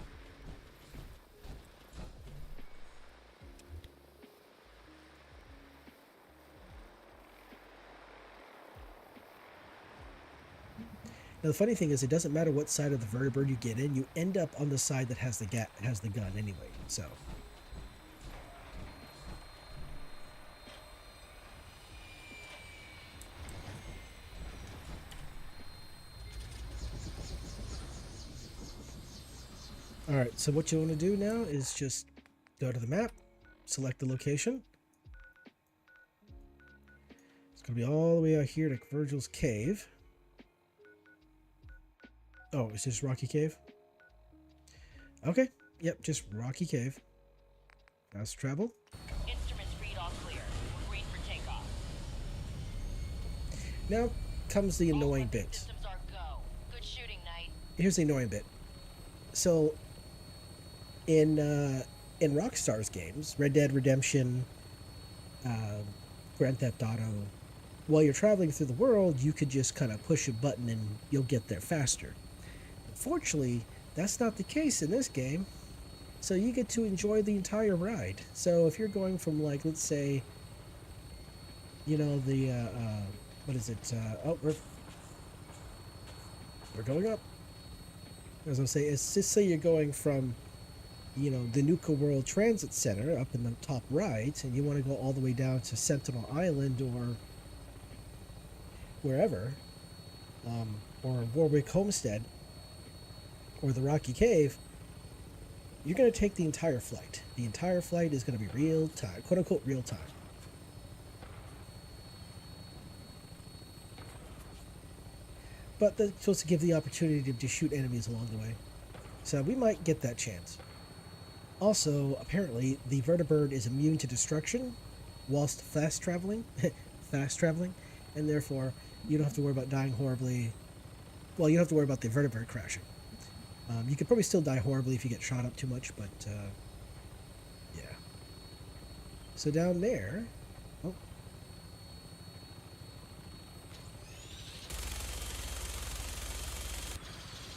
Now the funny thing is, it doesn't matter what side of the vertibird you get in. You end up on the side that has the gun anyway. So. Alright, so what you want to do now is just go to the map, select the location. It's going to be all the way out here to Virgil's Cave. Oh, is this Rocky Cave? Okay, yep, just Rocky Cave. Fast travel. Instruments read all clear. We're green for takeoff. Now comes the annoying bit. Systems are go. Good shooting, Knight. Here's the annoying bit. So, in Rockstar's games, Red Dead Redemption, Grand Theft Auto, while you're traveling through the world, you could just kind of push a button and you'll get there faster. Unfortunately, that's not the case in this game. So you get to enjoy the entire ride. So if you're going from, like, let's say, you know, the, what is it? Oh, we're going up. As I say, it's just say you're going from, you know, the Nuka World Transit Center up in the top right, and you want to go all the way down to Sentinel Island or wherever, or Warwick Homestead, or the Rocky Cave, you're going to take the entire flight. The entire flight is going to be real time, quote unquote real time. But that's supposed to give the opportunity to shoot enemies along the way. So we might get that chance. Also, apparently, the vertibird is immune to destruction whilst fast traveling, and therefore you don't have to worry about dying horribly. Well, you don't have to worry about the vertibird crashing. You could probably still die horribly if you get shot up too much, but yeah. So down there, oh.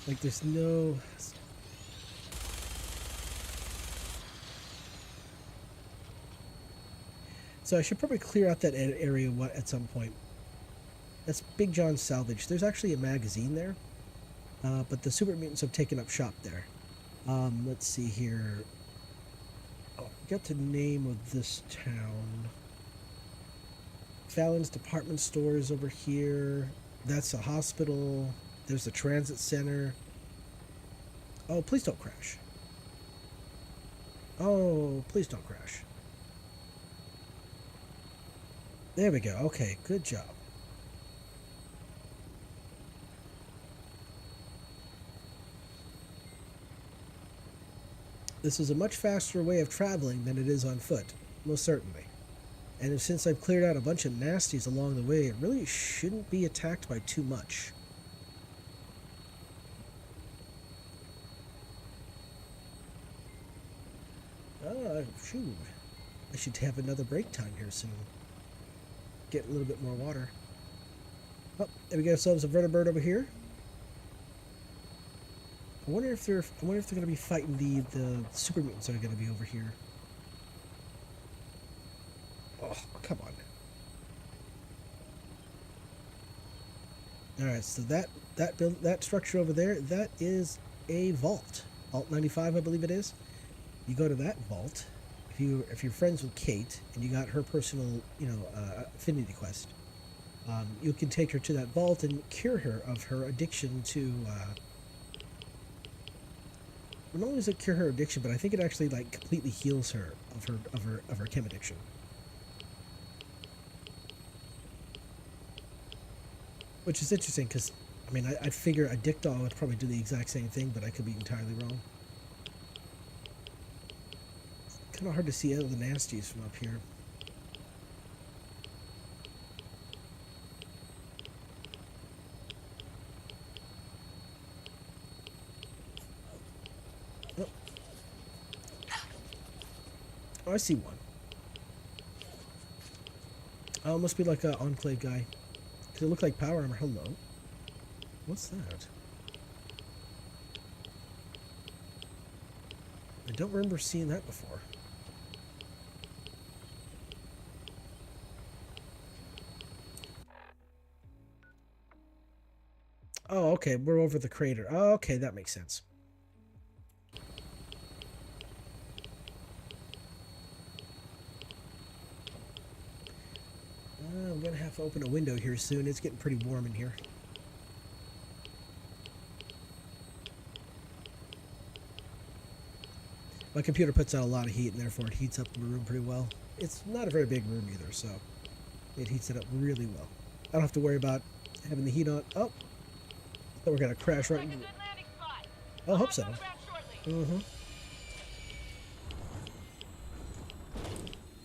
Like there's no... So I should probably clear out that area at some point. That's Big John's Salvage. There's actually a magazine there. But the Super Mutants have taken up shop there. Let's see here. Oh, I got the name of this town. Fallon's department stores over here. That's a hospital. There's a transit center. Oh, please don't crash. Oh, please don't crash. There we go. Okay, good job. This is a much faster way of traveling than it is on foot, most certainly. And since I've cleared out a bunch of nasties along the way, it really shouldn't be attacked by too much. Shoot. I should have another break time here soon. Get a little bit more water. Oh, there we get ourselves a vertebrate over here. I wonder if they're going to be fighting the super mutants that are going to be over here. Oh, come on. All right, so that structure over there, that is a vault. Vault 95, I believe it is. You go to that vault. If you're friends with Kate and you got her personal, affinity quest, you can take her to that vault and cure her of her addiction to. Not only does it cure her addiction, but I think it actually like completely heals her of her chem addiction. Which is interesting because, I mean, I figure a dick doll would probably do the exact same thing, but I could be entirely wrong. It's kind of hard to see all the nasties from up here. Oh, I see one. Oh, it must be like an Enclave guy. Because it looked like power armor. Hello. What's that? I don't remember seeing that before. Oh, okay. We're over the crater. Oh, okay. That makes sense. I'm going to have to open a window here soon. It's getting pretty warm in here. My computer puts out a lot of heat, and therefore it heats up the room pretty well. It's not a very big room either, so it heats it up really well. I don't have to worry about having the heat on. Oh, I thought we're going to crash right into it. I hope so. Mm-hmm.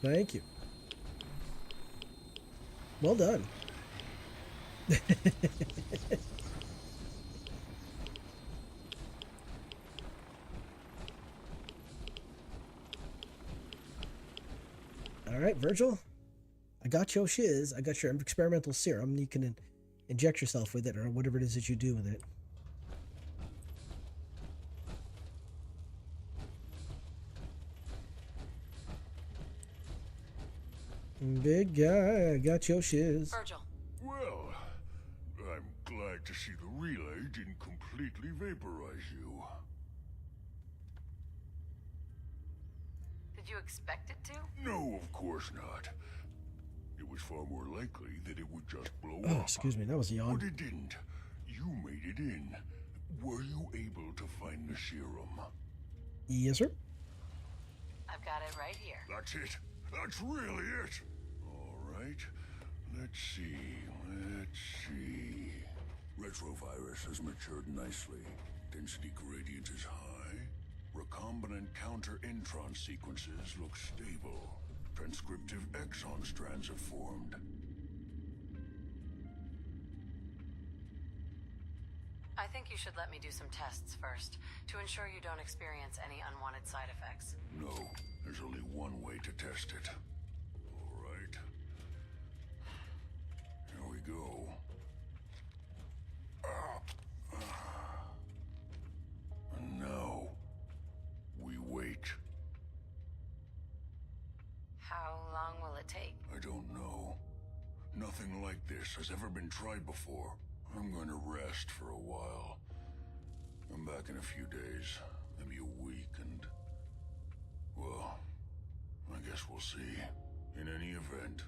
Thank you. Well done. All right, Virgil. I got your shiz. I got your experimental serum. You can inject yourself with it or whatever it is that you do with it. Big guy, I got your shiz. Virgil. Well, I'm glad to see the relay didn't completely vaporize you. Did you expect it to? No, of course not. It was far more likely that it would just blow Oh, up. excuse me, that was a yawn. But it didn't. You made it in. Were you able to find the serum? Yes, sir. I've got it right here. That's it. That's really it. All right. Let's see. Retrovirus has matured nicely. Density gradient is high. Recombinant counter-intron sequences look stable. Transcriptive exon strands have formed. I think you should let me do some tests first, to ensure you don't experience any unwanted side effects. No, there's only one way to test it. All right. Here we go. And now, we wait. How long will it take? I don't know. Nothing like this has ever been tried before. I'm going to rest for a while. I'm back in a few days, maybe a week, and... well, I guess we'll see. In any event,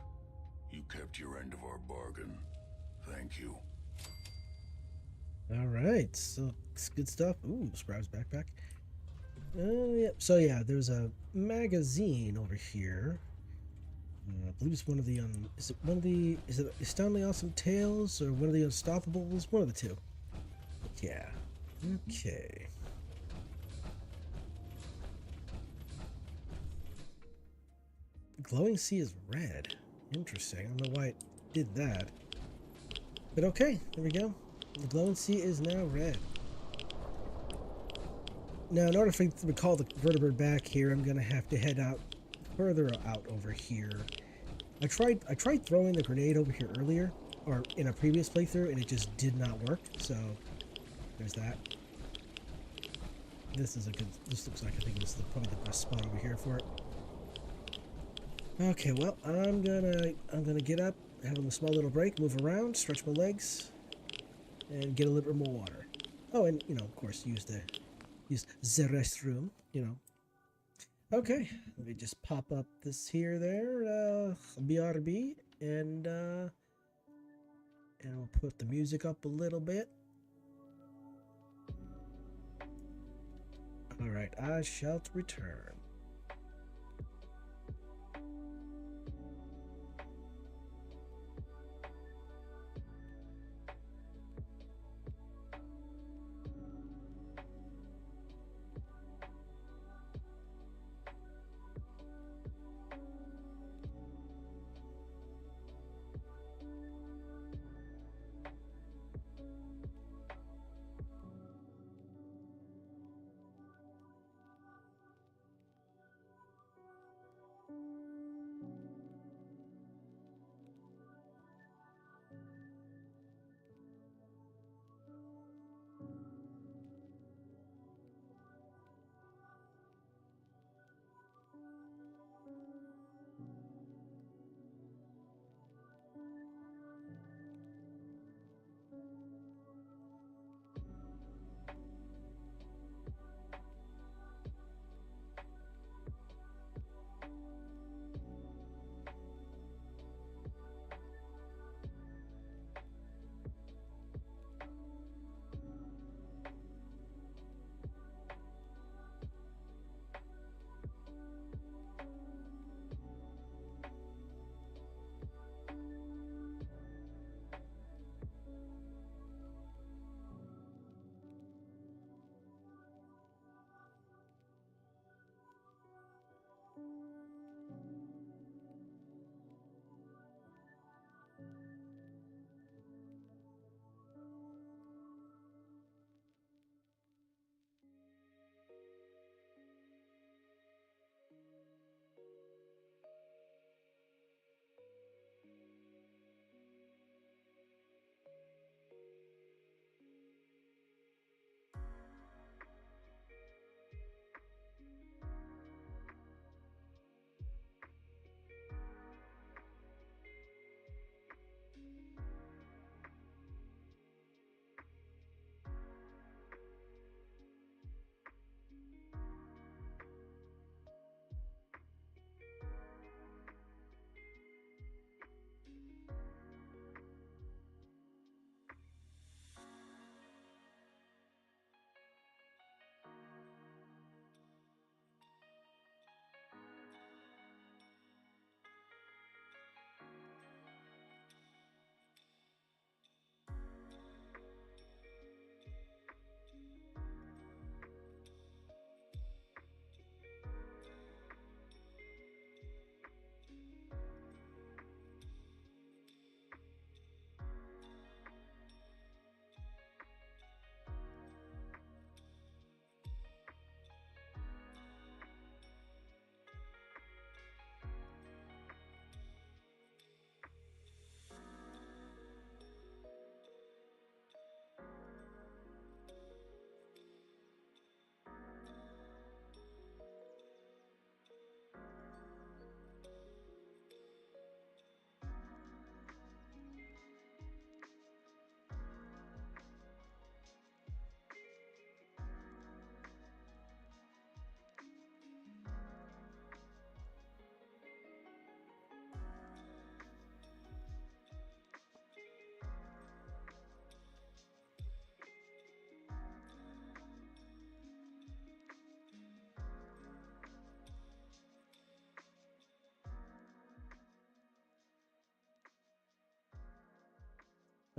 You kept your end of our bargain. Thank you. All right, so it's good stuff. Ooh, Scribe's backpack. Yep. So yeah, there's a magazine over here. I believe it's one of the is it one of the is it Astoundingly Awesome Tales or one of the Unstoppables? One of the two. Yeah. Okay. Glowing sea is red. Interesting. I don't know why it did that. But okay, there we go. The glowing sea is now red. Now, in order for me to call the vertebrate back here, I'm gonna have to head out further out over here. I tried throwing the grenade over here earlier, or in a previous playthrough, and it just did not work. So there's that. This looks like I think this is probably the best spot over here for it. Okay, well, I'm gonna get up, have a small little break, move around, stretch my legs, and get a little bit more water. Oh, and of course, use the restroom. Okay, let me just pop up this here, there, BRB, and we'll put the music up a little bit. All right, I shall return.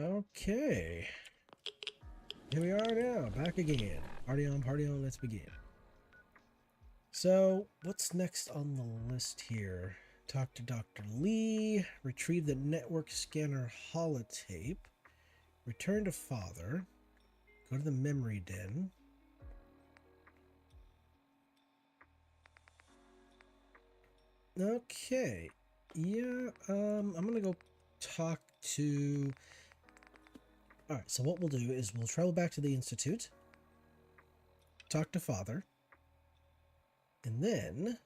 Okay. Here we are now, back again. Party on, let's begin. So, what's next on the list here? Talk to Dr. Lee, retrieve the network scanner holotape, return to Father, go to the memory den. Okay. Yeah, I'm gonna go talk to... Alright, so what we'll do is we'll travel back to the Institute, talk to Father, and then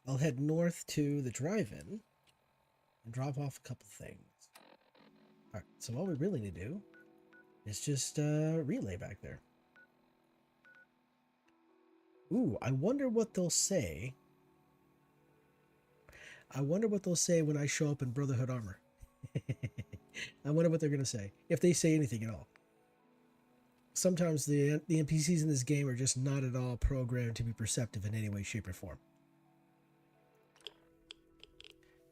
I'll head north to the drive-in and drop off a couple things. Alright, so all we really need to do is just relay back there. Ooh, I wonder what they'll say. I wonder what they'll say when I show up in Brotherhood armor. I wonder what they're going to say, if they say anything at all. Sometimes the NPCs in this game are just not at all programmed to be perceptive in any way, shape, or form.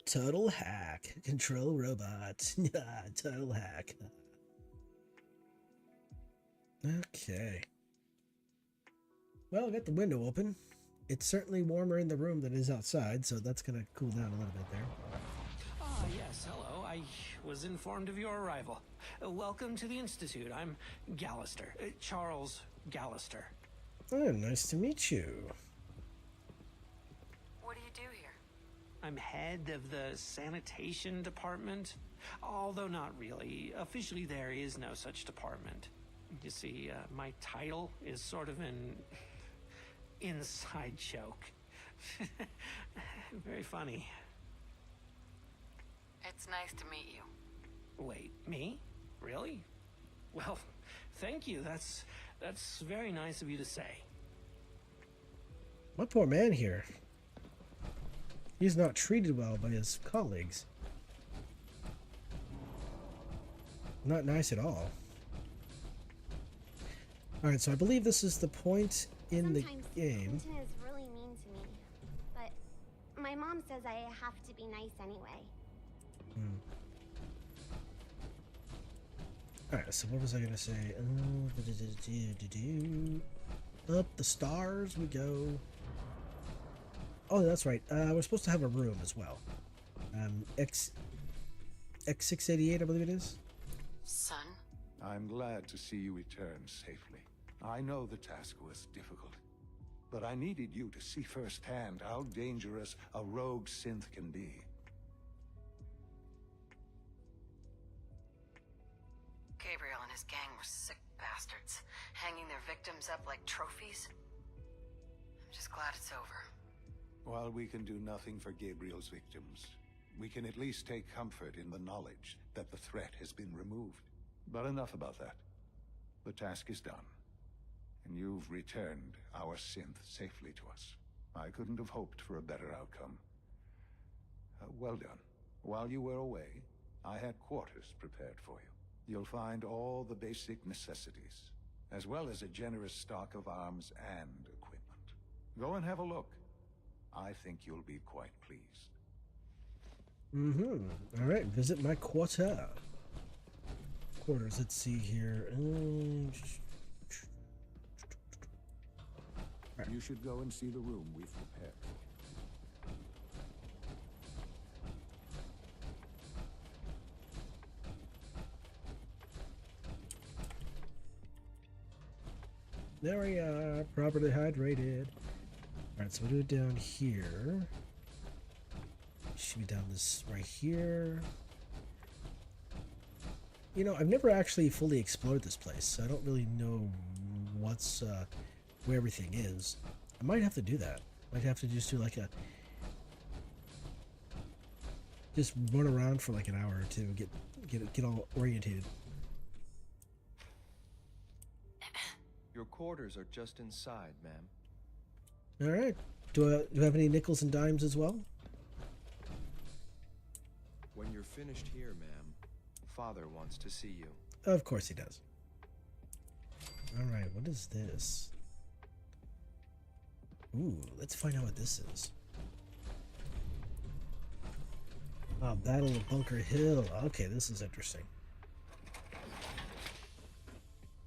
Total hack. Control robots. Total hack. Okay. Well, I got the window open. It's certainly warmer in the room than it is outside, so that's going to cool down a little bit there. Ah, yes, hello. I was informed of your arrival. Welcome to the Institute. I'm Gallister. Charles Gallister. Oh, nice to meet you. What do you do here? I'm head of the sanitation department. Although not really. Officially, there is no such department. You see, my title is sort of an inside joke. Very funny. It's nice to meet you. Wait, me? Really? Well, thank you. That's very nice of you to say. My poor man here. He's not treated well by his colleagues. Not nice at all. Alright, so I believe this is the point in the game. Sometimes is really mean to me, but my mom says I have to be nice anyway. Alright, so what was I gonna say? Up the stars we go. Oh, that's right. We're supposed to have a room as well. X688, I believe it is. Son? I'm glad to see you return safely. I know the task was difficult, but I needed you to see firsthand how dangerous a rogue synth can be. Gabriel and his gang were sick bastards, hanging their victims up like trophies. I'm just glad it's over. While we can do nothing for Gabriel's victims, we can at least take comfort in the knowledge that the threat has been removed. But enough about that. The task is done, and you've returned our synth safely to us. I couldn't have hoped for a better outcome. Well done. While you were away, I had quarters prepared for you. You'll find all the basic necessities, as well as a generous stock of arms and equipment. Go and have a look. I think you'll be quite pleased. All right, visit my quarters. Let's see here. You should go and see the room we've prepared. There we are, properly hydrated. Alright, so we'll do it down here. Should be down this right here. You know, I've never actually fully explored this place, so I don't really know what's where everything is. I might have to do that. Might have to just do like a just run around for like an hour or two, get all orientated. Your quarters are just inside, ma'am. All right. Do I have any nickels and dimes as well? When you're finished here, ma'am, Father wants to see you. Of course he does. All right, what is this? Ooh, let's find out what this is. Oh, Battle of Bunker Hill. Okay, this is interesting.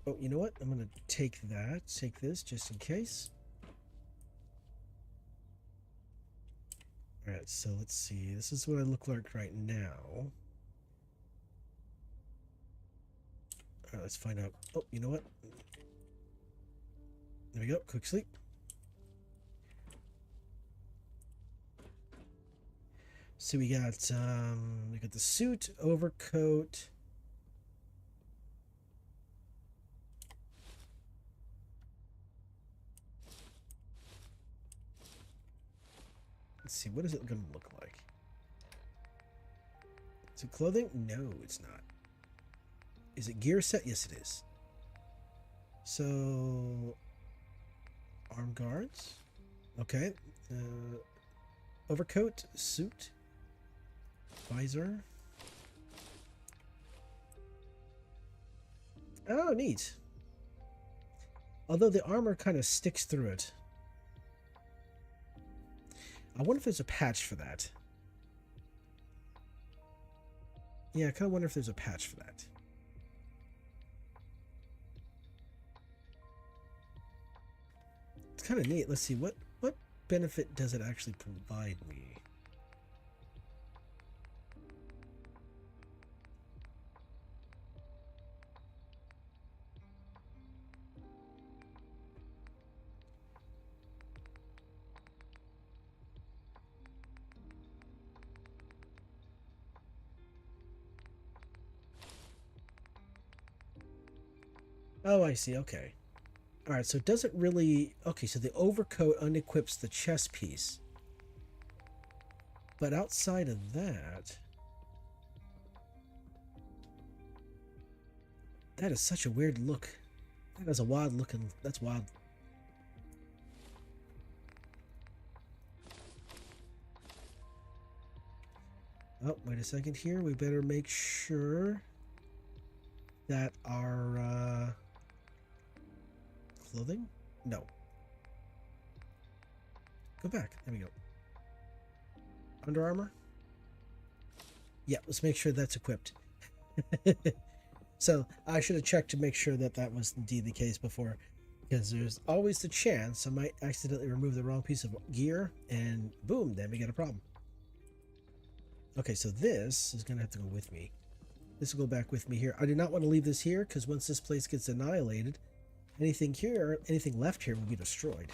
Oh, you know what? I'm going to take that. Take this just in case. Alright, so let's see. This is what I look like right now. Alright, let's find out. Oh, you know what? There we go. Quick sleep. So we got the suit, overcoat. Let's see, what is it going to look like? Is it clothing? No, it's not. Is it gear set? Yes, it is. So, arm guards. Okay. Overcoat, suit, visor. Oh, neat. Although the armor kind of sticks through it. I wonder if there's a patch for that. Yeah, I kind of wonder if there's a patch for that. It's kind of neat. Let's see, what benefit does it actually provide me? Oh, I see. Okay. All right. So it doesn't really. Okay. So the overcoat unequips the chest piece. But outside of that. That is such a weird look. That is a wild looking. That's wild. Oh, wait a second here. We better make sure that our clothing? No. Go back. There we go. Under Armour? Yeah, let's make sure that's equipped. So I should have checked to make sure that that was indeed the case before, because there's always the chance I might accidentally remove the wrong piece of gear and boom, then we get a problem. Okay, so this is going to have to go with me. This will go back with me here. I do not want to leave this here because once this place gets annihilated, anything here, anything left here will be destroyed.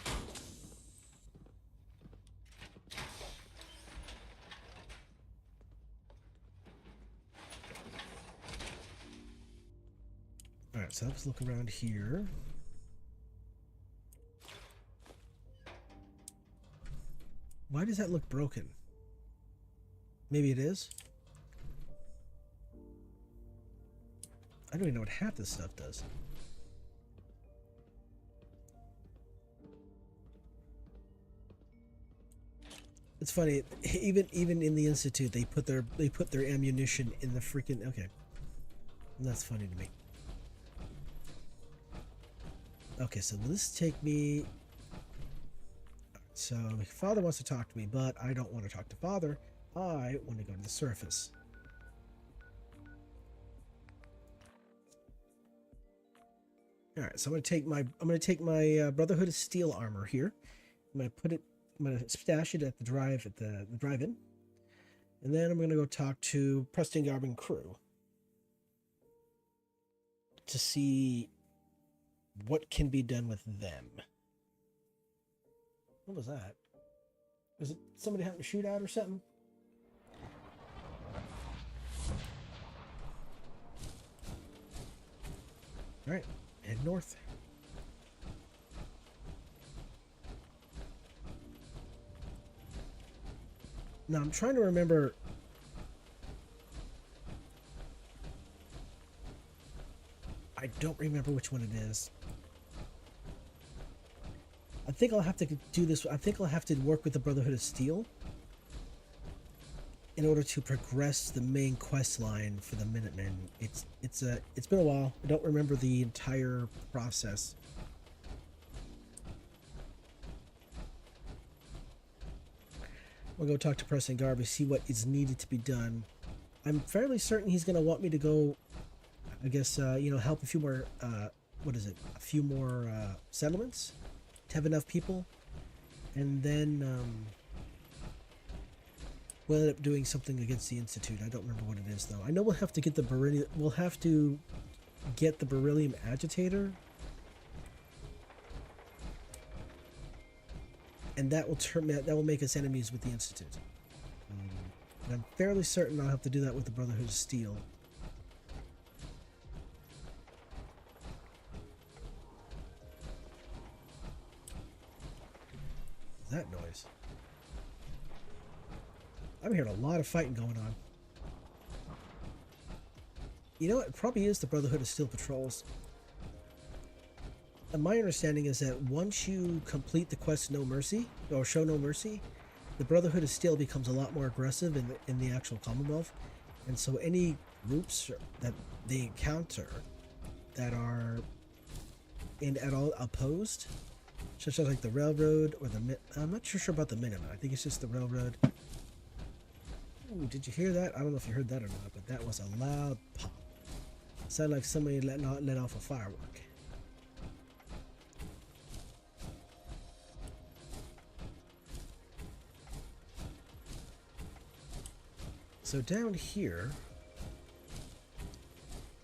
Alright, so let's look around here. Why does that look broken? Maybe it is? I don't even know what half this stuff does. It's funny, even in the Institute, they put their ammunition in the freaking. Okay, that's funny to me. Okay, so this take me. So Father wants to talk to me, but I don't want to talk to Father. I want to go to the surface. All right, so I'm going to take my Brotherhood of Steel armor here. I'm going to stash it at the drive-in, and then I'm going to go talk to Preston Garvin crew to see what can be done with them. What was that? Was it somebody having a shootout or something? All right, head north. Now I'm trying to remember. I don't remember which one it is. I think I'll have to do this. I think I'll have to work with the Brotherhood of Steel in order to progress the main quest line for the Minutemen. It's been a while. I don't remember the entire process. We'll go talk to Preston Garvey, see what is needed to be done. I'm fairly certain he's going to want me to go, I guess, help a few more what is it, a few more settlements to have enough people, and then we'll end up doing something against the Institute. I don't remember what it is though. I know we'll have to get the beryllium. We'll have to get the beryllium agitator, and that will make us enemies with the Institute. And I'm fairly certain I'll have to do that with the Brotherhood of Steel. That noise. I'm hearing a lot of fighting going on. You know, it probably is the Brotherhood of Steel patrols. And my understanding is that once you complete the quest No Mercy, or Show No Mercy, the Brotherhood of Steel becomes a lot more aggressive in the actual Commonwealth. And so any groups that they encounter that are at all opposed, such as like the railroad or I'm not sure about the Minutemen. I think it's just the railroad. Ooh, did you hear that? I don't know if you heard that or not, but that was a loud pop. It sounded like somebody let off a firework. So down here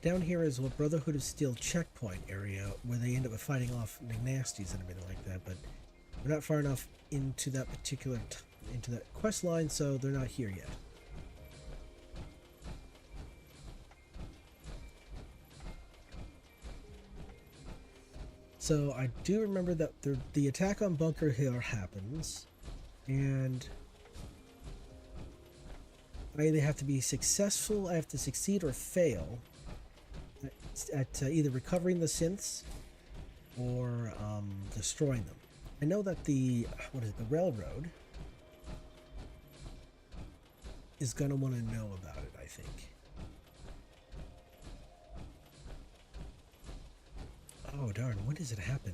is what Brotherhood of Steel checkpoint area, where they end up fighting off nasties and everything like that, but we're not far enough into that particular into that quest line, so they're not here yet. So I do remember that the attack on Bunker Hill happens, and I either have to be successful, I have to succeed or fail at either recovering the synths or destroying them. I know that the railroad is going to want to know about it, I think. Oh darn, when does it happen?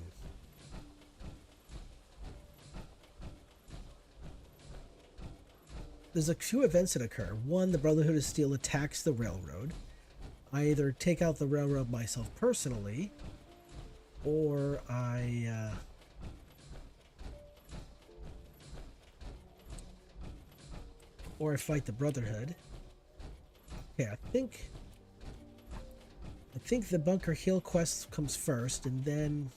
There's a few events that occur. One, the Brotherhood of Steel attacks the railroad. I either take out the railroad myself personally, or I fight the Brotherhood. Okay, I think the Bunker Hill quest comes first, and then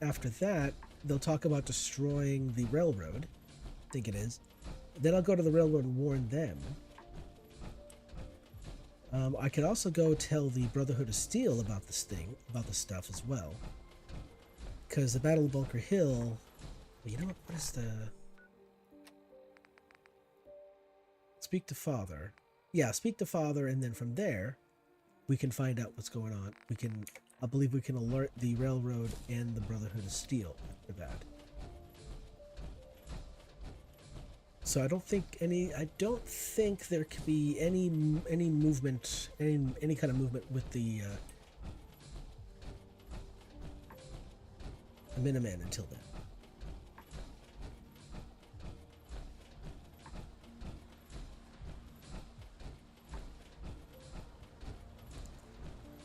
after that, they'll talk about destroying the railroad. I think it is. Then I'll go to the railroad and warn them. I could also go tell the Brotherhood of Steel about this stuff as well. Because the Battle of Bunker Hill, you know what is the... Speak to Father. Yeah, speak to Father, and then from there, we can find out what's going on. I believe we can alert the railroad and the Brotherhood of Steel after that. So I don't think there could be any movement, any kind of movement with the Minutemen until then.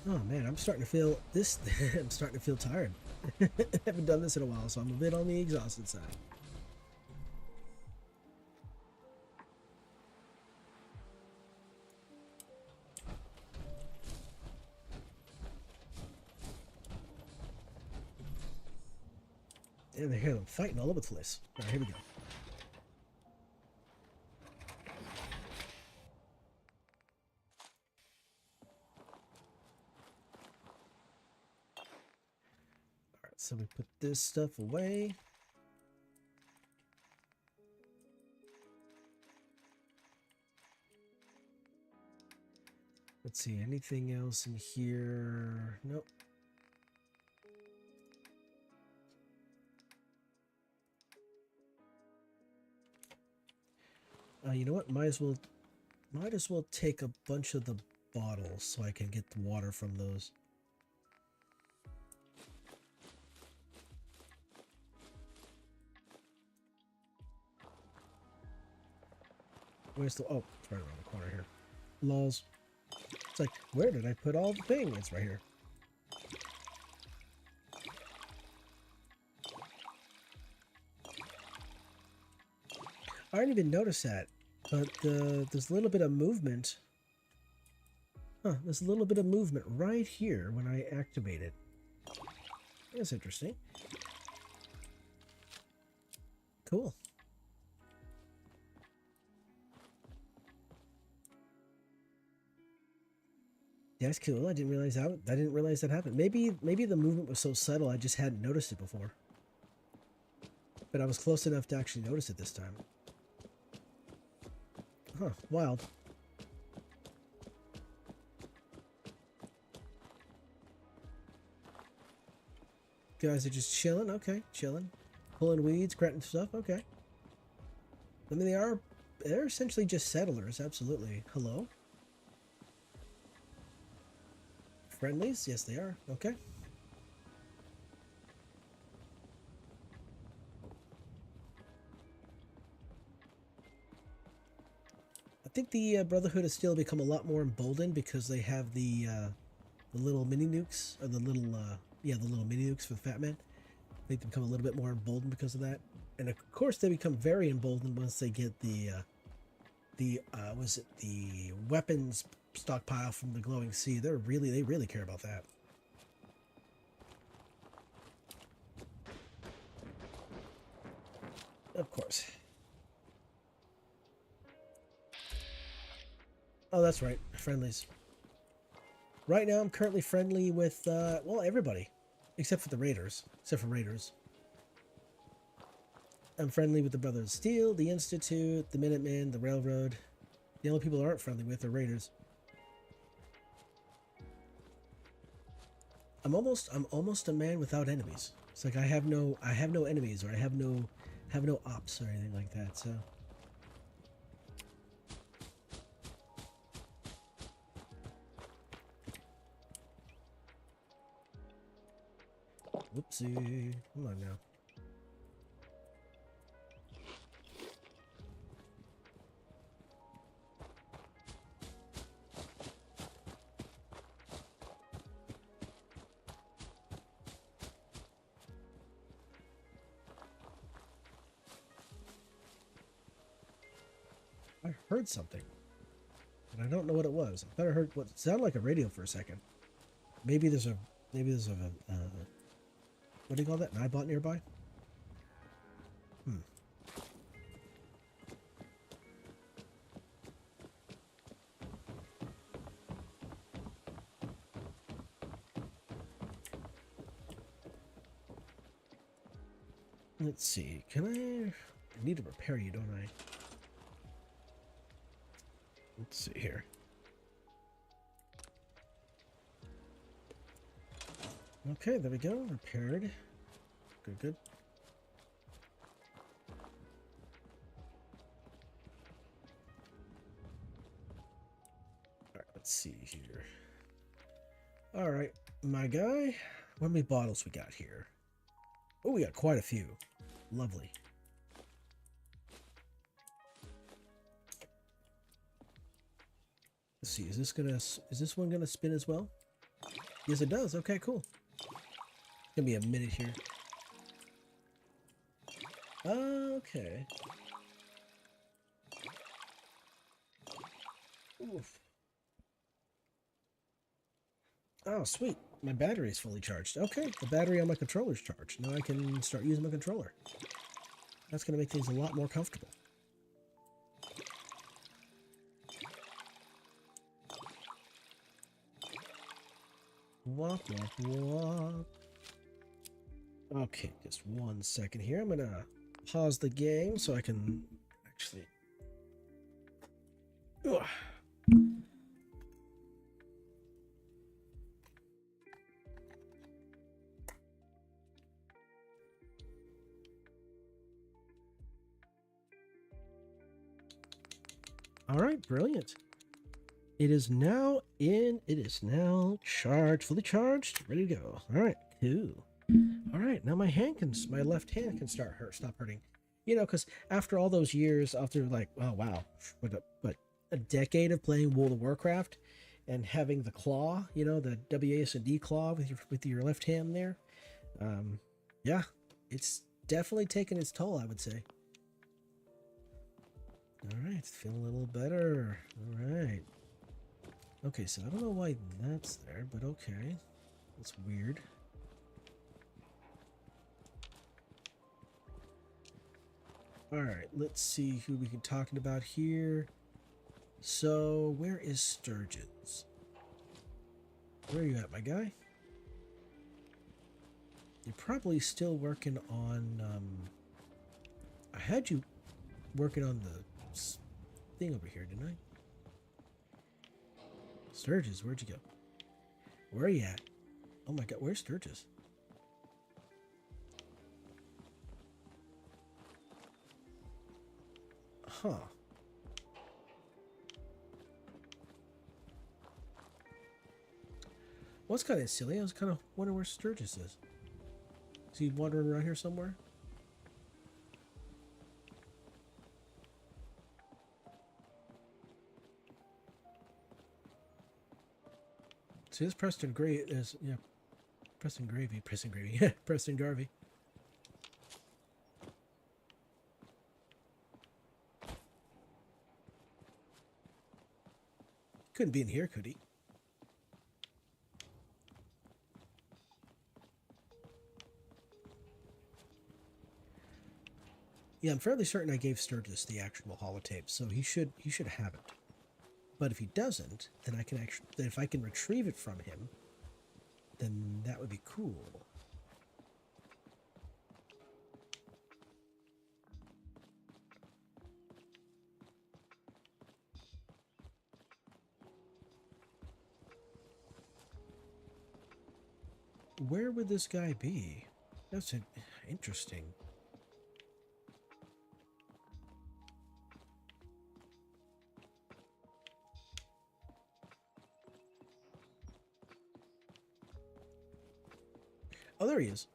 Oh man, I'm starting to feel this. I'm starting to feel tired. I haven't done this in a while, so I'm a bit on the exhausted side. And they hear them fighting all over the place. All right, here we go. All right, so we put this stuff away. Let's see, anything else in here? Nope. You know what? Might as well take a bunch of the bottles so I can get the water from those. Where's the... Oh, it's right around the corner here. Lols. It's like, where did I put all the things? It's right here. I didn't even notice that, but there's a little bit of movement. Huh, there's a little bit of movement right here when I activate it. That's interesting. Cool. That's cool. I didn't realize that. I didn't realize that happened. Maybe the movement was so subtle I just hadn't noticed it before. But I was close enough to actually notice it this time. Huh, wild. Guys are just chilling, okay, chilling. Pulling weeds, granting stuff, okay. I mean, they're essentially just settlers, absolutely. Hello? Friendlies? Yes, they are, okay. I think the Brotherhood has still become a lot more emboldened because they have the little mini nukes, or the little mini nukes for the Fat Man. I think they become a little bit more emboldened because of that, and of course they become very emboldened once they get the weapons stockpile from the Glowing Sea. They really care about that. Of course. Oh, that's right. Friendlies. Right now, I'm currently friendly with, well, everybody. Except for the Raiders. Except for Raiders. I'm friendly with the Brothers of Steel, the Institute, the Minutemen, the Railroad. The only people I aren't friendly with are Raiders. I'm almost a man without enemies. It's like I have no enemies, or I have no ops or anything like that, so... Whoopsie. Come on now. I heard something, but I don't know what it was. I thought I heard what sounded like a radio for a second. Maybe there's a what do you call that? An iBot nearby? Let's see. I need to repair you, don't I? Let's see here. Okay, there we go. Repaired. Good. Alright, let's see here. Alright, my guy. How many bottles we got here? Oh, we got quite a few. Lovely. Let's see, is this one gonna spin as well? Yes, it does. Okay, cool. Gonna be a minute here. Okay. Oof. Oh, sweet. My battery is fully charged. Okay, the battery on my controller's charged. Now I can start using my controller. That's gonna make things a lot more comfortable. Wop, wop, wop. Okay, just 1 second here. I'm gonna pause the game so I can actually... Ugh. All right, brilliant. It is now charged, fully charged, ready to go. All right, cool. All right, now my left hand can stop hurting. You know, because after all those years, after like, oh wow, but a decade of playing World of Warcraft and having the claw, you know, the WASD claw with your left hand there, yeah, it's definitely taken its toll, I would say. Alright, it's feeling a little better. Alright. Okay, so I don't know why that's there, but okay. That's weird. Alright, let's see who we can talking about here. So, where is Sturgeons? Where are you at, my guy? You're probably still working on, I had you working on the thing over here, didn't I? Sturgis, where'd you go? Where are you at? Oh my god, where's Sturgis? Huh. Well, it's kind of silly. I was kind of wondering where Sturgis is. Is he wandering around here somewhere? See, this Preston Gray is, yeah, Preston Gravy, yeah, Preston Garvey. Couldn't be in here, could he? Yeah, I'm fairly certain I gave Sturgis the actual holotape, so he should have it. But if he doesn't, then I can actually, if I can retrieve it from him, then that would be cool. Where would this guy be? That's interesting. Oh, there he is.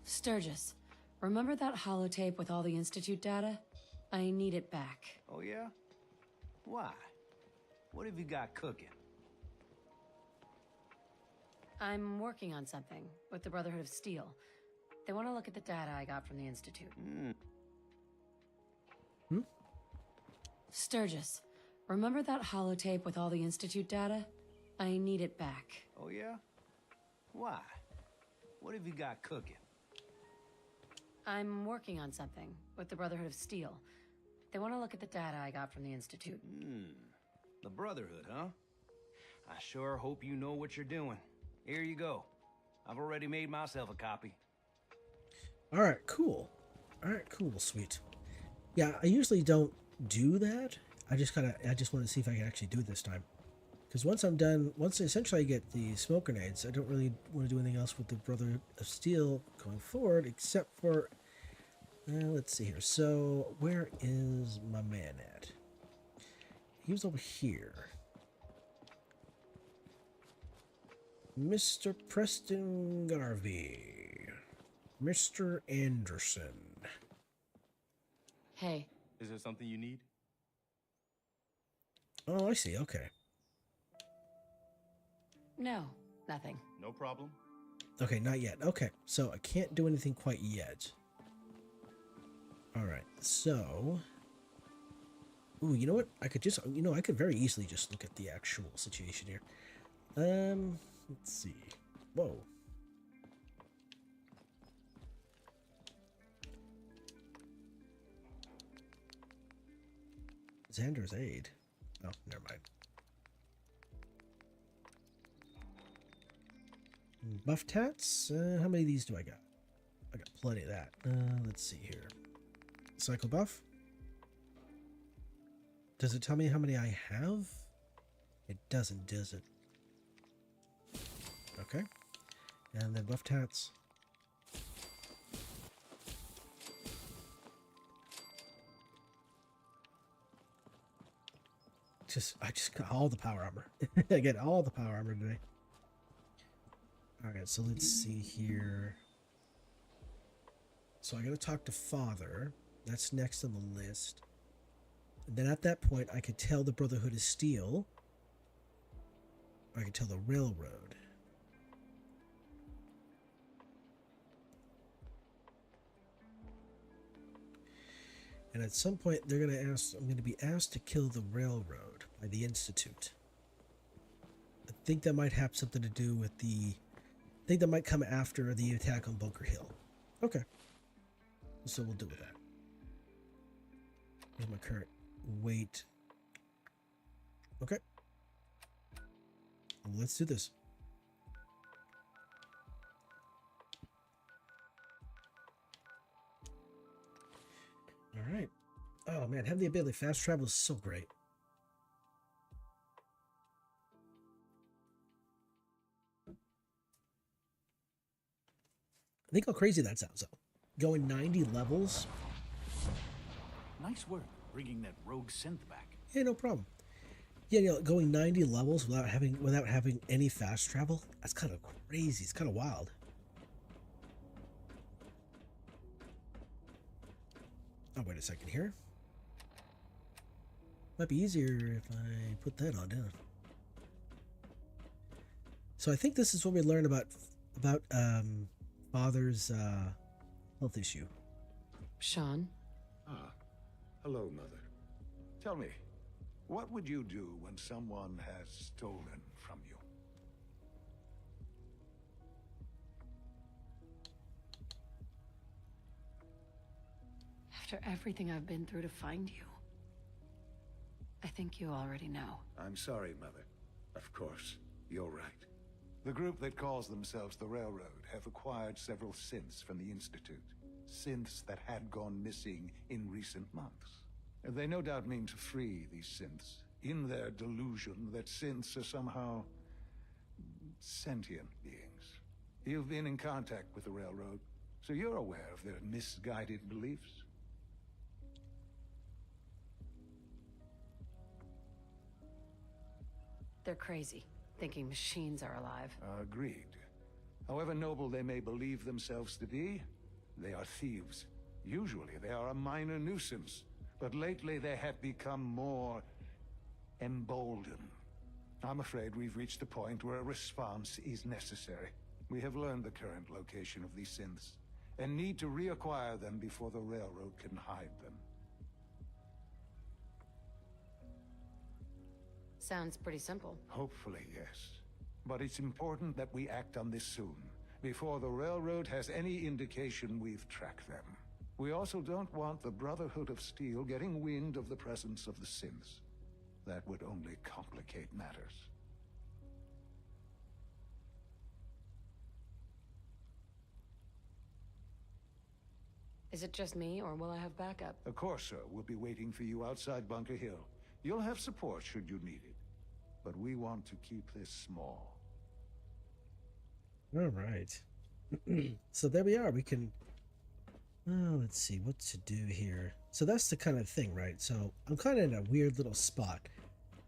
Sturgis, remember that holotape with all the Institute data? I need it back. Oh, yeah? Why? What have you got cooking? I'm working on something with the Brotherhood of Steel. They want to look at the data I got from the Institute. Sturgis, remember that holotape with all the Institute data? I need it back. Oh, yeah? Why? What have you got cooking? I'm working on something with the Brotherhood of Steel. They want to look at the data I got from the Institute. The Brotherhood, huh? I sure hope you know what you're doing. Here you go. I've already made myself a copy. Alright, cool. Alright, cool, sweet. Yeah, I usually don't do that. I just want to see if I can actually do it this time. Because once I'm done, once essentially I get the smoke grenades, I don't really want to do anything else with the Brotherhood of Steel going forward, except for, let's see here. So, where is my man at? He was over here. Mr. Preston Garvey. Mr. Anderson. Hey. Is there something you need? Oh, I see. Okay. No, nothing. No problem. Okay, not yet. Okay, so I can't do anything quite yet. Alright, so... Ooh, you know what? I could just... I could very easily just look at the actual situation here. Let's see. Whoa. Xander's aid. Oh, never mind. Buff tats? How many of these do I got? I got plenty of that. Let's see here. Cycle buff? Does it tell me how many I have? It doesn't, does it? Okay. And then buff tats. I just got all the power armor. I get all the power armor today. Alright, so let's see here. So I gotta talk to Father. That's next on the list. And then at that point, I could tell the Brotherhood of Steel. Or I could tell the Railroad. And at some point, they're going to ask. I'm going to be asked to kill the railroad by the Institute. I think that might have something to do with the. I think that might come after the attack on Bunker Hill. Okay. So we'll deal with that. Here's my current weight. Okay. Let's do this. All right. Oh man, having the ability to fast travel is so great. Think how crazy that sounds though. Going 90 levels. Nice work bringing that rogue synth back. Yeah, no problem. Yeah, going 90 levels without having any fast travel. That's kind of crazy. It's kind of wild. Oh, wait a second here. Might be easier if I put that on down. So I think this is what we learned about Father's health issue. Sean? Ah, hello, Mother. Tell me, what would you do when someone has stolen from you? After everything I've been through to find you, I think you already know. I'm sorry, Mother. Of course, you're right. The group that calls themselves the Railroad have acquired several synths from the Institute. Synths that had gone missing in recent months. And they no doubt mean to free these synths, in their delusion that synths are somehow sentient beings. You've been in contact with the Railroad, so you're aware of their misguided beliefs. They're crazy, thinking machines are alive. Agreed. However noble they may believe themselves to be, they are thieves. Usually they are a minor nuisance, but lately they have become more emboldened. I'm afraid we've reached a point where a response is necessary. We have learned the current location of these synths, and need to reacquire them before the Railroad can hide them. Sounds pretty simple. Hopefully, yes. But it's important that we act on this soon, before the Railroad has any indication we've tracked them. We also don't want the Brotherhood of Steel getting wind of the presence of the synths. That would only complicate matters. Is it just me, or will I have backup? Of course, sir. We'll be waiting for you outside Bunker Hill. You'll have support should you need it. But we want to keep this small. All right. So there we are. We can... let's see what to do here. So that's the kind of thing, right? So I'm kind of in a weird little spot.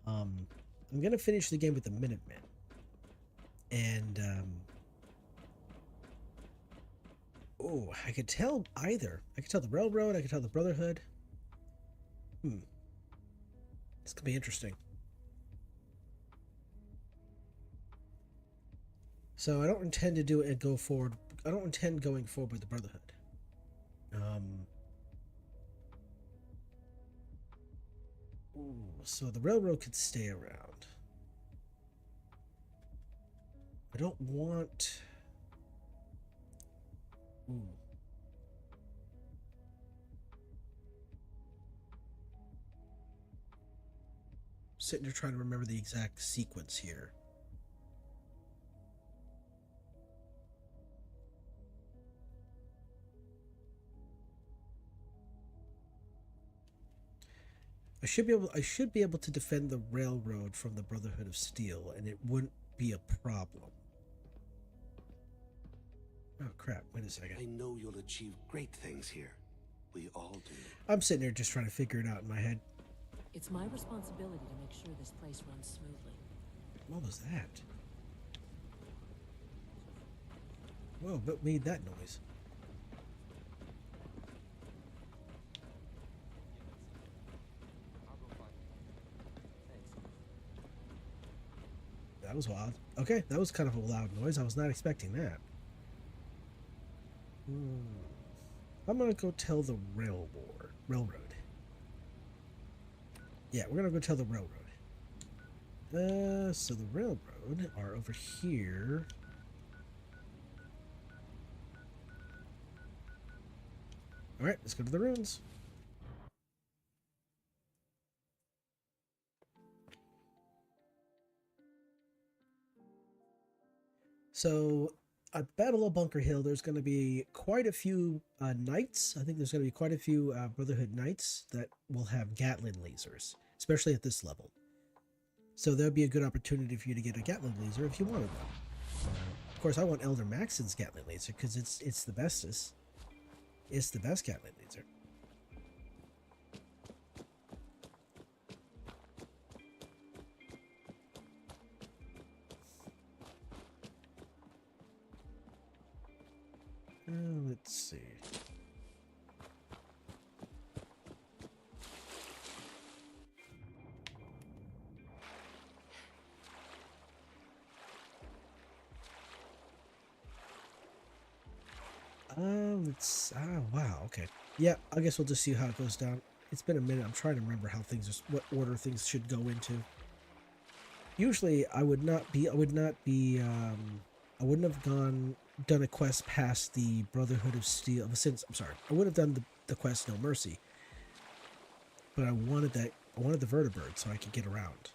I'm going to finish the game with the Minutemen. And... oh, I could tell either. I could tell the Railroad. I could tell the Brotherhood. This could be interesting. So I don't intend to do it and go forward. I don't intend going forward with the Brotherhood. So the Railroad could stay around. I don't want... Sitting there trying to remember the exact sequence here. I should be able to defend the Railroad from the Brotherhood of Steel, and it wouldn't be a problem. Oh crap, wait a second. I know you'll achieve great things here. We all do. I'm sitting there just trying to figure it out in my head. It's my responsibility to make sure this place runs smoothly. What was that? Whoa, what made that noise? That was wild. Okay, that was kind of a loud noise. I was not expecting that. I'm gonna go tell the Railroad. Yeah, we're gonna go tell the railroad. So the railroad are over here. All right, let's go to the ruins. So at Battle of Bunker Hill, there's going to be quite a few knights. I think there's going to be quite a few Brotherhood knights that will have Gatling lasers, especially at this level. So there'll be a good opportunity for you to get a Gatling laser if you wanted one. Of course, I want Elder Maxon's Gatling laser because it's the bestest. It's the best Gatling laser. Let's see. Wow, okay. Yeah, I guess we'll just see how it goes down. It's been a minute. I'm trying to remember how things are, what order things should go into. Usually, I wouldn't have done a quest past the Brotherhood of Steel. I would have done the quest No Mercy. But I wanted the vertibird so I could get around.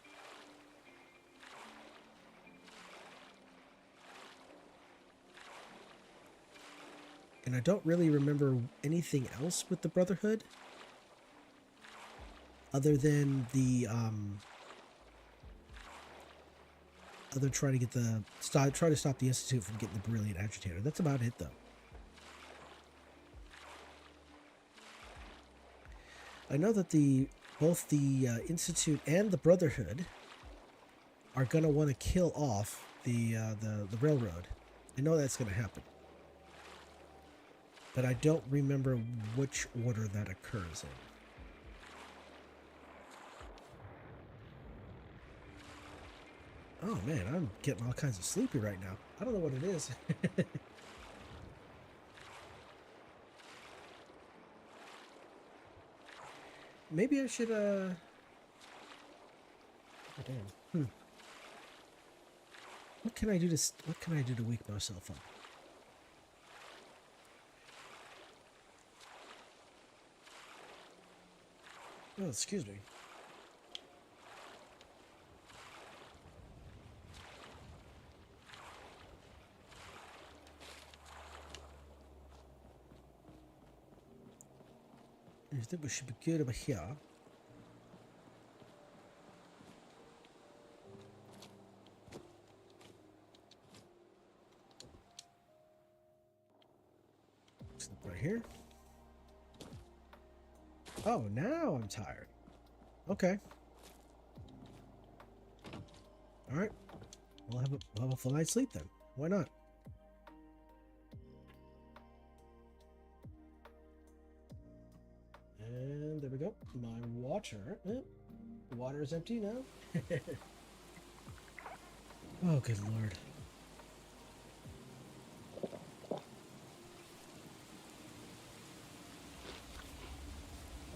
And I don't really remember anything else with the Brotherhood other than try to stop the Institute from getting the Brilliant Agitator. That's about it, though. I know that both the Institute and the Brotherhood are gonna want to kill off the railroad. I know that's gonna happen, but I don't remember which order that occurs in. Oh man, I'm getting all kinds of sleepy right now. I don't know what it is. Maybe I should, oh, damn. What can I do to wake myself up? Oh, excuse me. I think we should be good over here. Right here. Oh, now I'm tired. Okay. All right. We'll have a full night's sleep then. Why not? And there we go. My water. The water is empty now. Oh, good lord.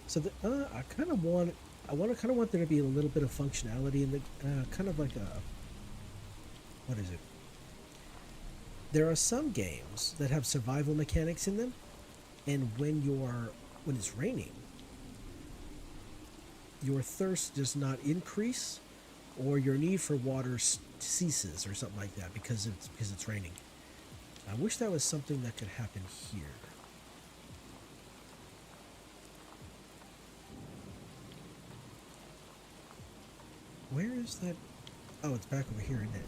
So I kind of want there to be a little bit of functionality in the kind of like a, what is it? There are some games that have survival mechanics in them, and when it's raining, your thirst does not increase, or your need for water ceases, or something like that because it's raining. I wish that was something that could happen here. Where is that? Oh, it's back over here, isn't it?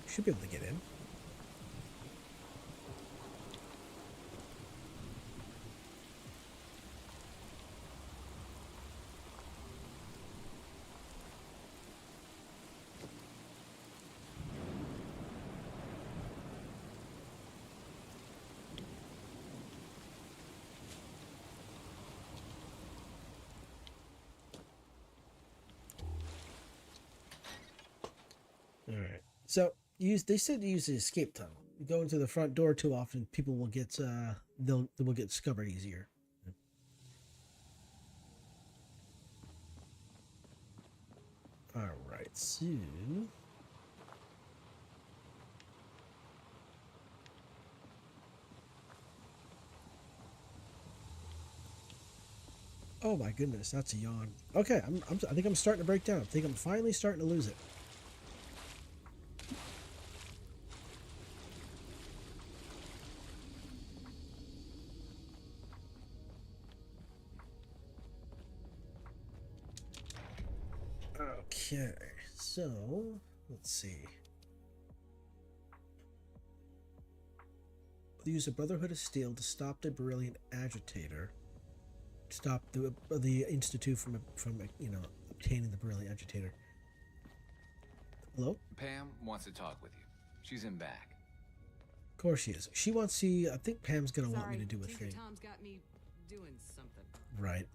Should be able to get in. All right. So they said to use the escape tunnel. You go into the front door too often, people will get they will get discovered easier. Alright, so... Oh my goodness, that's a yawn. Okay, I think I'm starting to break down. I think I'm finally starting to lose it. Okay, so let's see. Use the Brotherhood of Steel to stop the brilliant agitator. Stop the Institute from obtaining the brilliant agitator. Hello? Pam wants to talk with you. She's in back. Of course she is. She wants to see. I think Pam's gonna want me to do a thing. Tom's got me doing something. Right.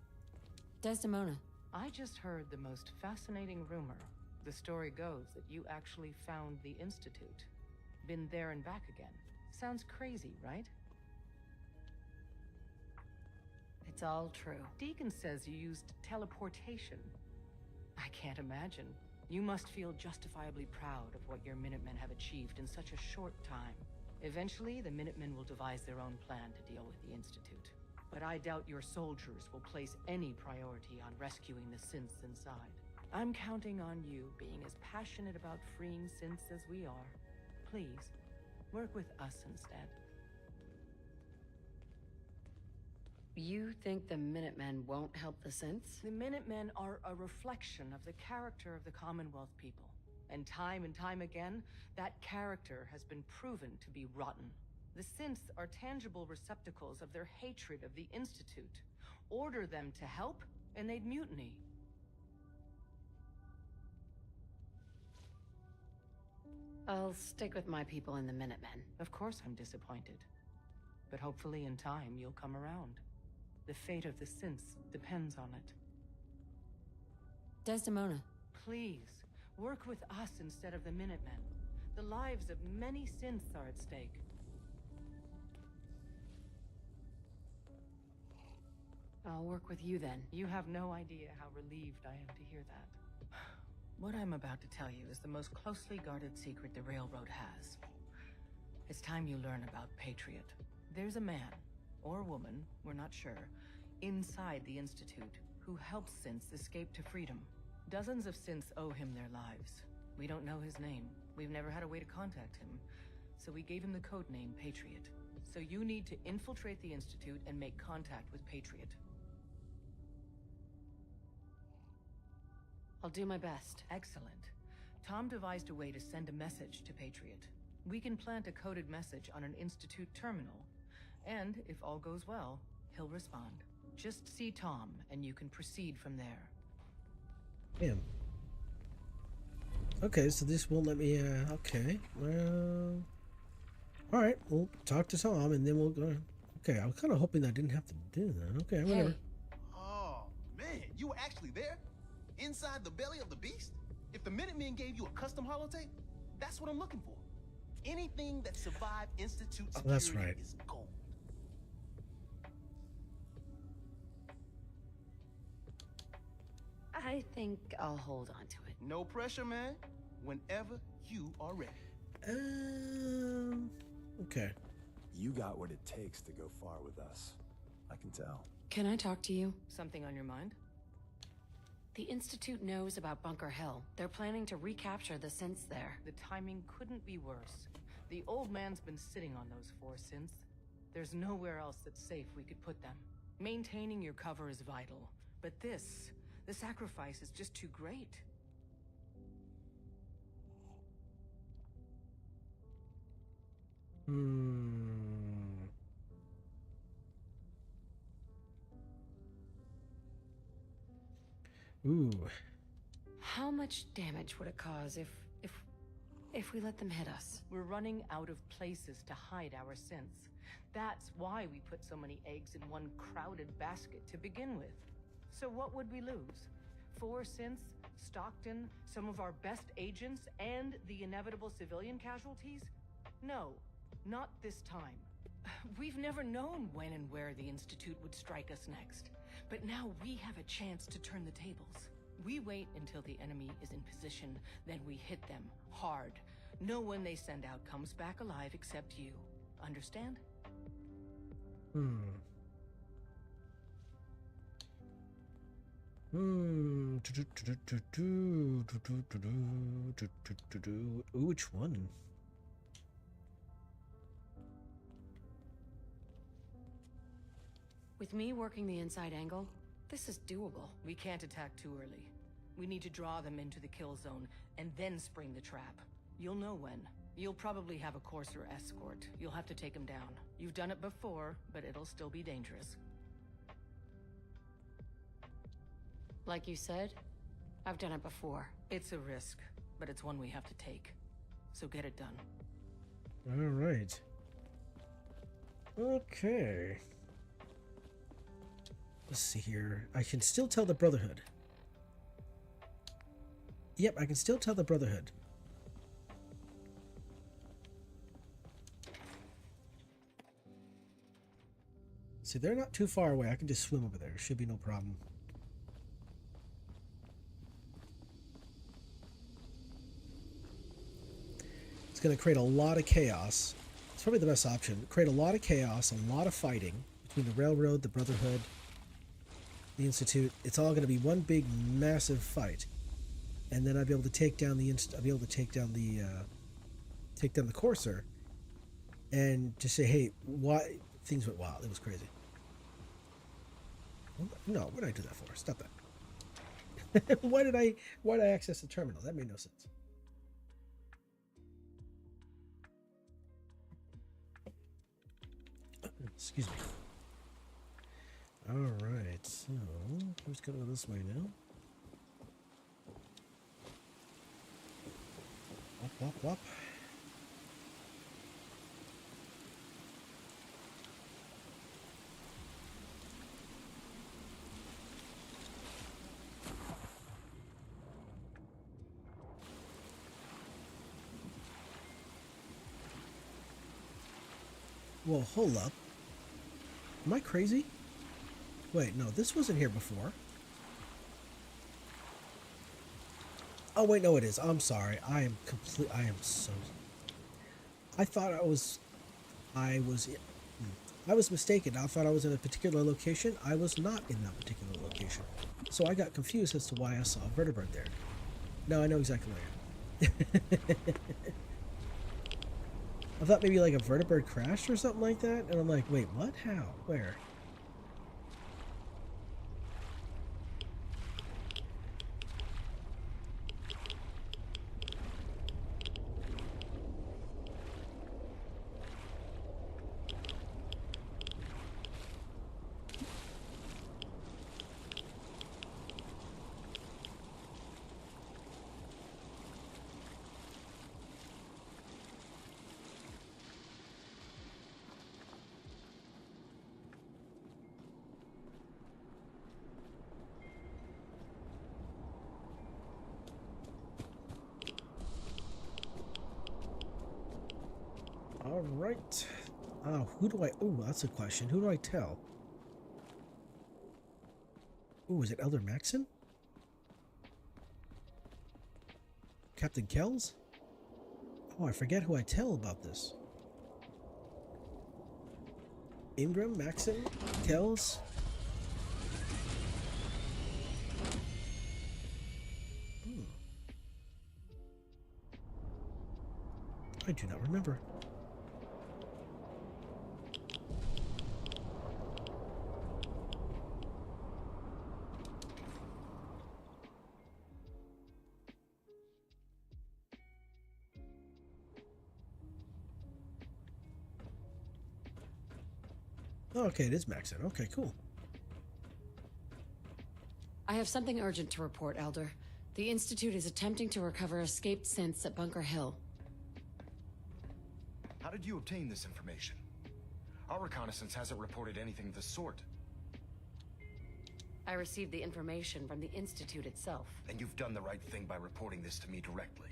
Desdemona. I just heard the most fascinating rumor. The story goes that you actually found the Institute. Been there and back again. Sounds crazy, right? It's all true. Deacon says you used teleportation. I can't imagine. You must feel justifiably proud of what your Minutemen have achieved in such a short time. Eventually, the Minutemen will devise their own plan to deal with the Institute. But I doubt your soldiers will place any priority on rescuing the synths inside. I'm counting on you being as passionate about freeing synths as we are. Please, work with us instead. You think the Minutemen won't help the synths? The Minutemen are a reflection of the character of the Commonwealth people. And time again, that character has been proven to be rotten. The synths are tangible receptacles of their hatred of the Institute. Order them to help, and they'd mutiny. I'll stick with my people in the Minutemen. Of course I'm disappointed. But hopefully in time you'll come around. The fate of the synths depends on it. Desdemona. Please, work with us instead of the Minutemen. The lives of many synths are at stake. I'll work with you then. You have no idea how relieved I am to hear that. What I'm about to tell you is the most closely guarded secret the Railroad has. It's time you learn about Patriot. There's a man, or woman, we're not sure, inside the Institute who helps synths escape to freedom. Dozens of synths owe him their lives. We don't know his name. We've never had a way to contact him. So we gave him the code name Patriot. So you need to infiltrate the Institute and make contact with Patriot. I'll do my best. Excellent. Tom devised a way to send a message to Patriot. We can plant a coded message on an Institute terminal. And, if all goes well, he'll respond. Just see Tom, and you can proceed from there. Damn. Okay, so this won't let me, okay. Well... Alright, we'll talk to Tom, and then we'll go... Okay, I was kind of hoping that I didn't have to do that. Okay, whatever. Hey. Oh, man, you were actually there? Inside the belly of the beast? If the Minutemen gave you a custom holotape, that's what I'm looking for. Anything that survived Institute security that's right. is gold. I think I'll hold on to it. No pressure, man. Whenever you are ready. Okay. You got what it takes to go far with us. I can tell. Can I talk to you? Something on your mind? The Institute knows about Bunker Hill. They're planning to recapture the synths there. The timing couldn't be worse. The old man's been sitting on those 4 synths. There's nowhere else that's safe we could put them. Maintaining your cover is vital. But the sacrifice is just too great. Ooh. How much damage would it cause if we let them hit us? We're running out of places to hide our synths. That's why we put so many eggs in one crowded basket to begin with. So what would we lose? 4 synths, Stockton, some of our best agents, and the inevitable civilian casualties? No, not this time. We've never known when and where the Institute would strike us next. But now we have a chance to turn the tables. We wait until the enemy is in position, then we hit them hard. No one they send out comes back alive except you. Understand? Which one? With me working the inside angle, this is doable. We can't attack too early. We need to draw them into the kill zone, and then spring the trap. You'll know when. You'll probably have a courser escort. You'll have to take him down. You've done it before, but it'll still be dangerous. Like you said, I've done it before. It's a risk, but it's one we have to take. So get it done. All right. Okay. Let's see here. I can still tell the Brotherhood. Yep, I can still tell the Brotherhood. See, they're not too far away. I can just swim over there. Should be no problem. It's going to create a lot of chaos. It's probably the best option. Create a lot of chaos, a lot of fighting between the Railroad, the Brotherhood, the Institute. It's all going to be one big, massive fight, and then I'll be able to take down the take down the Courser, and just say, hey, why things went wild? It was crazy. No, what did I do that for? Stop that. why did I access the terminal? That made no sense. Excuse me. All right, so who's gonna go this way now? Wop, wop, wop. Well, hold up. Am I crazy? Wait, no, this wasn't here before. Oh, wait, no, it is. I'm sorry. I am so... I thought I was mistaken. I thought I was in a particular location. I was not in that particular location. So I got confused as to why I saw a vertebrate there. No, I know exactly where I am. I thought maybe like a vertebrate crashed or something like that. And I'm like, wait, what? How? Where? All right. Who do I... Oh, that's a question. Who do I tell? Oh, is it Elder Maxon? Captain Kells? Oh, I forget who I tell about this. Ingram, Maxon, Kells? I do not remember. Oh, okay, it is Maxon. Okay, cool. I have something urgent to report, Elder. The Institute is attempting to recover escaped synths at Bunker Hill. How did you obtain this information? Our reconnaissance hasn't reported anything of the sort. I received the information from the Institute itself. And you've done the right thing by reporting this to me directly.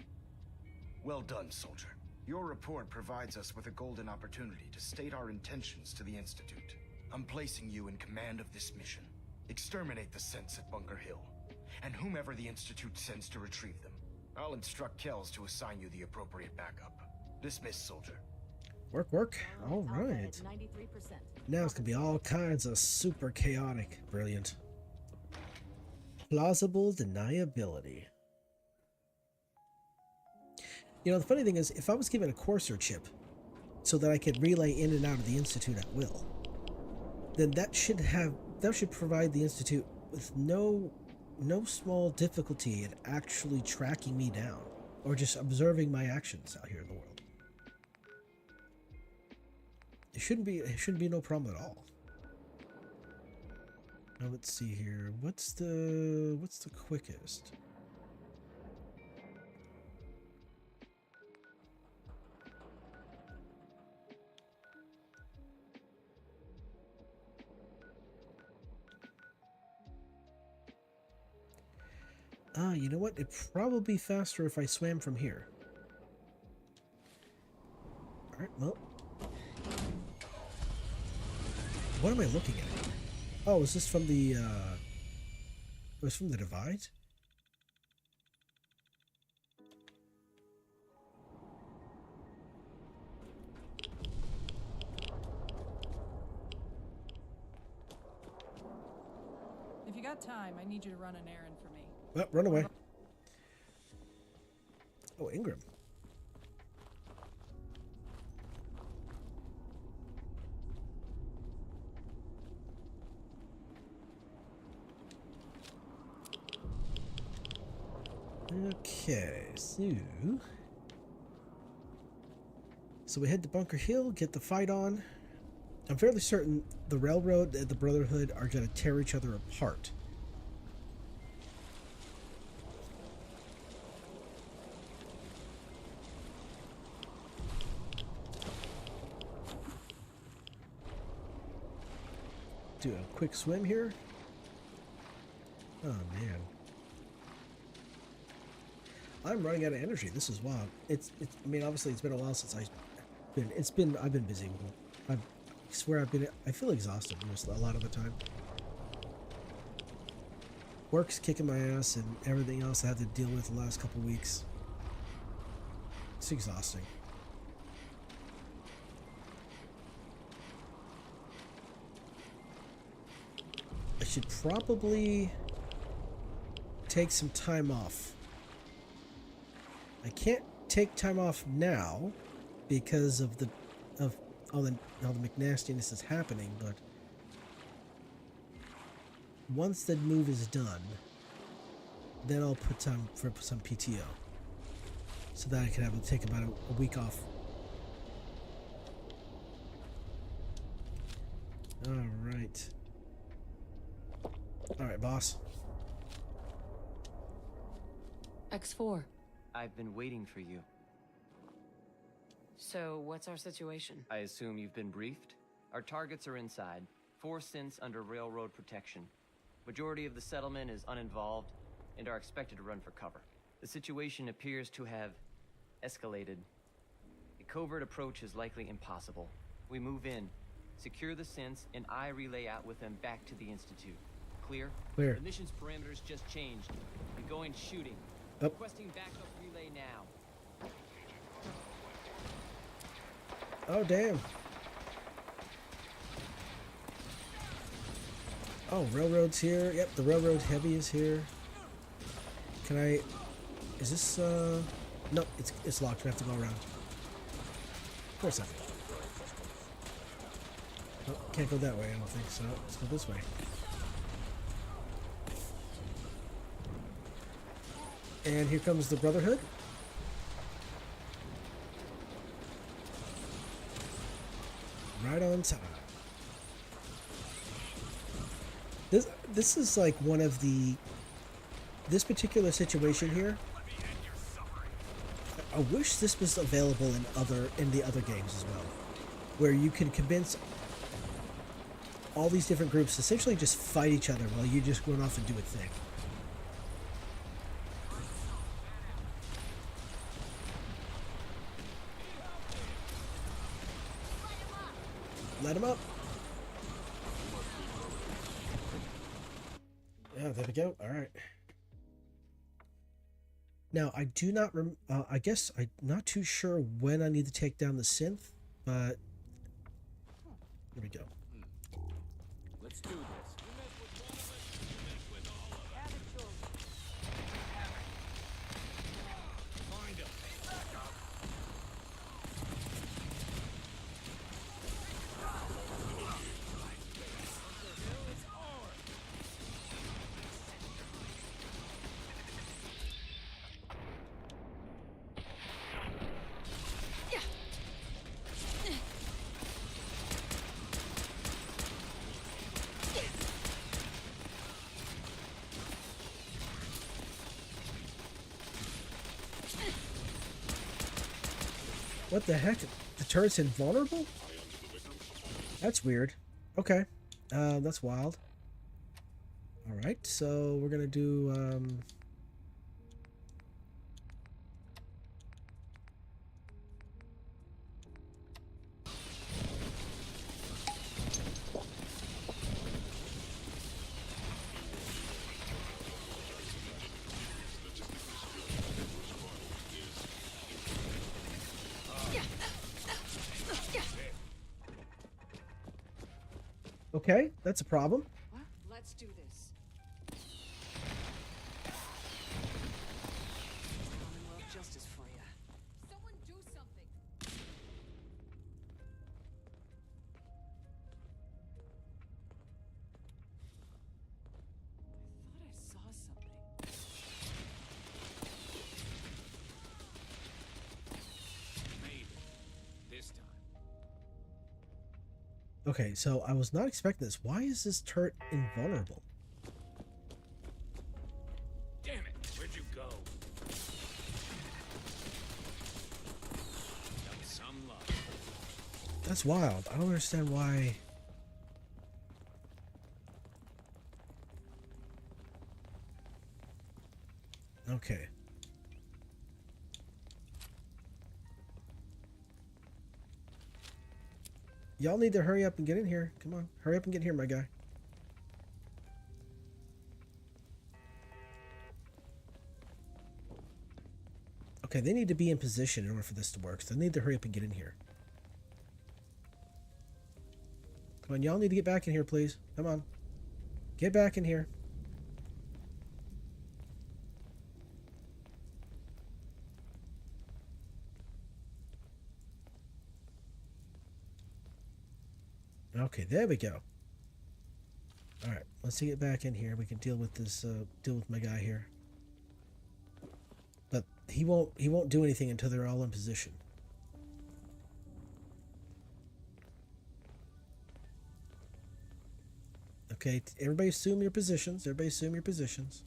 Well done, soldier. Your report provides us with a golden opportunity to state our intentions to the Institute. I'm placing you in command of this mission. Exterminate the synths at Bunker Hill. and whomever the Institute sends to retrieve them. I'll instruct Kells to assign you the appropriate backup. Dismissed, soldier. Work. All right. Now it's gonna be all kinds of super chaotic. Brilliant. Plausible deniability. You know, the funny thing is, if I was given a Courser chip so that I could relay in and out of the Institute at will, then that should provide the Institute with no small difficulty in actually tracking me down or just observing my actions out here in the world. It shouldn't be no problem at all. Now let's see here. What's the quickest? You know what? It'd probably be faster if I swam from here. Alright, well. What am I looking at? Oh, is this from the, it was from the Divide? If you got time, I need you to run an errand for me. Well, run away. Oh, Ingram. Okay, so we head to Bunker Hill, get the fight on. I'm fairly certain the Railroad and the Brotherhood are going to tear each other apart. Do a quick swim here. Oh man, I'm running out of energy. This is wild. I mean, obviously it's been a while since I've been busy. I swear I feel exhausted most a lot of the time. Work's kicking my ass and everything else I had to deal with the last couple weeks. It's exhausting. I should probably take some time off. I can't take time off now because of all the McNastiness is happening, but once the move is done, then I'll put time for some PTO so that I can take about a week off. All right, boss. X4. I've been waiting for you. So, what's our situation? I assume you've been briefed? Our targets are inside. 4 synths under railroad protection. Majority of the settlement is uninvolved and are expected to run for cover. The situation appears to have escalated. A covert approach is likely impossible. We move in, secure the synths, and I relay out with them back to the Institute. Clear? Clear. The mission's parameters just changed. We go in shooting. Up. Requesting backup relay now. Oh, damn. Oh, Railroad's here. Yep, the Railroad Heavy is here. Can I... Is this, Nope, it's locked. We have to go around. For a second. Oh, can't go that way, I don't think so. Let's go this way. And here comes the Brotherhood. Right on time. This is like one of the... This particular situation here, I wish this was available in the other games as well, where you can convince all these different groups to essentially just fight each other while you just run off and do a thing. Let him up. Yeah, there we go. All right. Now, I do not, I guess I'm not too sure when I need to take down the synth, but here we go. Let's do this. What the heck? The turret's invulnerable? That's weird. Okay. That's wild. Alright, so we're gonna do, okay, that's a problem. Let's do this. Commonwealth justice for you. Someone do something. I thought I saw something. Maybe. This time. Okay, so I was not expecting this. Why is this turret invulnerable? Damn it! Where'd you go? That was some luck. That's wild. I don't understand why. Okay. Y'all need to hurry up and get in here. Come on. Hurry up and get here, my guy. Okay, they need to be in position in order for this to work. So they need to hurry up and get in here. Come on, y'all need to get back in here, please. Come on. Get back in here. Okay, there we go. All right, let's get back in here. We can deal with this. Deal with my guy here. But he won't do anything until they're all in position. Okay, everybody assume your positions. Everybody assume your positions.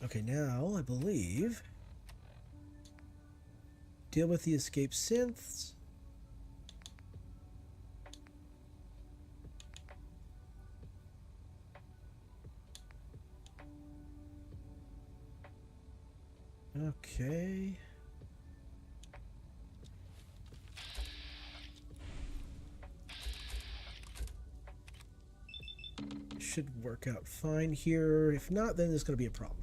Okay, now I believe deal with the escape synths. Okay. Should work out fine here. If not, then there's going to be a problem.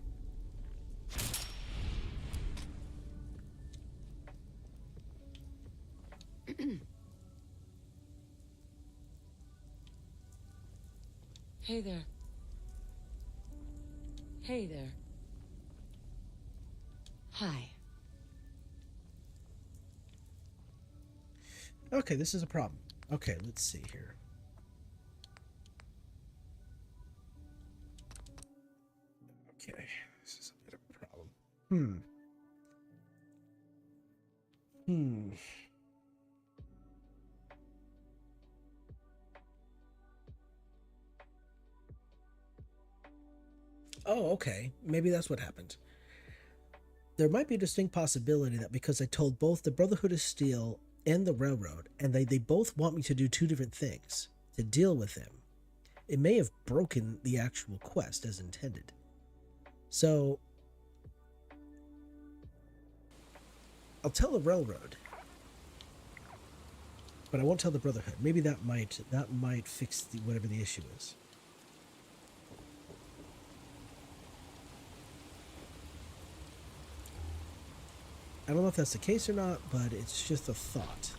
Hey there. Hey there. Hi. Okay, this is a problem. Okay, let's see here. Okay, this is a bit of a problem. Oh, okay. Maybe that's what happened. There might be a distinct possibility that because I told both the Brotherhood of Steel and the Railroad, and they both want me to do two different things, to deal with them, it may have broken the actual quest as intended. So, I'll tell the Railroad But I won't tell the Brotherhood. Maybe that might fix whatever the issue is. I don't know if that's the case or not, but it's just a thought.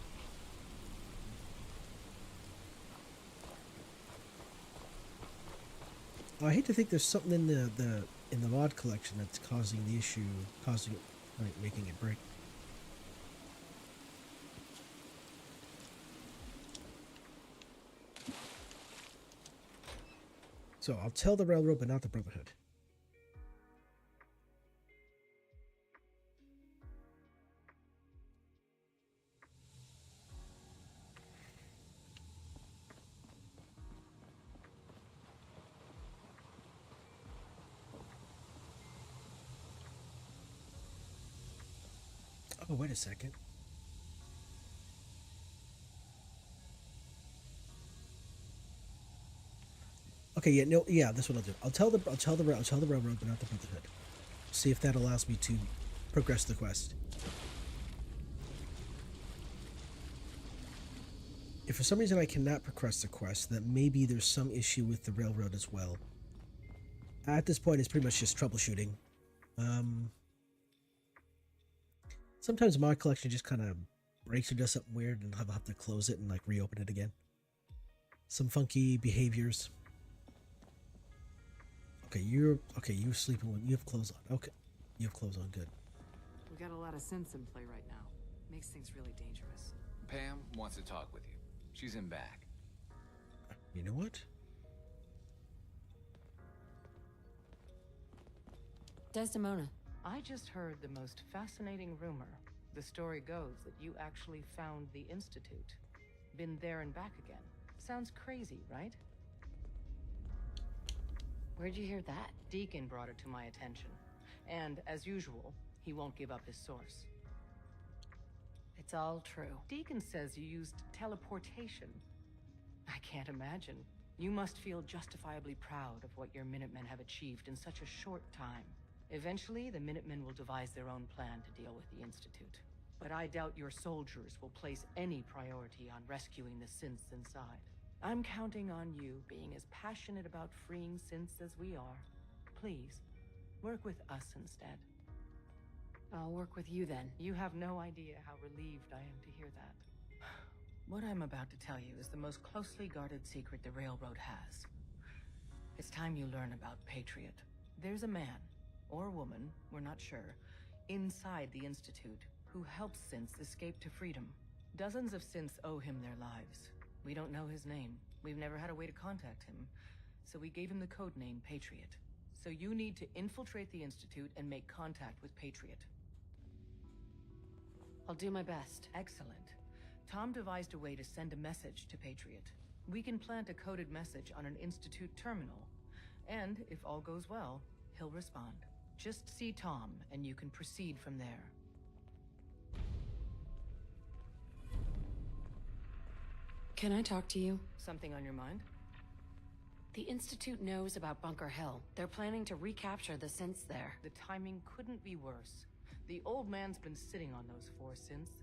Oh, I hate to think there's something in the mod collection that's causing the issue, making it break. So I'll tell the Railroad, but not the Brotherhood. Oh, wait a second. Okay, yeah, no, yeah, that's what I'll do. I'll tell the Railroad, but not the Brotherhood. See if that allows me to progress the quest. If for some reason I cannot progress the quest, then maybe there's some issue with the Railroad as well. At this point, it's pretty much just troubleshooting. Sometimes mod collection just kind of breaks or does something weird, and I'll have to close it and like reopen it again. Some funky behaviors. Okay, you're sleeping with, you have clothes on. Okay, you have clothes on. Good. We got a lot of synths in play right now. Makes things really dangerous. Pam wants to talk with you. She's in back. You know what? Desdemona. I just heard the most fascinating rumor. The story goes that you actually found the Institute. Been there and back again. Sounds crazy, right? Where'd you hear that? Deacon brought it to my attention. And, as usual, he won't give up his source. It's all true. Deacon says you used teleportation. I can't imagine. You must feel justifiably proud of what your Minutemen have achieved in such a short time. Eventually, the Minutemen will devise their own plan to deal with the Institute. But I doubt your soldiers will place any priority on rescuing the synths inside. I'm counting on you being as passionate about freeing synths as we are. Please, work with us instead. I'll work with you then. You have no idea how relieved I am to hear that. What I'm about to tell you is the most closely guarded secret the Railroad has. It's time you learn about Patriot. There's a man, or woman, we're not sure, inside the Institute who helps synths escape to freedom. Dozens of synths owe him their lives. We don't know his name. We've never had a way to contact him. So we gave him the code name Patriot. So you need to infiltrate the Institute and make contact with Patriot. I'll do my best. Excellent. Tom devised a way to send a message to Patriot. We can plant a coded message on an Institute terminal. And, if all goes well, he'll respond. Just see Tom, and you can proceed from there. Can I talk to you? Something on your mind? The Institute knows about Bunker Hill. They're planning to recapture the synths there. The timing couldn't be worse. The old man's been sitting on those 4 synths.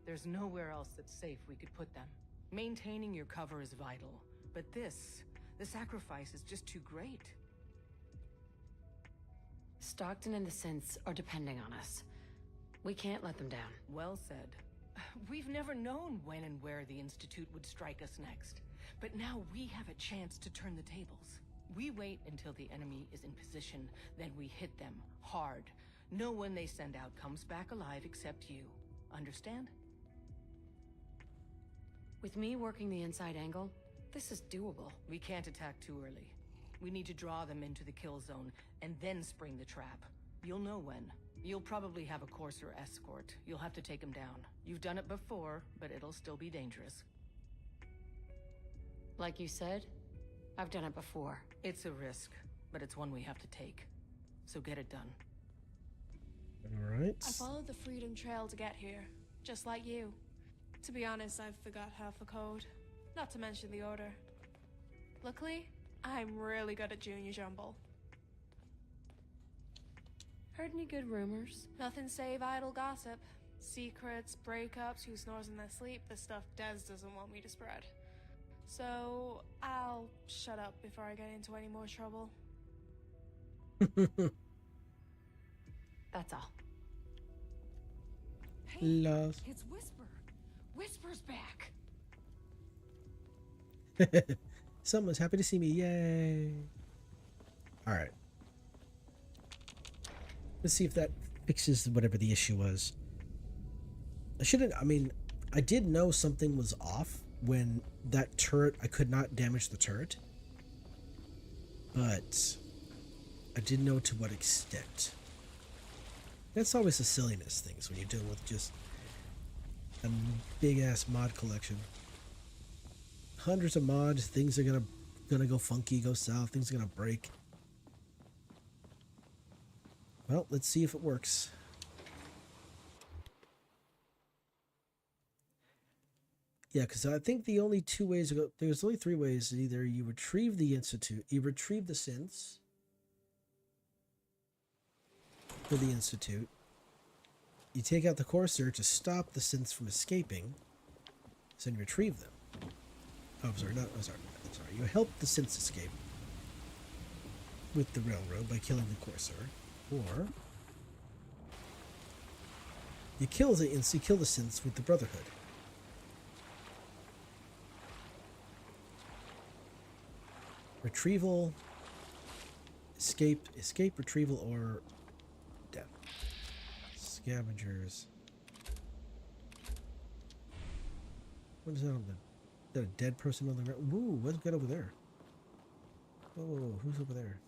There's nowhere else that's safe we could put them. Maintaining your cover is vital, but the sacrifice is just too great. Stockton and the synths are depending on us. We can't let them down. Well said. We've never known when and where the Institute would strike us next. But now we have a chance to turn the tables. We wait until the enemy is in position, then we hit them hard. No one they send out comes back alive except you. Understand? With me working the inside angle, this is doable. We can't attack too early. We need to draw them into the kill zone, and then spring the trap. You'll know when. You'll probably have a Courser escort. You'll have to take him down. You've done it before, but it'll still be dangerous. Like you said, I've done it before. It's a risk, but it's one we have to take. So get it done. Alright. I followed the Freedom Trail to get here, just like you. To be honest, I've forgot half the code, not to mention the order. Luckily, I'm really good at Junior Jumble. Heard any good rumors? Nothing save idle gossip. Secrets, breakups, who snores in their sleep, the stuff Des doesn't want me to spread. So, I'll shut up before I get into any more trouble. That's all. Hey, Love. it's Whisper. Whisper's back. Someone's happy to see me. Yay. Alright. Let's see if that fixes whatever the issue was. I did know something was off when that turret, I could not damage the turret. But I didn't know to what extent. That's always the silliness things when you're dealing with just a big ass mod collection. Hundreds of mods, things are gonna go funky, go south, things are gonna break. Well, let's see if it works. Yeah, because I think the only two ways to go, there's only three ways. Either you retrieve the Institute, you retrieve the synths for the Institute, you take out the Corsair to stop the synths from escaping, so you retrieve them. Oh, I'm sorry, I'm sorry. You help the synths escape with the railroad by killing the Corsair, or you kill the synths with the Brotherhood. Retrieval, escape, retrieval, or death. Scavengers. What is that on the? Is that a dead person on the ground? Ooh, what's good over there? Whoa, who's over there?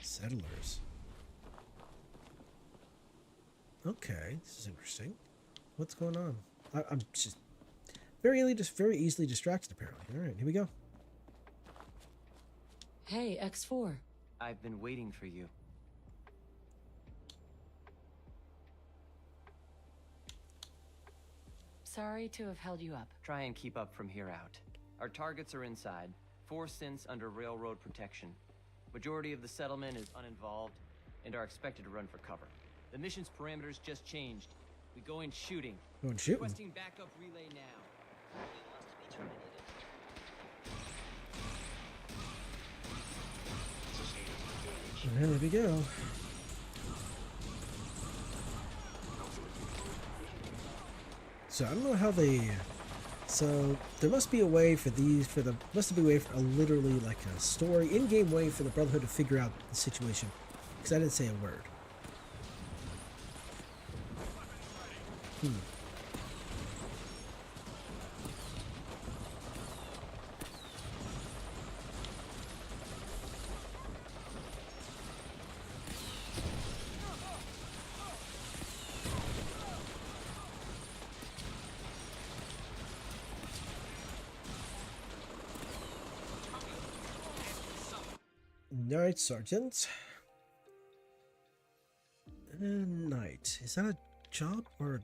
Settlers. Okay, this is interesting. What's going on? I'm just very easily distracted, apparently. All right, here we go. Hey, X4. I've been waiting for you. Sorry to have held you up. Try and keep up from here out. Our targets are inside. 4 synths under railroad protection. Majority of the settlement is uninvolved and are expected to run for cover. The mission's parameters just changed. We go in shooting. Going shooting? Requesting backup relay now. There we go. So I don't know how they. So there must be a way for these. Must be a way for literally like a story, in-game way for the Brotherhood to figure out the situation. Because I didn't say a word. Alright, Sergeant. Knight. Is that a job or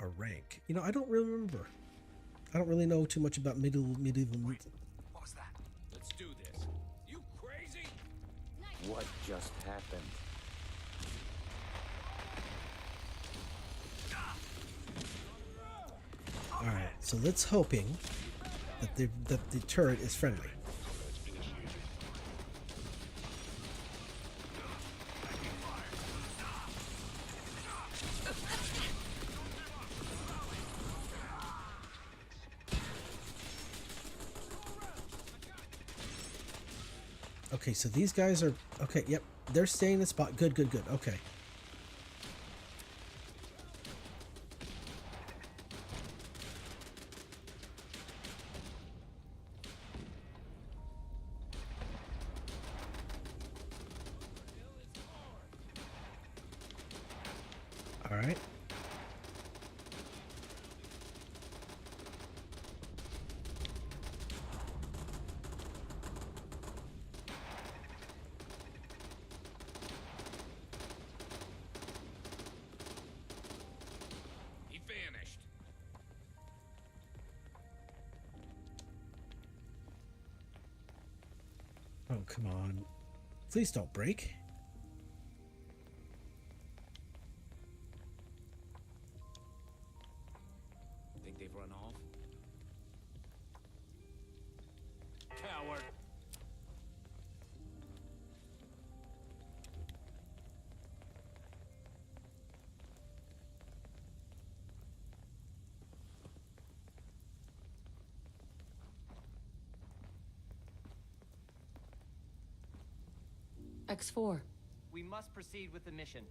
a rank? You know, I don't really remember. I don't really know too much about medieval. Wait, what was that? Let's do this. You crazy? What just happened? Alright, so let's hoping that the turret is friendly. Okay, so these guys are... Okay, yep. They're staying in the spot. Good, good, good. Okay. All right. Oh, come on. Please don't break. Think they've run off? Coward. X4. We must proceed with the mission.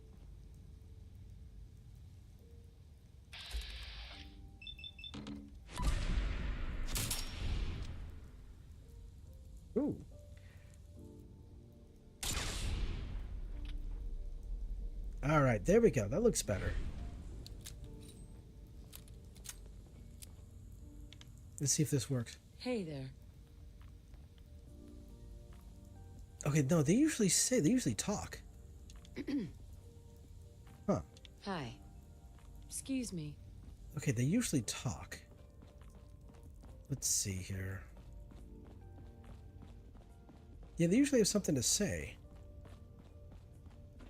Ooh. All right, there we go. That looks better. Let's see if this works. Hey there. Okay, no, they usually talk. Huh. Hi. Excuse me. Okay, they usually talk. Let's see here. Yeah, they usually have something to say.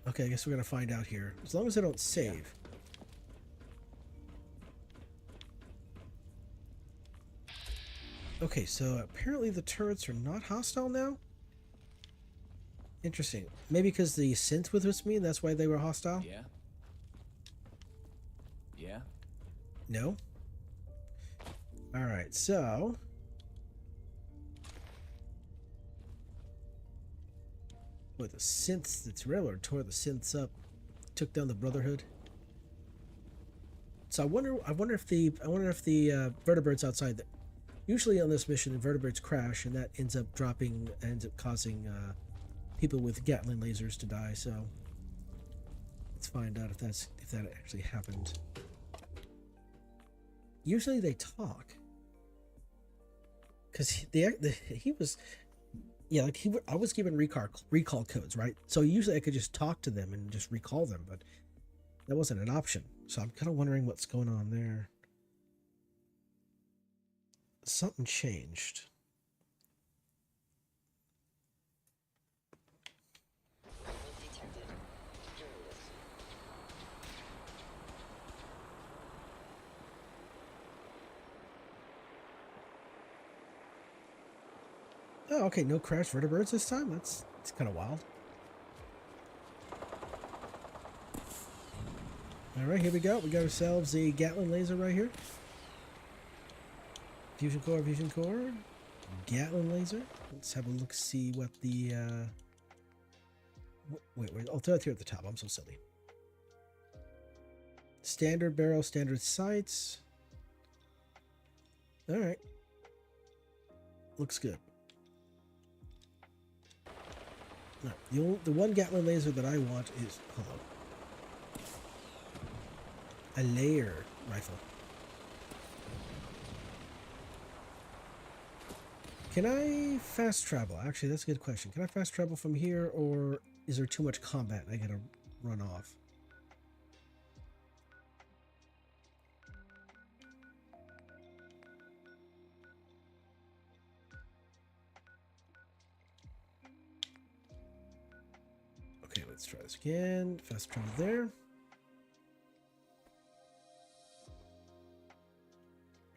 Okay, I guess we're gonna find out here. As long as they don't save. Okay, so apparently the turrets are not hostile now? Interesting. Maybe because the synth was with me, and that's why they were hostile? Yeah. Yeah. No? Alright, so... Boy, the synths, that's railroad tore the synths up. Took down the Brotherhood. So I wonder if the vertebrates outside the... Usually on this mission, vertebrates crash, and that ends up causing people with Gatling lasers to die, so let's find out if that actually happened. Usually they talk, because he was, yeah, like I was given recall codes, right? So usually I could just talk to them and just recall them, but that wasn't an option. So I'm kind of wondering what's going on there. Something changed. Oh, okay, no crash vertebrates this time? It's kind of wild. Alright, here we go. We got ourselves a Gatling laser right here. Fusion core. Gatling laser. Let's have a look, see what the... Wait, I'll throw it here at the top. I'm so silly. Standard barrel, standard sights. Alright. Looks good. No, the one Gatling laser that I want is... Hold on. A layer rifle. Can I fast travel? Actually, that's a good question. Can I fast travel from here, or is there too much combat and I gotta run off? Okay, let's try this again. Fast travel there.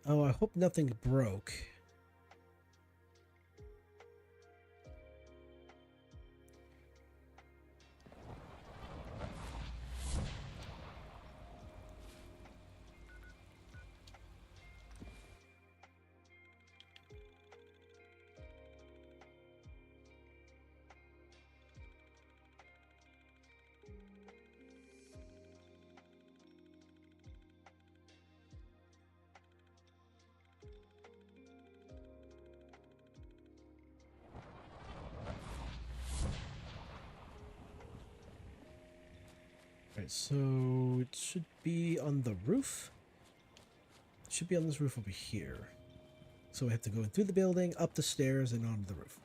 Oh, I hope nothing broke. Alright, so it should be on the roof. It should be on this roof over here. So we have to go in through the building, up the stairs, and onto the roof.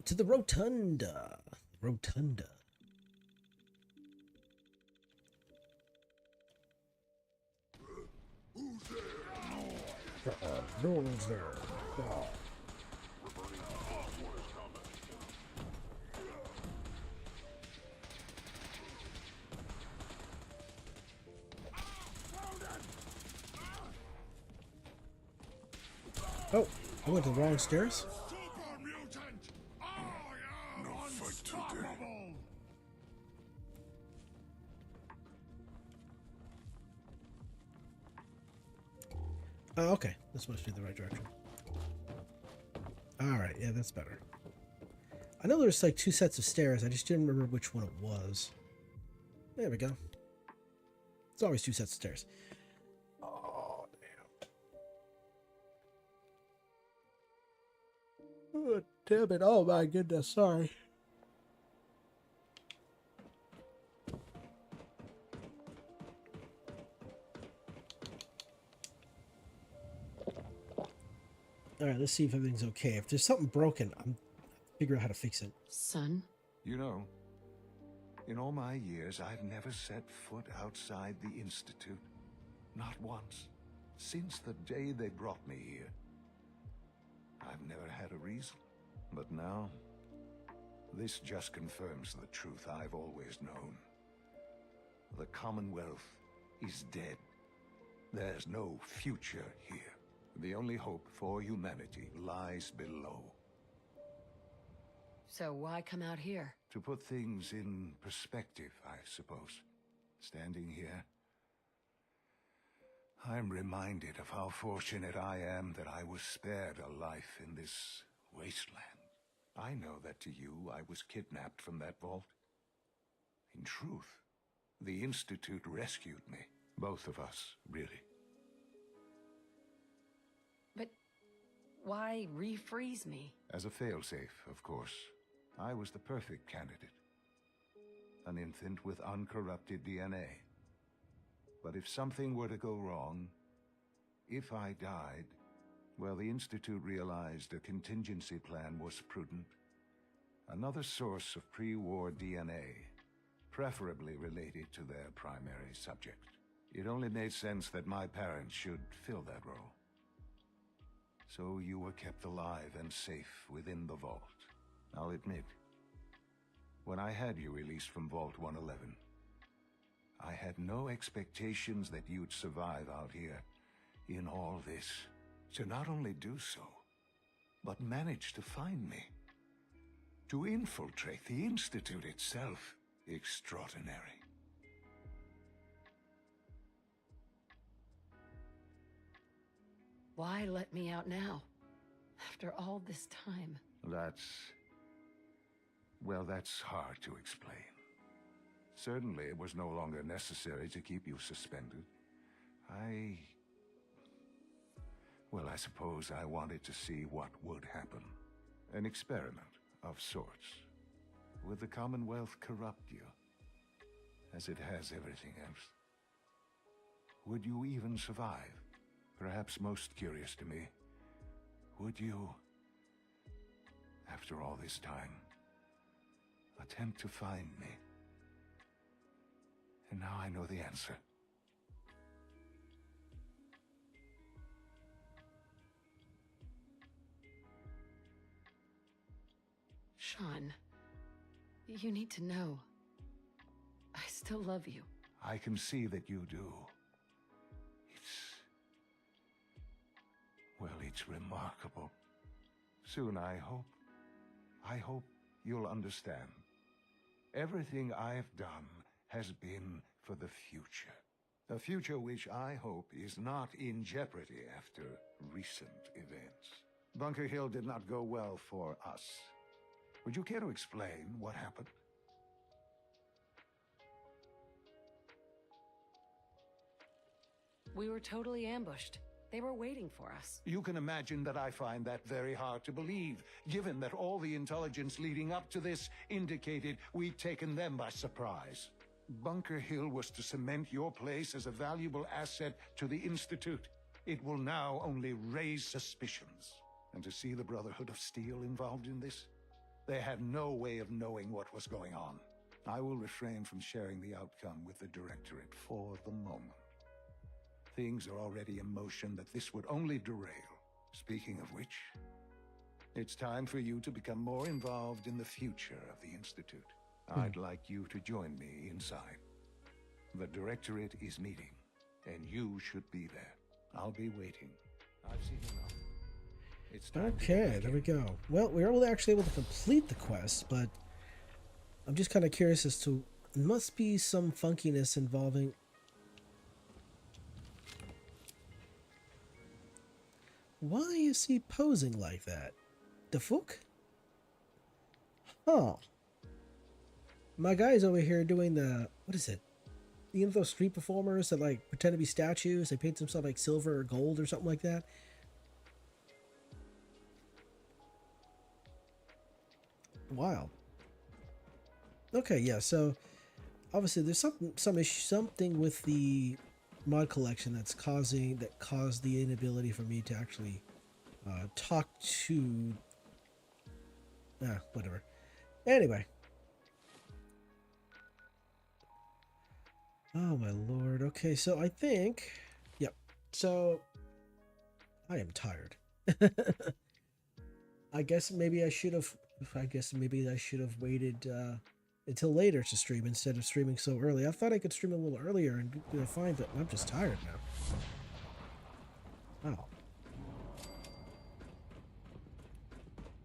To the rotunda. Rotunda. No one's there. Oh. Oh, I went to the wrong stairs? No fight today. Oh, okay. This must be the right direction. Alright, yeah, that's better. I know there's like 2 sets of stairs. I just didn't remember which one it was. There we go. It's always 2 sets of stairs. Oh, damn. Oh, damn it. Oh, my goodness. Sorry. Alright, let's see if everything's okay. If there's something broken, I'm figure out how to fix it. Son? You know, in all my years, I've never set foot outside the Institute. Not once. Since the day they brought me here. I've never had a reason. But now, this just confirms the truth I've always known. The Commonwealth is dead. There's no future here. The only hope for humanity lies below. So why come out here? To put things in perspective, I suppose. Standing here, I'm reminded of how fortunate I am that I was spared a life in this wasteland. I know that to you, I was kidnapped from that vault. In truth, the Institute rescued me. Both of us, really. But why refreeze me? As a failsafe, of course. I was the perfect candidate. An infant with uncorrupted DNA. But if something were to go wrong, if I died, well, the Institute realized a contingency plan was prudent. Another source of pre-war DNA, preferably related to their primary subject. It only made sense that my parents should fill that role. So you were kept alive and safe within the vault. I'll admit, when I had you released from Vault 111, I had no expectations that you'd survive out here in all this. To not only do so, but manage to find me. To infiltrate the Institute itself. Extraordinary. Why let me out now? After all this time. Well, that's hard to explain. Certainly, it was no longer necessary to keep you suspended. Well, I suppose I wanted to see what would happen. An experiment of sorts. Would the Commonwealth corrupt you? As it has everything else? Would you even survive? Perhaps most curious to me, would you, after all this time, attempt to find me? And now I know the answer. Sean, you need to know. I still love you. I can see that you do. It's remarkable. Soon, I hope you'll understand. Everything I've done has been for the future. A future which I hope is not in jeopardy after recent events. Bunker Hill did not go well for us. Would you care to explain what happened? We were totally ambushed. They were waiting for us. You can imagine that I find that very hard to believe, given that all the intelligence leading up to this indicated we'd taken them by surprise. Bunker Hill was to cement your place as a valuable asset to the Institute. It will now only raise suspicions. And to see the Brotherhood of Steel involved in this? They had no way of knowing what was going on. I will refrain from sharing the outcome with the Directorate for the moment. Things are already in motion that this would only derail. Speaking of which, it's time for you to become more involved in the future of the Institute. I'd like you to join me inside. The Directorate is meeting, and you should be there. I'll be waiting. I've seen enough. It's time to go Okay, back there in. we go. Well, we were actually able to complete the quest, but I'm just kind of curious as to, there must be some funkiness involving. Why is he posing like that? The fuck? Huh. My guy's over here doing the, what is it? You know those street performers that like pretend to be statues? They paint themselves like silver or gold or something like that? Wow. Okay, yeah, so obviously there's some issue, something with the mod collection that caused the inability for me to actually talk to whatever. Anyway. Oh my lord. Okay, so I think, yep. So I am tired. I guess maybe I should have waited until later to stream instead of streaming so early. I thought I could stream a little earlier and be fine, but I'm just tired now. Wow.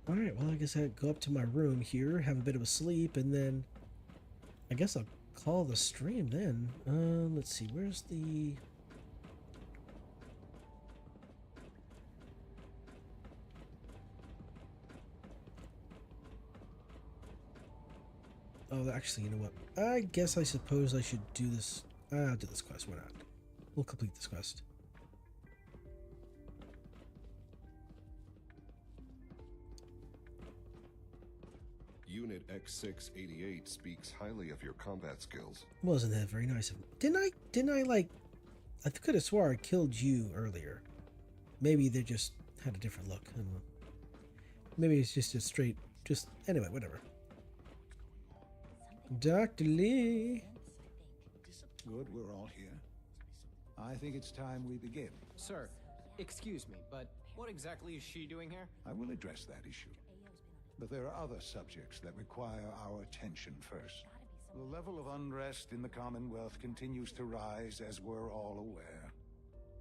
Alright, well, I guess I'd go up to my room here, have a bit of a sleep, and then I guess I'll call the stream then. Let's see, where's the... Oh, actually, you know what? I guess I suppose I should do this. I'll do this quest. Why not? We'll complete this quest. Unit X688 speaks highly of your combat skills. Wasn't that very nice of him? Didn't I like... I could have swore I killed you earlier. Maybe they just had a different look. I don't know. Maybe it's just a straight... Anyway, whatever. Dr. Lee. Good, we're all here. I think it's time we begin. Sir, excuse me, but what exactly is she doing here? I will address that issue. But there are other subjects that require our attention first. The level of unrest in the Commonwealth continues to rise, as we're all aware.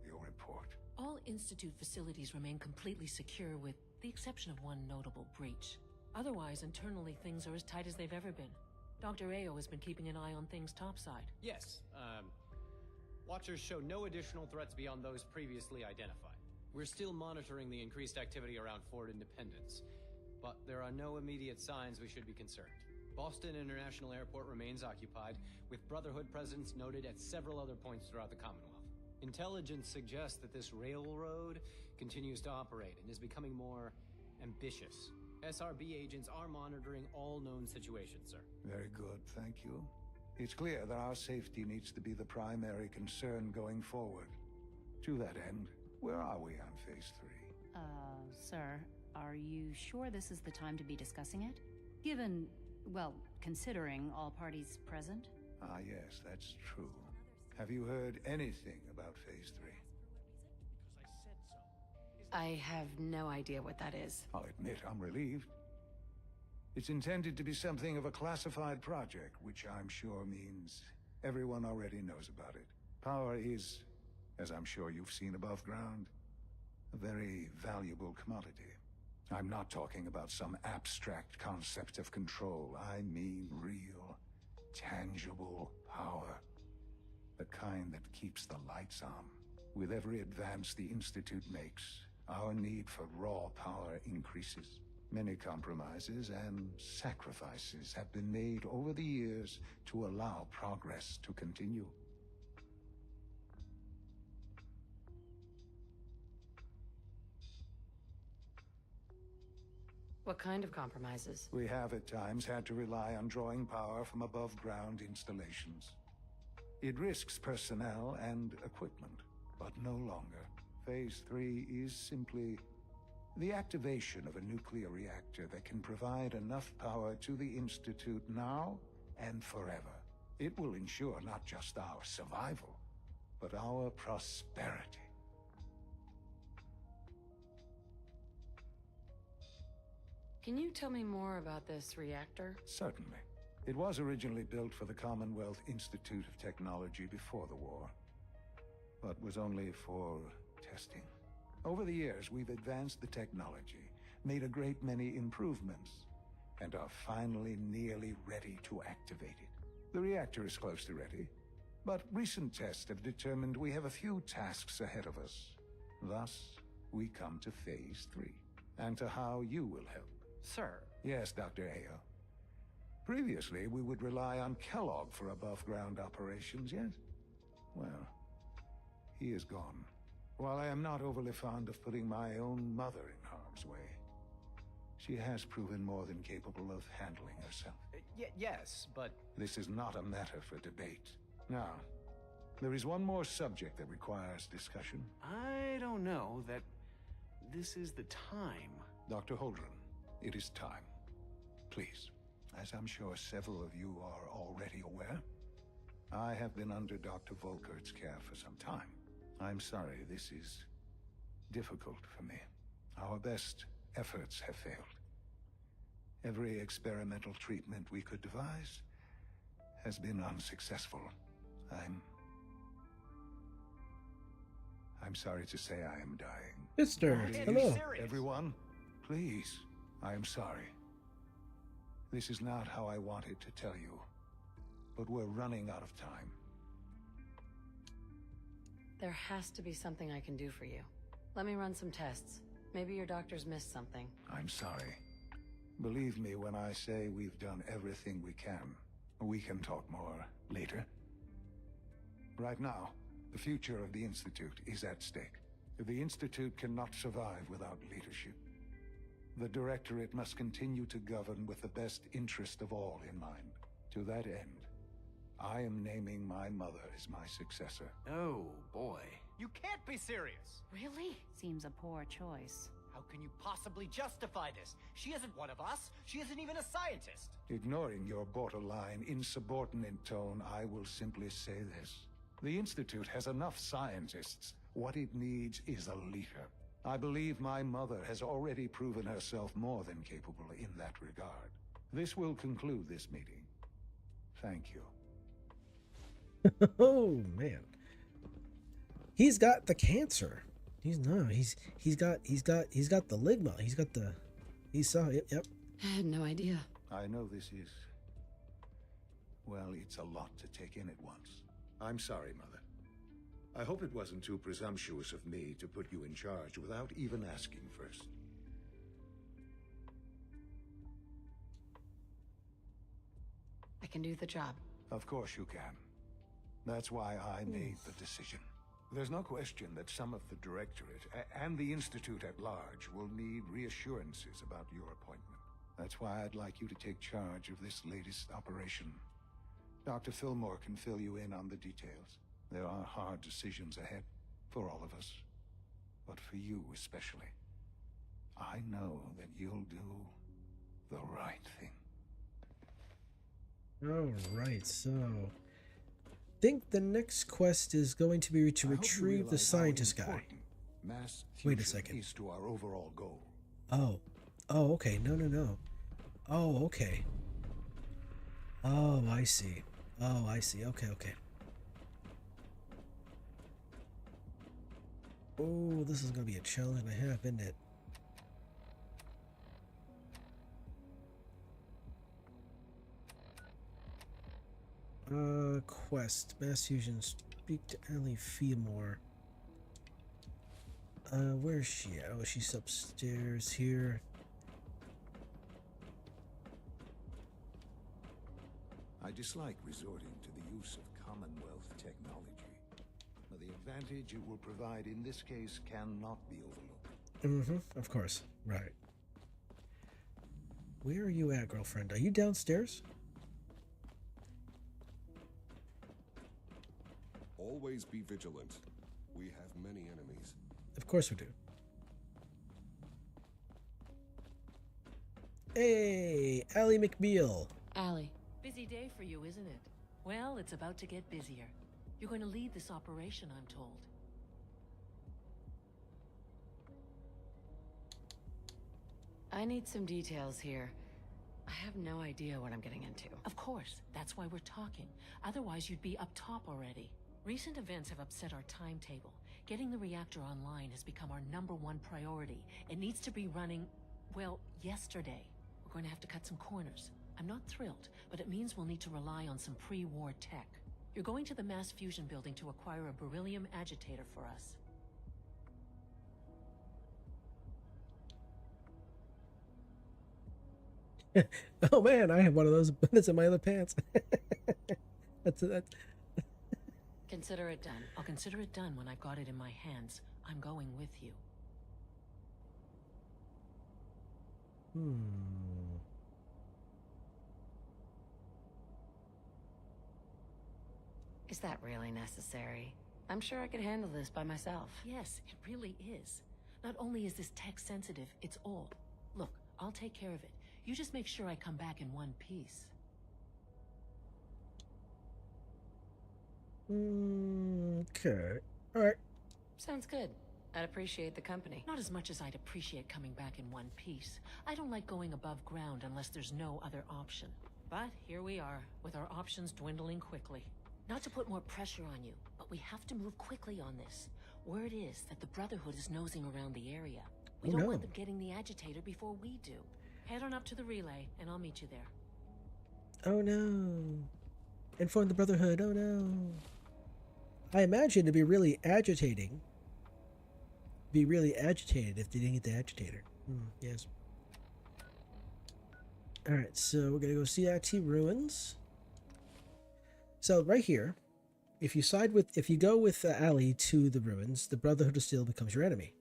Your report. All Institute facilities remain completely secure with the exception of one notable breach. Otherwise, internally, things are as tight as they've ever been. Dr. Ayo has been keeping an eye on things topside. Yes, Watchers show no additional threats beyond those previously identified. We're still monitoring the increased activity around Fort Independence, but there are no immediate signs we should be concerned. Boston International Airport remains occupied, with Brotherhood presence noted at several other points throughout the Commonwealth. Intelligence suggests that this railroad continues to operate and is becoming more ambitious. SRB agents are monitoring all known situations, sir. Very good, thank you. It's clear that our safety needs to be the primary concern going forward. To that end, where are we on Phase 3? Sir, are you sure this is the time to be discussing it? Given, well, considering all parties present? Ah, yes, that's true. Have you heard anything about Phase 3? I have no idea what that is. I'll admit I'm relieved. It's intended to be something of a classified project, which I'm sure means everyone already knows about it. Power is, as I'm sure you've seen above ground, a very valuable commodity. I'm not talking about some abstract concept of control. I mean real, tangible power. The kind that keeps the lights on. With every advance the Institute makes, our need for raw power increases. Many compromises and sacrifices have been made over the years to allow progress to continue. What kind of compromises? We have at times had to rely on drawing power from above-ground installations. It risks personnel and equipment, but no longer. Phase 3 is simply the activation of a nuclear reactor that can provide enough power to the Institute now and forever. It will ensure not just our survival, but our prosperity. Can you tell me more about this reactor? Certainly. It was originally built for the Commonwealth Institute of Technology before the war, but was only for testing. Over the years, we've advanced the technology, made a great many improvements, and are finally nearly ready to activate it. The reactor is close to ready, but recent tests have determined we have a few tasks ahead of us. Thus, we come to Phase 3, and to how you will help. Sir. Yes, Dr. Ayo. Previously, we would rely on Kellogg for above-ground operations, yes? Well, he is gone. While I am not overly fond of putting my own mother in harm's way, she has proven more than capable of handling herself. Yes, but... This is not a matter for debate. Now, there is one more subject that requires discussion. I don't know that this is the time. Dr. Holdren, it is time. Please, as I'm sure several of you are already aware, I have been under Dr. Volkert's care for some time. I'm sorry, this is difficult for me. Our best efforts have failed. Every experimental treatment we could devise has been unsuccessful. I'm sorry to say I am dying. Mister, hello. Everyone, please, I am sorry. This is not how I wanted to tell you, but we're running out of time. There has to be something I can do for you. Let me run some tests. Maybe your doctor's missed something. I'm sorry. Believe me when I say we've done everything we can. We can talk more later. Right now, the future of the Institute is at stake. The Institute cannot survive without leadership. The Directorate must continue to govern with the best interest of all in mind. To that end, I am naming my mother as my successor. Oh, boy. You can't be serious! Really? Seems a poor choice. How can you possibly justify this? She isn't one of us. She isn't even a scientist. Ignoring your borderline, insubordinate tone, I will simply say this. The Institute has enough scientists. What it needs is a leader. I believe my mother has already proven herself more than capable in that regard. This will conclude this meeting. Thank you. Oh man, he's got the cancer. He's got the ligma. He saw it. Yep. I had no idea. I know this is, well, it's a lot to take in at once. I'm sorry, Mother. I hope it wasn't too presumptuous of me to put you in charge without even asking first. I can do the job. Of course you can. That's why I made the decision. There's no question that some of the Directorate and the Institute at large will need reassurances about your appointment. That's why I'd like you to take charge of this latest operation. Dr. Fillmore can fill you in on the details. There are hard decisions ahead for all of us, but for you especially. I know that you'll do the right thing. All right, so I think the next quest is going to be to retrieve the scientist guy. Wait a second. Is to our overall goal. Oh, okay. No. Oh, okay. Oh, I see. Okay. Oh, this is gonna be a challenge and a half, isn't it? Quest. Mass fusion. Speak to Allie Fillmore. Where is she at? Oh, she's upstairs here. I dislike resorting to the use of Commonwealth technology, but the advantage it will provide in this case cannot be overlooked. Of course. Right. Where are you at, girlfriend? Are you downstairs? Always be vigilant. We have many enemies. Of course we do. Hey, Allie McBeal. Allie. Busy day for you, isn't it? Well, it's about to get busier. You're going to lead this operation, I'm told. I need some details here. I have no idea what I'm getting into. Of course, that's why we're talking. Otherwise, you'd be up top already. Recent events have upset our timetable. Getting the reactor online has become our #1 priority. It needs to be running, well, yesterday. We're going to have to cut some corners. I'm not thrilled, but it means we'll need to rely on some pre-war tech. You're going to the mass fusion building to acquire a beryllium agitator for us. Oh man, I have one of those bullets in my other pants. that's. Consider it done. I'll consider it done when I've got it in my hands. I'm going with you. Is that really necessary? I'm sure I could handle this by myself. Yes, it really is. Not only is this tech sensitive, it's all. Look, I'll take care of it. You just make sure I come back in one piece. Okay. All right. Sounds good. I'd appreciate the company. Not as much as I'd appreciate coming back in one piece. I don't like going above ground unless there's no other option. But here we are, with our options dwindling quickly. Not to put more pressure on you, but we have to move quickly on this. Word is that the Brotherhood is nosing around the area. We don't want them getting the agitator before we do. Head on up to the relay, and I'll meet you there. Oh no. Inform the Brotherhood. Oh no. I imagine it'd be really agitating. Be really agitated if they didn't get the agitator. Yes. Alright, so we're gonna go CIT ruins. So right here, if you go with Ali to the ruins, the Brotherhood of Steel becomes your enemy.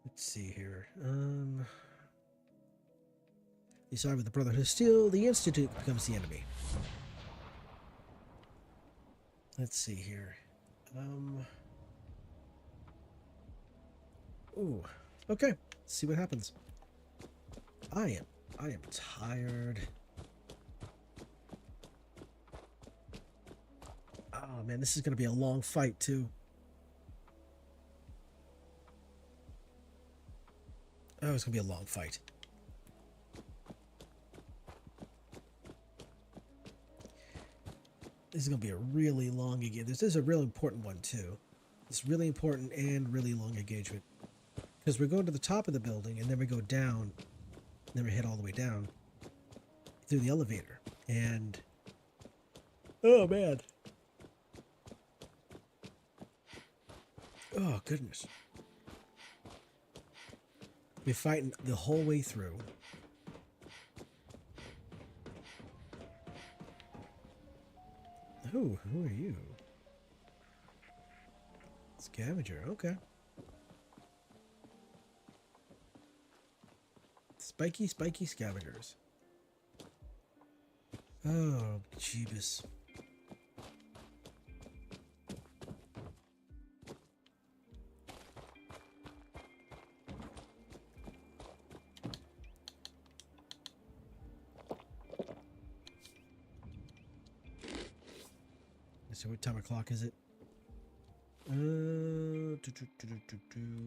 Let's see here. You side with the Brotherhood of Steel, the Institute becomes the enemy. Let's see here. Ooh. Okay. Let's see what happens. I am tired. Oh man, this is gonna be a long fight too. Oh, it's gonna be a long fight. This is gonna be a really long engagement. This is a really important one too. It's really important and really long engagement. Because we're going to the top of the building and then we go down, and then we head all the way down through the elevator. And oh man. Oh goodness. We're fighting the whole way through. Who are you? Scavenger, okay. Spiky scavengers. Oh, Jeebus. So what time o'clock is it?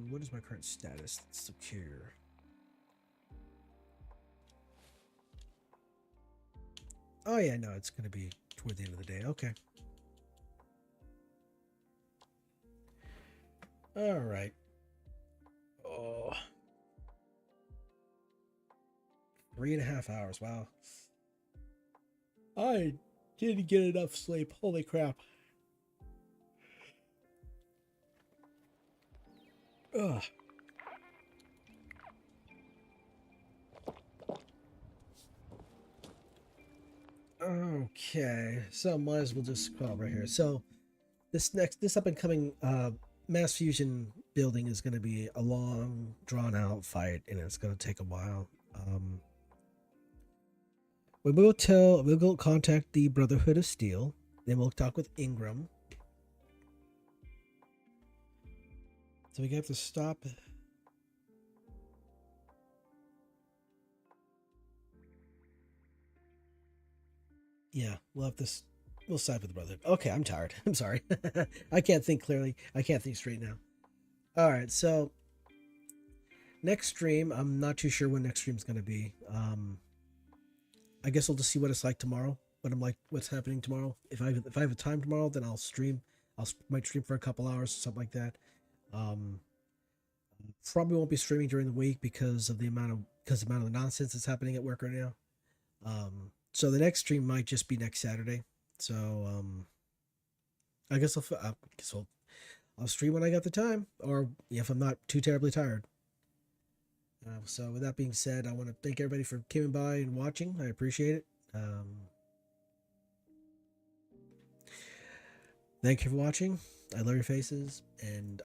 What is my current status? It's secure. Oh yeah, no, it's going to be toward the end of the day. Okay. All right. Oh. 3.5 hours. Wow. I didn't get enough sleep. Holy crap. Ugh. Okay, so might as well just call right here. So this up and coming mass fusion building is going to be a long, drawn out fight, and it's going to take a while. We'll go contact the Brotherhood of Steel. Then we'll talk with Ingram. So we have to stop. Yeah, we'll side with the Brotherhood. Okay, I'm tired. I'm sorry. I can't think clearly. I can't think straight now. All right, so next stream, I'm not too sure when next stream's going to be. I guess I'll just see what it's like tomorrow. What I'm like, what's happening tomorrow. If I have a time tomorrow, then I'll stream. Might stream for a couple hours, something like that. Um, Probably won't be streaming during the week because of the amount of nonsense that's happening at work right now. So the next stream might just be next Saturday. So I guess I'll stream when I got the time, or if I'm not too terribly tired. So with that being said, I want to thank everybody for coming by and watching. I appreciate it. Thank you for watching. I love your faces, and